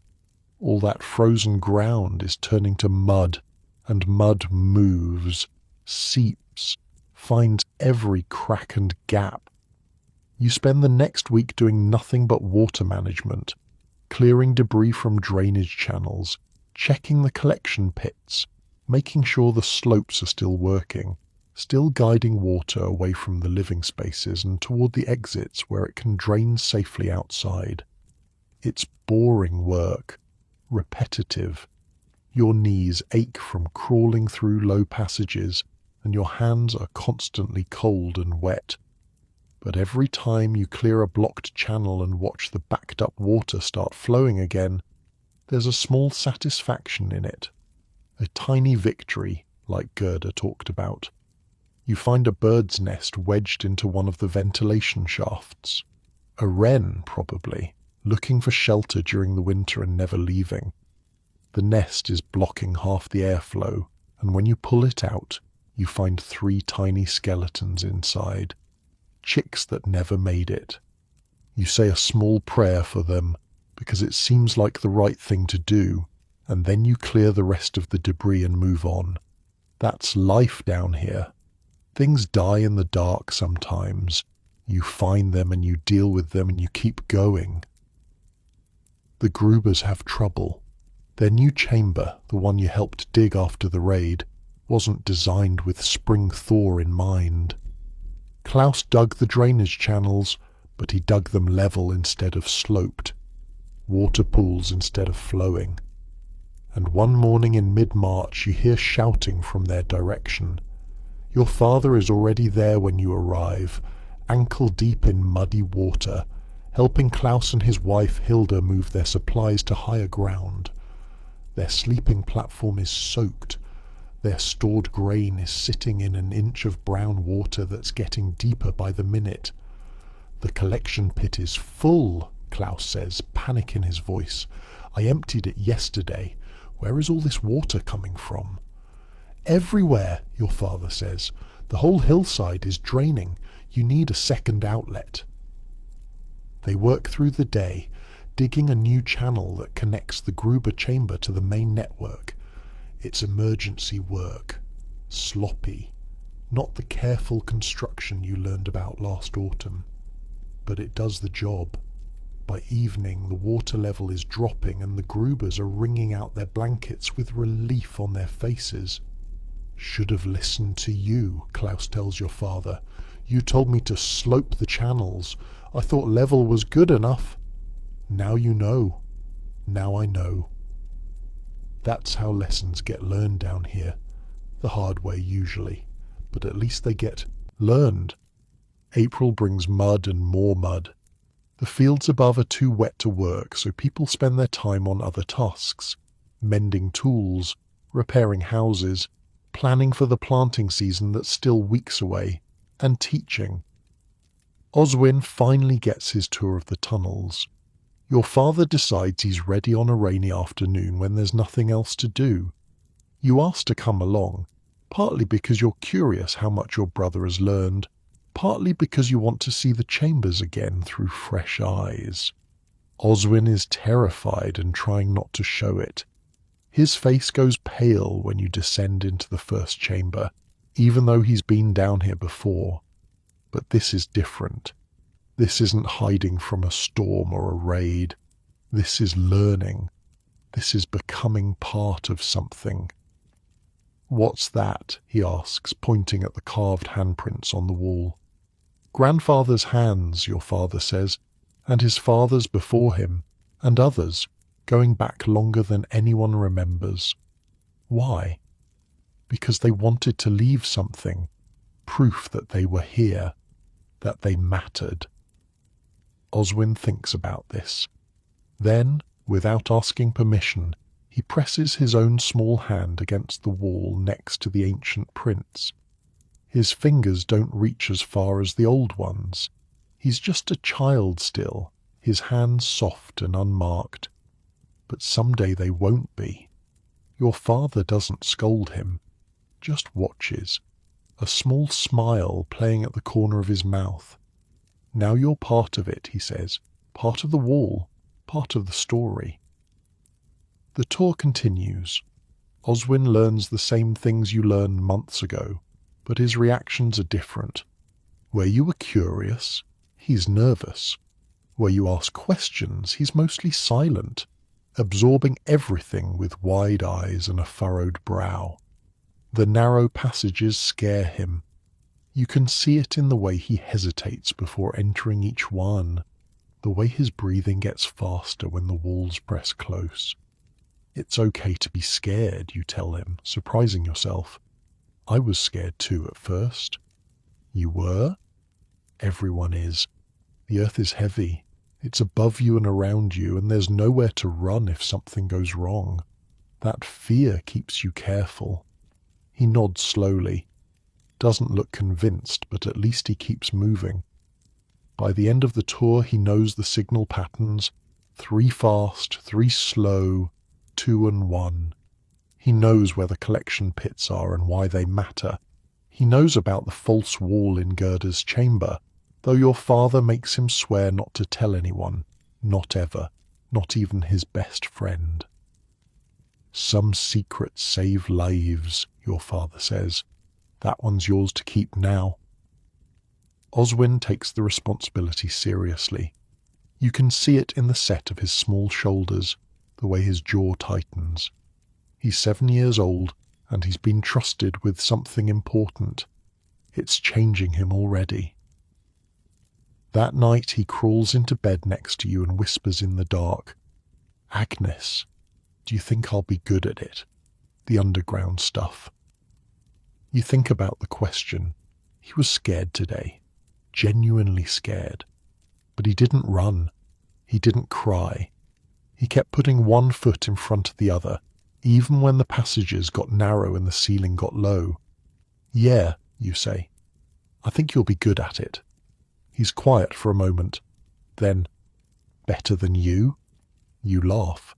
All that frozen ground is turning to mud, and mud moves, seeps, finds every crack and gap. You spend the next week doing nothing but water management, clearing debris from drainage channels, checking the collection pits, making sure the slopes are still working, still guiding water away from the living spaces and toward the exits where it can drain safely outside. It's boring work, repetitive. Your knees ache from crawling through low passages, and your hands are constantly cold and wet. But every time you clear a blocked channel and watch the backed up water start flowing again, there's a small satisfaction in it. A tiny victory, like Gerda talked about. You find a bird's nest wedged into one of the ventilation shafts. A wren, probably, looking for shelter during the winter and never leaving. The nest is blocking half the airflow, and when you pull it out, you find 3 tiny skeletons inside. Chicks that never made it. You say a small prayer for them, because it seems like the right thing to do, and then you clear the rest of the debris and move on. That's life down here. Things die in the dark sometimes. You find them and you deal with them and you keep going. The Grubers have trouble. Their new chamber, the one you helped dig after the raid, wasn't designed with spring thaw in mind. Klaus dug the drainage channels, but he dug them level instead of sloped, water pools instead of flowing. And one morning in mid-March you hear shouting from their direction. Your father is already there when you arrive, ankle deep in muddy water, helping Klaus and his wife Hilda move their supplies to higher ground. Their sleeping platform is soaked. Their stored grain is sitting in an inch of brown water that's getting deeper by the minute. The collection pit is full, Klaus says, panic in his voice. I emptied it yesterday. Where is all this water coming from? Everywhere, your father says. The whole hillside is draining. You need a second outlet. They work through the day, digging a new channel that connects the Gruber chamber to the main network. It's emergency work. Sloppy. Not the careful construction you learned about last autumn. But it does the job. By evening, the water level is dropping and the Grubers are wringing out their blankets with relief on their faces. Should have listened to you, Klaus tells your father. You told me to slope the channels. I thought level was good enough. Now you know. Now I know. That's how lessons get learned down here. The hard way usually. But at least they get learned. April brings mud and more mud. The fields above are too wet to work, so people spend their time on other tasks. Mending tools, repairing houses, planning for the planting season that's still weeks away, and teaching. Oswin finally gets his tour of the tunnels. Your father decides he's ready on a rainy afternoon when there's nothing else to do. You ask to come along, partly because you're curious how much your brother has learned, partly because you want to see the chambers again through fresh eyes. Oswin is terrified and trying not to show it. His face goes pale when you descend into the first chamber, even though he's been down here before. But this is different. This isn't hiding from a storm or a raid. This is learning. This is becoming part of something. What's that? He asks, pointing at the carved handprints on the wall. Grandfather's hands, your father says, and his father's before him, and others, going back longer than anyone remembers. Why? Because they wanted to leave something, proof that they were here, that they mattered. Oswin thinks about this. Then, without asking permission, he presses his own small hand against the wall next to the ancient prints. His fingers don't reach as far as the old ones. He's just a child still, his hands soft and unmarked. But someday they won't be. Your father doesn't scold him, just watches, a small smile playing at the corner of his mouth. Now you're part of it, he says, part of the wall, part of the story. The tour continues. Oswin learns the same things you learned months ago, but his reactions are different. Where you were curious, he's nervous. Where you ask questions, he's mostly silent, absorbing everything with wide eyes and a furrowed brow. The narrow passages scare him. You can see it in the way he hesitates before entering each one, the way his breathing gets faster when the walls press close. It's okay to be scared, you tell him, surprising yourself. I was scared too at first. You were? Everyone is. The earth is heavy. It's above you and around you, and there's nowhere to run if something goes wrong. That fear keeps you careful. He nods slowly. Doesn't look convinced, but at least he keeps moving. By the end of the tour, he knows the signal patterns. 3 fast, 3 slow, 2 and 1. He knows where the collection pits are and why they matter. He knows about the false wall in Gerda's chamber, though your father makes him swear not to tell anyone, not ever, not even his best friend. Some secrets save lives, your father says. That one's yours to keep now. Oswin takes the responsibility seriously. You can see it in the set of his small shoulders, the way his jaw tightens. He's 7 years old, and he's been trusted with something important. It's changing him already. That night he crawls into bed next to you and whispers in the dark, "Agnes, do you think I'll be good at it? The underground stuff." You think about the question. He was scared today, genuinely scared. But he didn't run. He didn't cry. He kept putting one foot in front of the other, even when the passages got narrow and the ceiling got low. "Yeah," you say. "I think you'll be good at it." He's quiet for a moment. Then, "Better than you?" You laugh.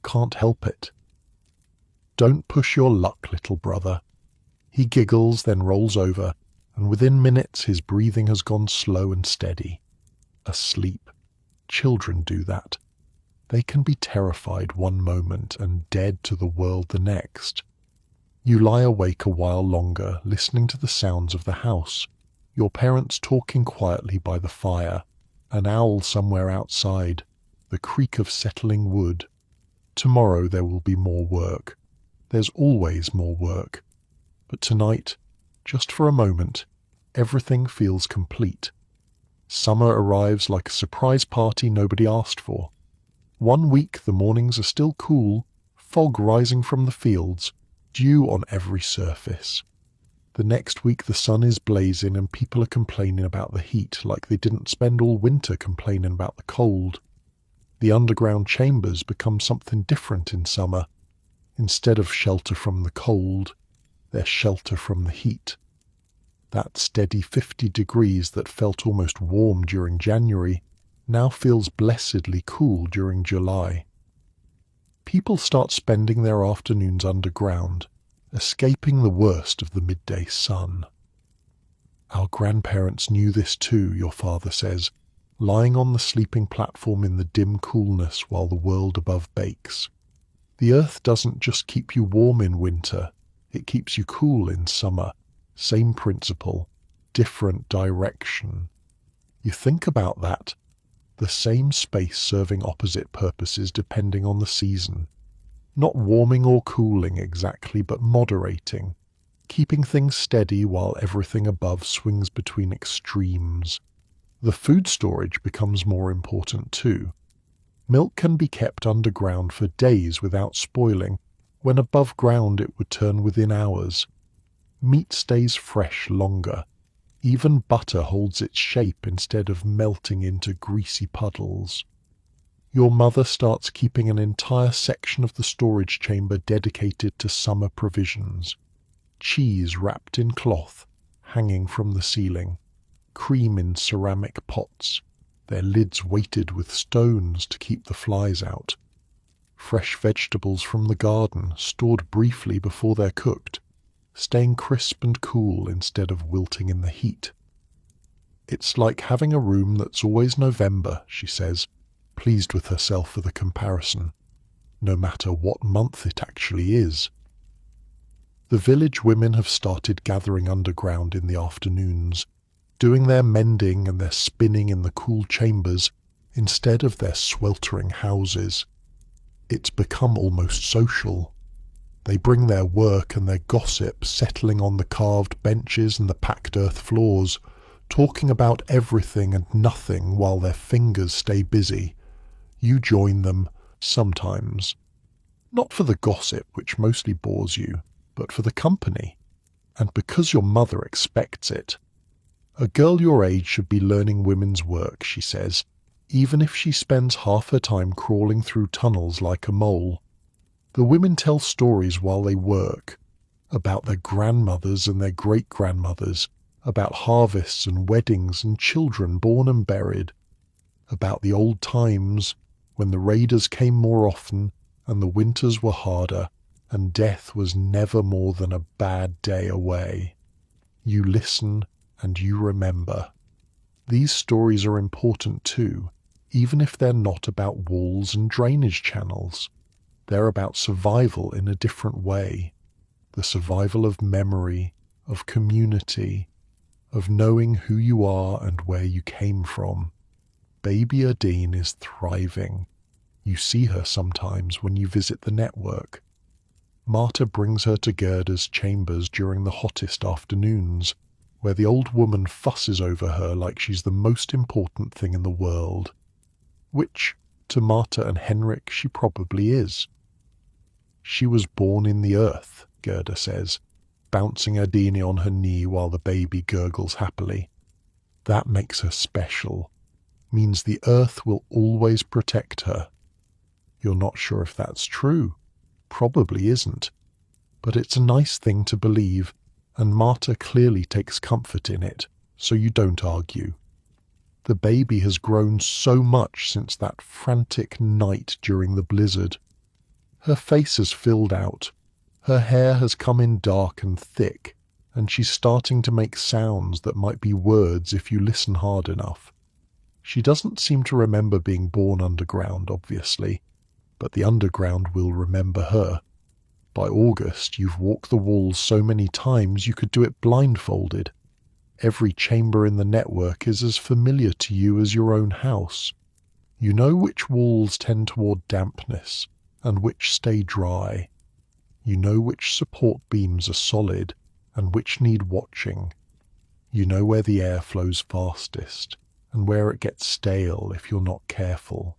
Can't help it. "Don't push your luck, little brother." He giggles, then rolls over, and within minutes his breathing has gone slow and steady. Asleep. Children do that. They can be terrified one moment and dead to the world the next. You lie awake a while longer, listening to the sounds of the house, your parents talking quietly by the fire, an owl somewhere outside, the creak of settling wood. Tomorrow there will be more work. There's always more work. But tonight, just for a moment, everything feels complete. Summer arrives like a surprise party nobody asked for. 1 week the mornings are still cool, fog rising from the fields, dew on every surface. The next week the sun is blazing and people are complaining about the heat like they didn't spend all winter complaining about the cold. The underground chambers become something different in summer. Instead of shelter from the cold, they're shelter from the heat. That steady 50 degrees that felt almost warm during January now feels blessedly cool during July. People start spending their afternoons underground, escaping the worst of the midday sun. Our grandparents knew this too, your father says, lying on the sleeping platform in the dim coolness while the world above bakes. The earth doesn't just keep you warm in winter, it keeps you cool in summer. Same principle, different direction. You think about that. The same space serving opposite purposes depending on the season. Not warming or cooling exactly, but moderating. Keeping things steady while everything above swings between extremes. The food storage becomes more important too. Milk can be kept underground for days without spoiling, when above ground it would turn within hours. Meat stays fresh longer. Even butter holds its shape instead of melting into greasy puddles. Your mother starts keeping an entire section of the storage chamber dedicated to summer provisions. Cheese wrapped in cloth, hanging from the ceiling. cream in ceramic pots, their lids weighted with stones to keep the flies out, fresh vegetables from the garden stored briefly before they're cooked, staying crisp and cool instead of wilting in the heat. It's like having a room that's always November, she says, pleased with herself for the comparison, no matter what month it actually is. The village women have started gathering underground in the afternoons, doing their mending and their spinning in the cool chambers instead of their sweltering houses. It's become almost social. They bring their work and their gossip settling on the carved benches and the packed earth floors, talking about everything and nothing while their fingers stay busy. You join them, sometimes. Not for the gossip, which mostly bores you, but for the company. And because your mother expects it. A girl your age should be learning women's work, she says, even if she spends half her time crawling through tunnels like a mole. The women tell stories while they work, about their grandmothers and their great-grandmothers, about harvests and weddings and children born and buried, about the old times when the raiders came more often and the winters were harder and death was never more than a bad day away. You listen and you remember. These stories are important too, even if they're not about walls and drainage channels. They're about survival in a different way. The survival of memory, of community, of knowing who you are and where you came from. Baby Adine is thriving. You see her sometimes when you visit the network. Marta brings her to Gerda's chambers during the hottest afternoons, where the old woman fusses over her like she's the most important thing in the world. Which, to Marta and Henrik, she probably is. She was born in the earth, Gerda says, bouncing Adine on her knee while the baby gurgles happily. That makes her special, means the earth will always protect her. You're not sure if that's true. Probably isn't. But it's a nice thing to believe, and Marta clearly takes comfort in it, so you don't argue. The baby has grown so much since that frantic night during the blizzard. Her face has filled out, her hair has come in dark and thick, and she's starting to make sounds that might be words if you listen hard enough. She doesn't seem to remember being born underground, obviously, but the underground will remember her. By August, you've walked the walls so many times you could do it blindfolded. Every chamber in the network is as familiar to you as your own house. You know which walls tend toward dampness and which stay dry. You know which support beams are solid and which need watching. You know where the air flows fastest and where it gets stale if you're not careful.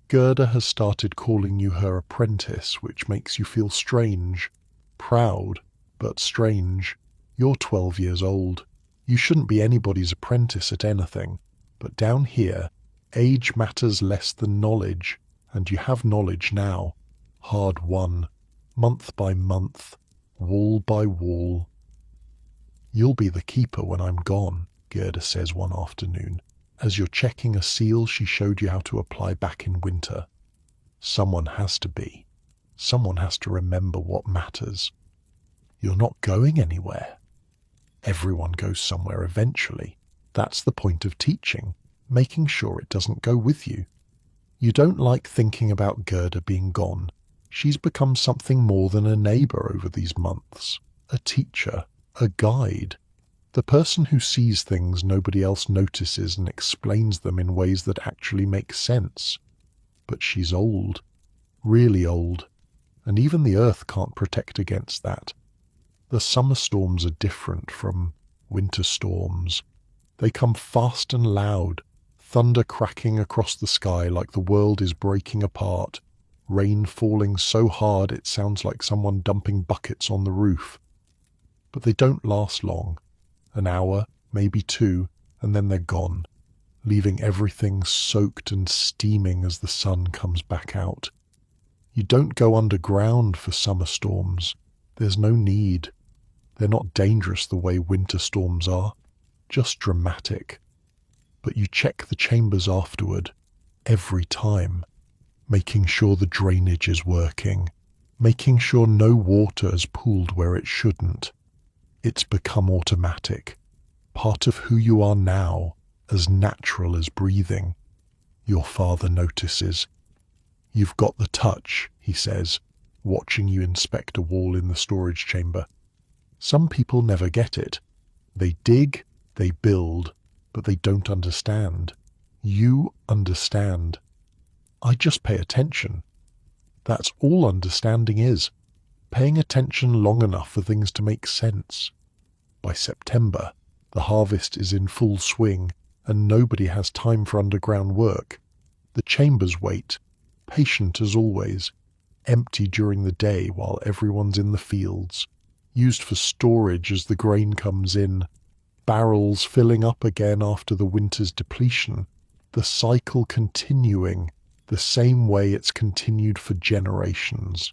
Gerda has started calling you her apprentice, which makes you feel strange. Proud, but strange. You're 12 years old. You shouldn't be anybody's apprentice at anything. But down here, age matters less than knowledge, and you have knowledge now. Hard won. Month by month. Wall by wall. You'll be the keeper when I'm gone, Gerda says one afternoon, as you're checking a seal she showed you how to apply back in winter. Someone has to be. Someone has to remember what matters. You're not going anywhere. Everyone goes somewhere eventually. That's the point of teaching, making sure it doesn't go with you. You don't like thinking about Gerda being gone. She's become something more than a neighbour over these months. A teacher, a guide. The person who sees things nobody else notices and explains them in ways that actually make sense. But she's old. Really old. And even the earth can't protect against that. The summer storms are different from winter storms. They come fast and loud, thunder cracking across the sky like the world is breaking apart, rain falling so hard it sounds like someone dumping buckets on the roof. But they don't last long. An hour, maybe two, and then they're gone, leaving everything soaked and steaming as the sun comes back out. You don't go underground for summer storms. There's no need. They're not dangerous the way winter storms are. just dramatic. But you check the chambers afterward, every time, making sure the drainage is working, making sure no water has pooled where it shouldn't. It's become automatic, part of who you are now, as natural as breathing. Your father notices. You've got the touch, he says, watching you inspect a wall in the storage chamber. Some people never get it. They dig, they build, but they don't understand. You understand. I just pay attention. That's all understanding is. Paying attention long enough for things to make sense. By September, the harvest is in full swing and nobody has time for underground work. The chambers wait, patient as always, empty during the day while everyone's in the fields, used for storage as the grain comes in, barrels filling up again after the winter's depletion, the cycle continuing the same way it's continued for generations.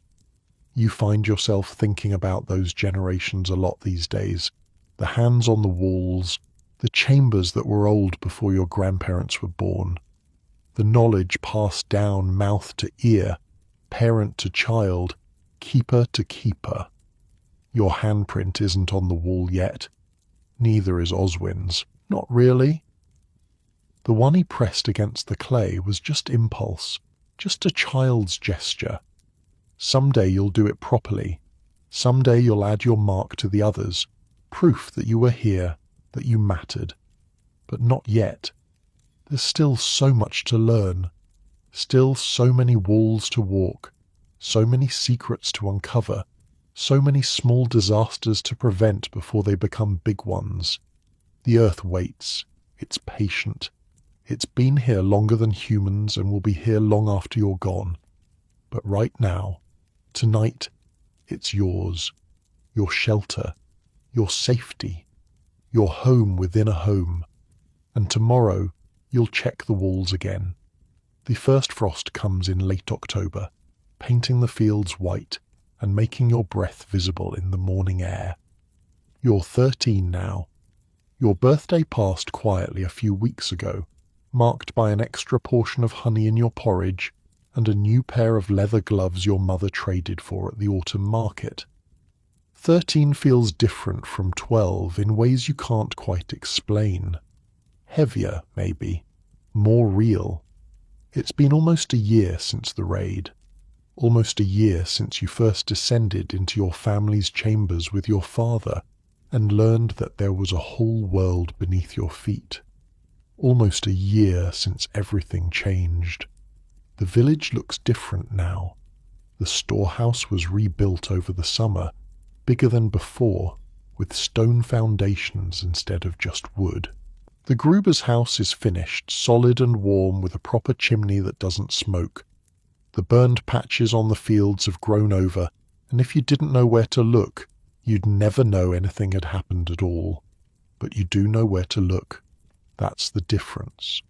You find yourself thinking about those generations a lot these days. The hands on the walls, the chambers that were old before your grandparents were born, the knowledge passed down mouth to ear, parent to child, keeper to keeper. Your handprint isn't on the wall yet. Neither is Oswin's. Not really. The one he pressed against the clay was just impulse, just a child's gesture. Someday you'll do it properly. Someday you'll add your mark to the others, proof that you were here, that you mattered. But not yet. There's still so much to learn, still so many walls to walk, so many secrets to uncover, so many small disasters to prevent before they become big ones. The earth waits. It's patient. It's been here longer than humans and will be here long after you're gone. But right now, tonight, it's yours, your shelter, your safety, your home within a home. And tomorrow, you'll check the walls again. The first frost comes in late October, painting the fields white and making your breath visible in the morning air. You're 13 now. Your birthday passed quietly a few weeks ago, marked by an extra portion of honey in your porridge and a new pair of leather gloves your mother traded for at the autumn market. 13 feels different from 12 in ways you can't quite explain. Heavier, maybe. More real. It's been almost a year since the raid. Almost a year since you first descended into your family's chambers with your father and learned that there was a whole world beneath your feet. Almost a year since everything changed. The village looks different now. The storehouse was rebuilt over the summer, bigger than before, with stone foundations instead of just wood. The Gruber's house is finished, solid and warm, with a proper chimney that doesn't smoke. The burned patches on the fields have grown over, and if you didn't know where to look, you'd never know anything had happened at all. But you do know where to look. That's the difference.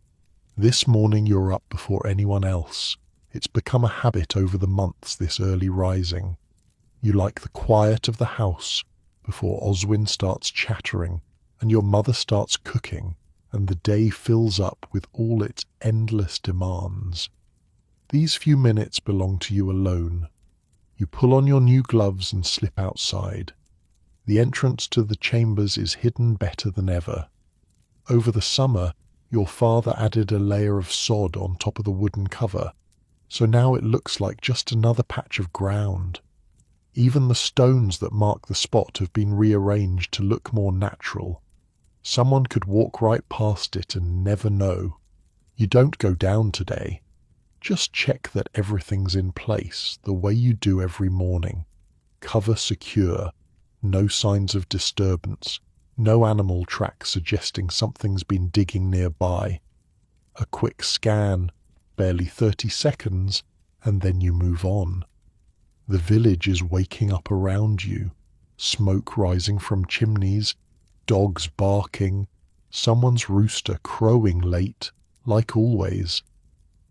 This morning you're up before anyone else. It's become a habit over the months, this early rising. You like the quiet of the house before Oswin starts chattering and your mother starts cooking and the day fills up with all its endless demands. These few minutes belong to you alone. You pull on your new gloves and slip outside. The entrance to the chambers is hidden better than ever. Over the summer, your father added a layer of sod on top of the wooden cover, so now it looks like just another patch of ground. Even the stones that mark the spot have been rearranged to look more natural. Someone could walk right past it and never know. You don't go down today. Just check that everything's in place, the way you do every morning. Cover secure, no signs of disturbance, no animal tracks suggesting something's been digging nearby. A quick scan, barely 30 seconds, and then you move on. The village is waking up around you, smoke rising from chimneys, dogs barking, someone's rooster crowing late, like always.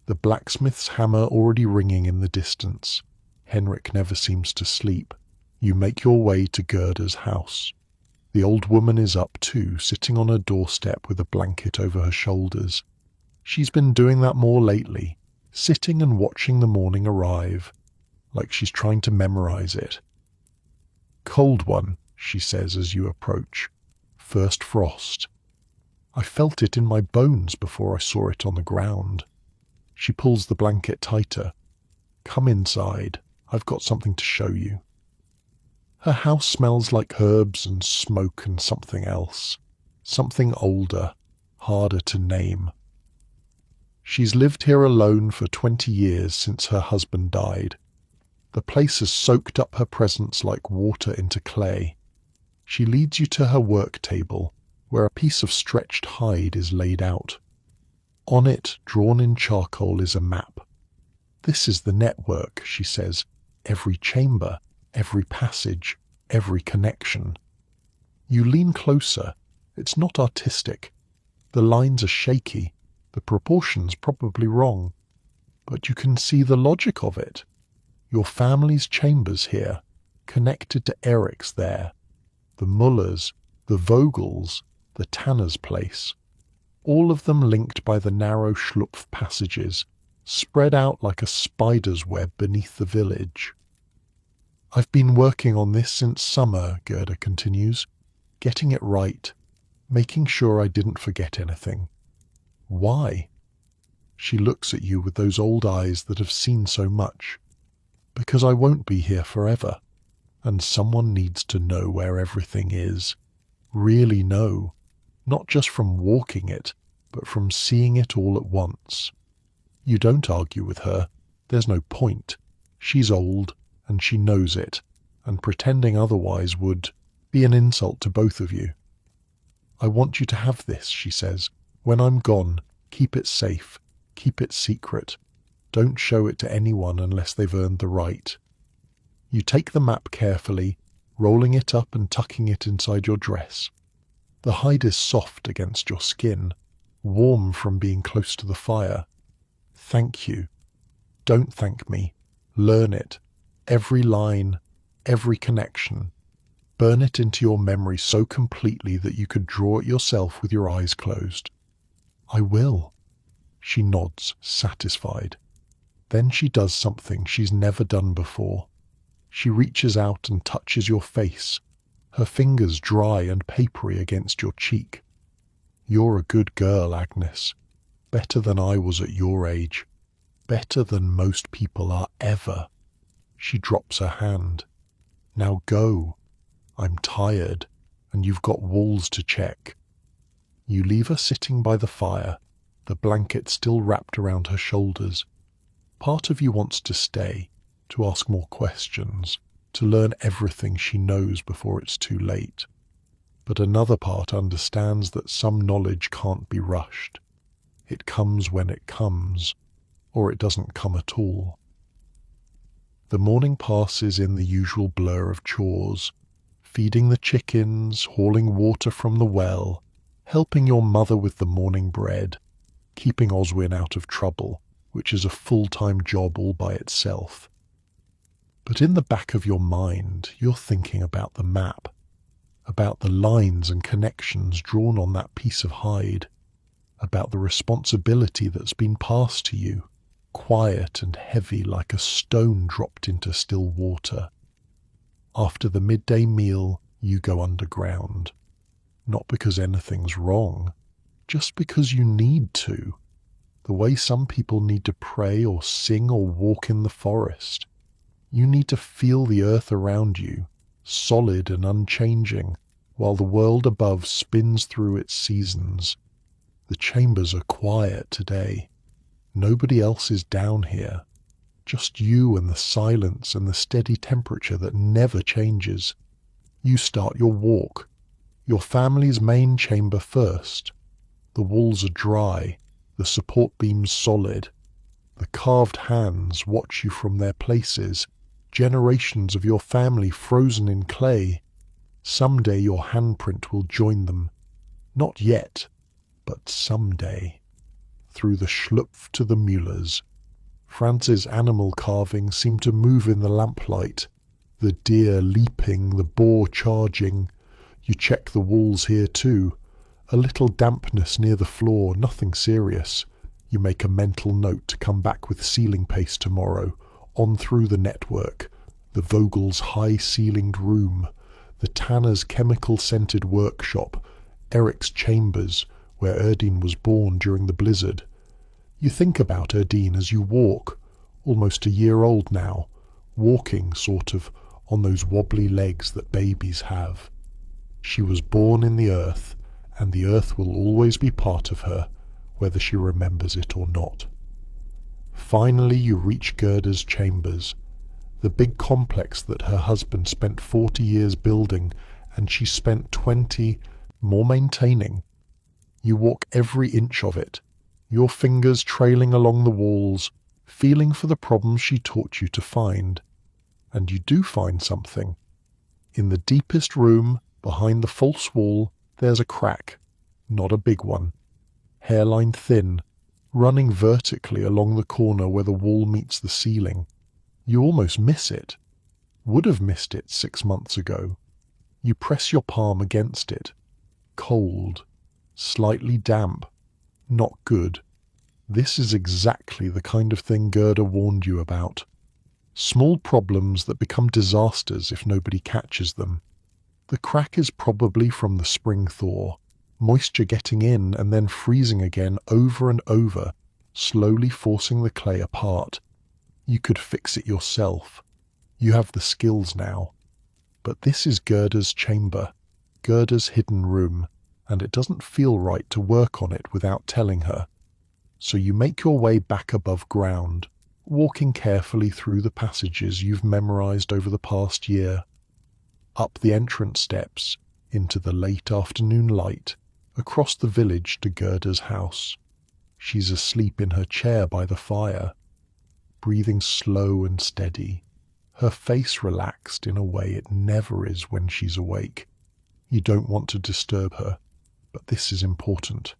The blacksmith's hammer already ringing in the distance. Henrik never seems to sleep. You make your way to Gerda's house. The old woman is up too, sitting on her doorstep with a blanket over her shoulders. She's been doing that more lately, sitting and watching the morning arrive, like she's trying to memorize it. "Cold one," she says as you approach. "First frost. I felt it in my bones before I saw it on the ground." She pulls the blanket tighter. "Come inside. I've got something to show you." Her house smells like herbs and smoke and something else. Something older, harder to name. She's lived here alone for 20 years since her husband died. The place has soaked up her presence like water into clay. She leads you to her work table, where a piece of stretched hide is laid out. On it, drawn in charcoal, is a map. "This is the network," she says. "Every chamber, every passage, every connection." You lean closer. It's not artistic. The lines are shaky, the proportions probably wrong. But you can see the logic of it. Your family's chambers here, connected to Eric's there. The Mullers, the Vogels, the Tanner's place. All of them linked by the narrow Schlupf passages, spread out like a spider's web beneath the village. "I've been working on this since summer," Gerda continues, "getting it right, making sure I didn't forget anything." "Why?" She looks at you with those old eyes that have seen so much. "Because I won't be here forever, and someone needs to know where everything is. Really know, not just from walking it, but from seeing it all at once." You don't argue with her. There's no point. She's old, and she knows it, and pretending otherwise would be an insult to both of you. "I want you to have this," she says. "When I'm gone, keep it safe, keep it secret. Don't show it to anyone unless they've earned the right." You take the map carefully, rolling it up and tucking it inside your dress. The hide is soft against your skin, warm from being close to the fire. "Thank you." Don't thank me. Learn it. Every line, every connection. Burn it into your memory so completely that you could draw it yourself with your eyes closed. "I will." She nods, satisfied. Then she does something she's never done before. She reaches out and touches your face, her fingers dry and papery against your cheek. "You're a good girl, Agnes. Better than I was at your age. Better than most people are ever." She drops her hand. "Now go. I'm tired, and you've got walls to check." You leave her sitting by the fire, the blanket still wrapped around her shoulders. Part of you wants to stay, to ask more questions, to learn everything she knows before it's too late. But another part understands that some knowledge can't be rushed. It comes when it comes, or it doesn't come at all. The morning passes in the usual blur of chores, feeding the chickens, hauling water from the well, helping your mother with the morning bread, keeping Oswin out of trouble, which is a full-time job all by itself. But in the back of your mind, you're thinking about the map, about the lines and connections drawn on that piece of hide, about the responsibility that's been passed to you, quiet and heavy like a stone dropped into still water. After the midday meal, you go underground. Not because anything's wrong, just because you need to. The way some people need to pray or sing or walk in the forest. You need to feel the earth around you, solid and unchanging, while the world above spins through its seasons. The chambers are quiet today. Nobody else is down here. Just you and the silence and the steady temperature that never changes. You start your walk. Your family's main chamber first. The walls are dry, the support beams solid. The carved hands watch you from their places, generations of your family frozen in clay. Someday your handprint will join them. Not yet, but someday. Through the Schlupf to the Müllers. Franz's animal carvings seem to move in the lamplight, the deer leaping, the boar charging. You check the walls here too. A little dampness near the floor, nothing serious. You make a mental note to come back with ceiling paste tomorrow, on through the network, the Vogel's high-ceilinged room, the Tanner's chemical-scented workshop, Eric's chambers, where Erdine was born during the blizzard. You think about Erdine as you walk, almost a year old now, walking, sort of, on those wobbly legs that babies have. She was born in the earth, and the earth will always be part of her, whether she remembers it or not. Finally you reach Gerda's chambers, the big complex that her husband spent 40 years building, and she spent 20 more maintaining. You walk every inch of it, your fingers trailing along the walls, feeling for the problems she taught you to find. And you do find something. In the deepest room, behind the false wall, there's a crack, not a big one, hairline thin, running vertically along the corner where the wall meets the ceiling. You almost miss it. Would have missed it 6 months ago. You press your palm against it. Cold, slightly damp, not good. This is exactly the kind of thing Gerda warned you about. Small problems that become disasters if nobody catches them. The crack is probably from the spring thaw, moisture getting in and then freezing again over and over, slowly forcing the clay apart. You could fix it yourself. You have the skills now. But this is Gerda's chamber, Gerda's hidden room, and it doesn't feel right to work on it without telling her. So you make your way back above ground, walking carefully through the passages you've memorized over the past year, up the entrance steps, into the late afternoon light, across the village to Gerda's house. She's asleep in her chair by the fire, breathing slow and steady, her face relaxed in a way it never is when she's awake. You don't want to disturb her, but this is important.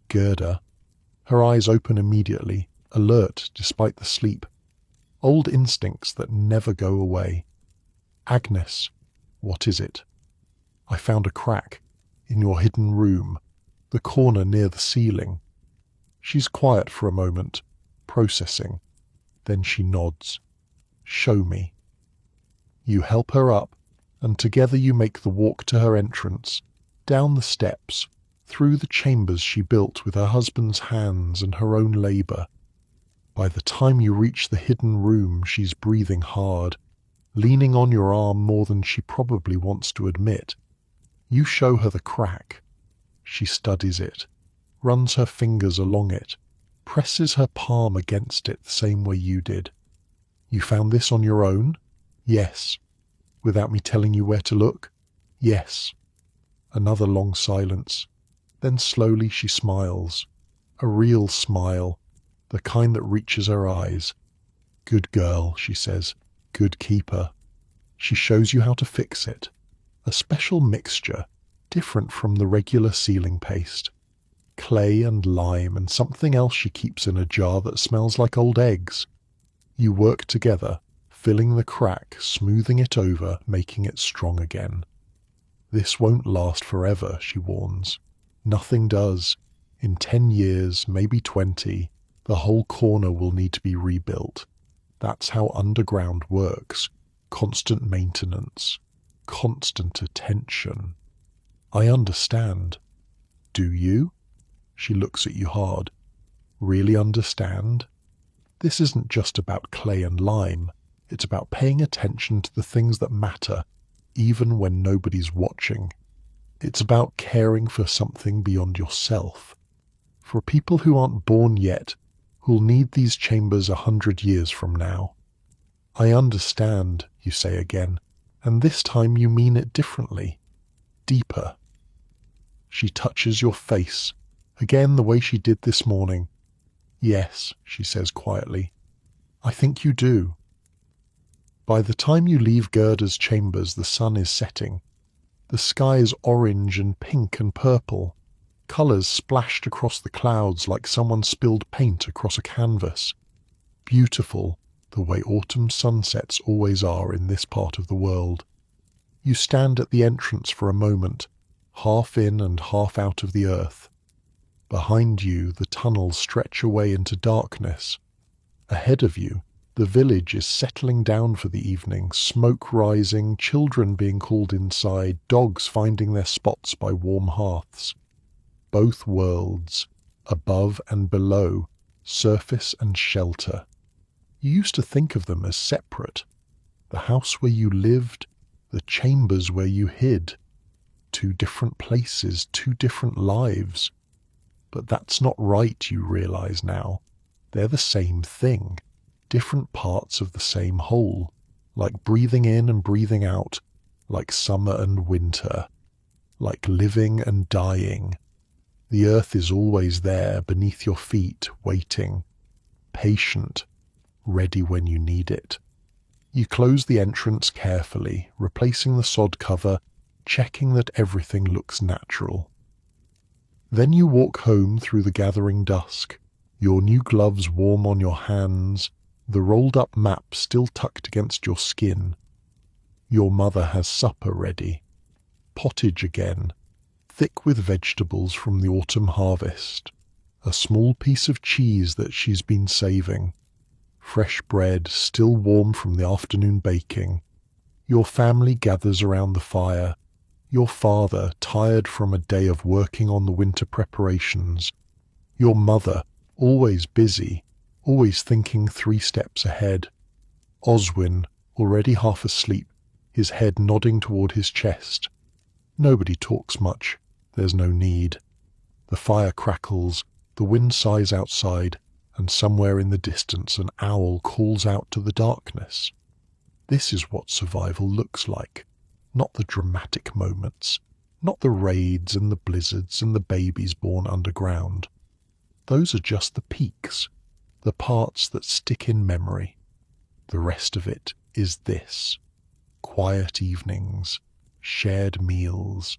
Gerda, her eyes open immediately, alert despite the sleep. Old instincts that never go away. Agnes, what is it? I found a crack in your hidden room, the corner near the ceiling. She's quiet for a moment, processing. Then she nods. Show me. You help her up, and together you make the walk to her entrance, down the steps, through the chambers she built with her husband's hands and her own labour. By the time you reach the hidden room, she's breathing hard, leaning on your arm more than she probably wants to admit. You show her the crack. She studies it, runs her fingers along it, presses her palm against it the same way you did. You found this on your own? Yes. Without me telling you where to look? Yes. Another long silence. Then slowly she smiles. A real smile, the kind that reaches her eyes. Good girl, she says. Good keeper. She shows you how to fix it. A special mixture, different from the regular ceiling paste. Clay and lime and something else she keeps in a jar that smells like old eggs. You work together, filling the crack, smoothing it over, making it strong again. This won't last forever, she warns. Nothing does. In 10 years, maybe 20, the whole corner will need to be rebuilt. That's how underground works. Constant maintenance. Constant attention. I understand. Do you? She looks at you hard. Really understand? This isn't just about clay and lime. It's about paying attention to the things that matter, even when nobody's watching. It's about caring for something beyond yourself. For people who aren't born yet, who'll need these chambers 100 years from now. I understand, you say again, and this time you mean it differently. Deeper. She touches your face, again the way she did this morning. Yes, she says quietly. I think you do. By the time you leave Gerda's chambers, the sun is setting. The sky is orange and pink and purple, colours splashed across the clouds like someone spilled paint across a canvas. Beautiful, the way autumn sunsets always are in this part of the world. You stand at the entrance for a moment, half in and half out of the earth. Behind you, the tunnels stretch away into darkness. Ahead of you, the village is settling down for the evening, smoke rising, children being called inside, dogs finding their spots by warm hearths. Both worlds, above and below, surface and shelter. You used to think of them as separate. The house where you lived, the chambers where you hid. Two different places, two different lives. But that's not right, you realize now. They're the same thing, different parts of the same whole, like breathing in and breathing out, like summer and winter, like living and dying. The earth is always there beneath your feet, waiting, patient, ready when you need it. You close the entrance carefully, replacing the sod cover, checking that everything looks natural. Then you walk home through the gathering dusk, your new gloves warm on your hands, the rolled-up map still tucked against your skin. Your mother has supper ready. Pottage again, thick with vegetables from the autumn harvest. A small piece of cheese that she's been saving. Fresh bread still warm from the afternoon baking. Your family gathers around the fire. Your father, tired from a day of working on the winter preparations. Your mother, always busy, always thinking 3 steps ahead. Oswin, already half asleep, his head nodding toward his chest. Nobody talks much. There's no need. The fire crackles, the wind sighs outside, and somewhere in the distance an owl calls out to the darkness. This is what survival looks like. Not the dramatic moments, not the raids and the blizzards and the babies born underground. Those are just the peaks, the parts that stick in memory. The rest of it is this: quiet evenings, shared meals,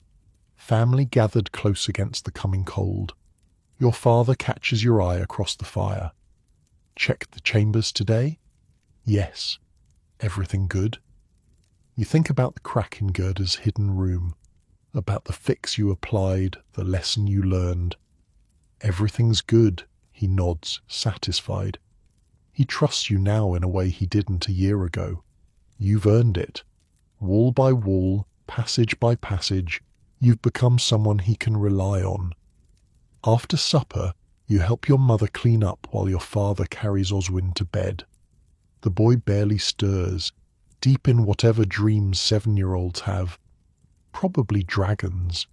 family gathered close against the coming cold. Your father catches your eye across the fire. Checked the chambers today? Yes. Everything good? You think about the crack in Gerda's hidden room, about the fix you applied, the lesson you learned. Everything's good, he nods, satisfied. He trusts you now in a way he didn't a year ago. You've earned it. Wall by wall, passage by passage, you've become someone he can rely on. After supper, you help your mother clean up while your father carries Oswin to bed. The boy barely stirs, deep in whatever dreams 7-year-olds have. Probably dragons.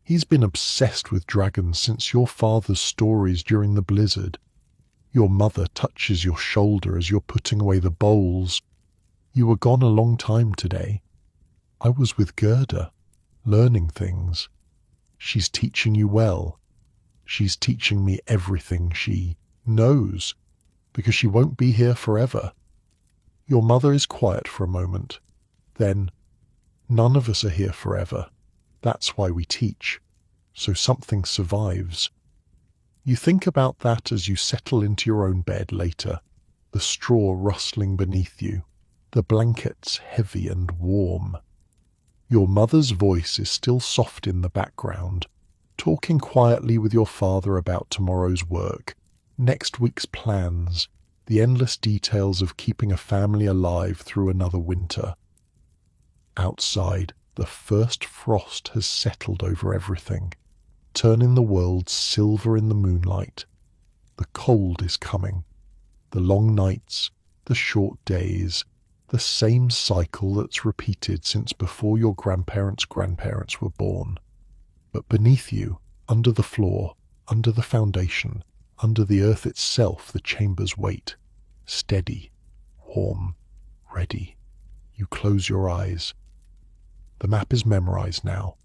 He's been obsessed with dragons since your father's stories during the blizzard. Your mother touches your shoulder as you're putting away the bowls. You were gone a long time today. I was with Gerda, learning things. She's teaching you well. She's teaching me everything she knows, because she won't be here forever. Your mother is quiet for a moment. Then, none of us are here forever. That's why we teach, so something survives. You think about that as you settle into your own bed later, the straw rustling beneath you, the blankets heavy and warm. Your mother's voice is still soft in the background, talking quietly with your father about tomorrow's work, next week's plans, the endless details of keeping a family alive through another winter. Outside, the first frost has settled over everything, turning the world silver in the moonlight. The cold is coming. The long nights, the short days, the same cycle that's repeated since before your grandparents' grandparents were born. But beneath you, under the floor, under the foundation, under the earth itself, the chambers wait. Steady, warm, ready. You close your eyes. The map is memorized now,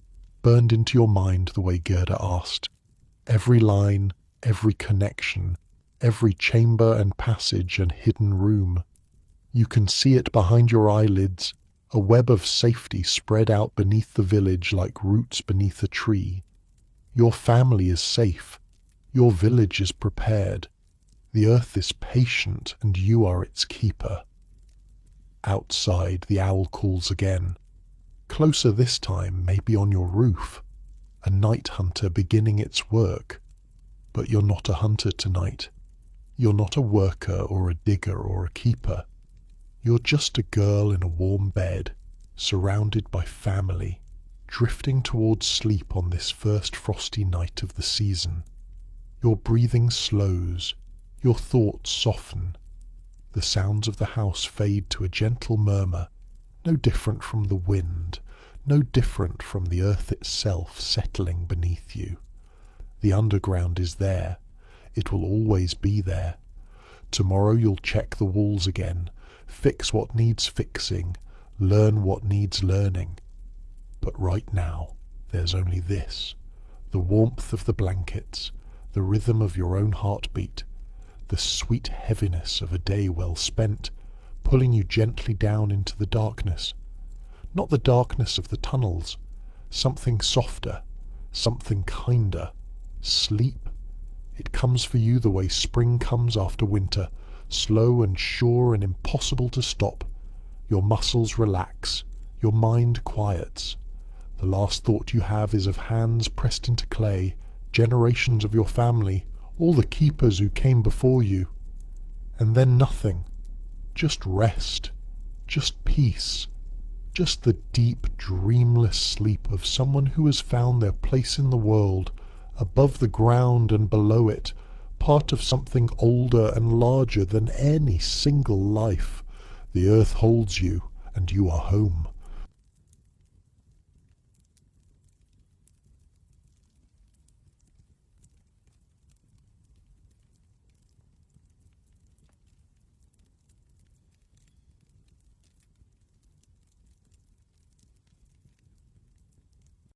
burned into your mind the way Gerda asked. Every line, every connection, every chamber and passage and hidden room. You can see it behind your eyelids, a web of safety spread out beneath the village like roots beneath a tree. Your family is safe. Your village is prepared. The earth is patient, and you are its keeper. Outside, the owl calls again. Closer this time, maybe on your roof, a night hunter beginning its work. But you're not a hunter tonight. You're not a worker or a digger or a keeper. You're just a girl in a warm bed, surrounded by family, drifting towards sleep on this first frosty night of the season. Your breathing slows, your thoughts soften. The sounds of the house fade to a gentle murmur, no different from the wind, no different from the earth itself settling beneath you. The underground is there. It will always be there. Tomorrow you'll check the walls again, fix what needs fixing, learn what needs learning. But right now, there's only this: the warmth of the blankets, the rhythm of your own heartbeat, the sweet heaviness of a day well spent, pulling you gently down into the darkness. Not the darkness of the tunnels, something softer, something kinder. Sleep. It comes for you the way spring comes after winter, slow and sure and impossible to stop. Your muscles relax, your mind quiets. The last thought you have is of hands pressed into clay, generations of your family, all the keepers who came before you. And then nothing. Just rest. Just peace. Just the deep, dreamless sleep of someone who has found their place in the world, above the ground and below it, part of something older and larger than any single life. The earth holds you, and you are home.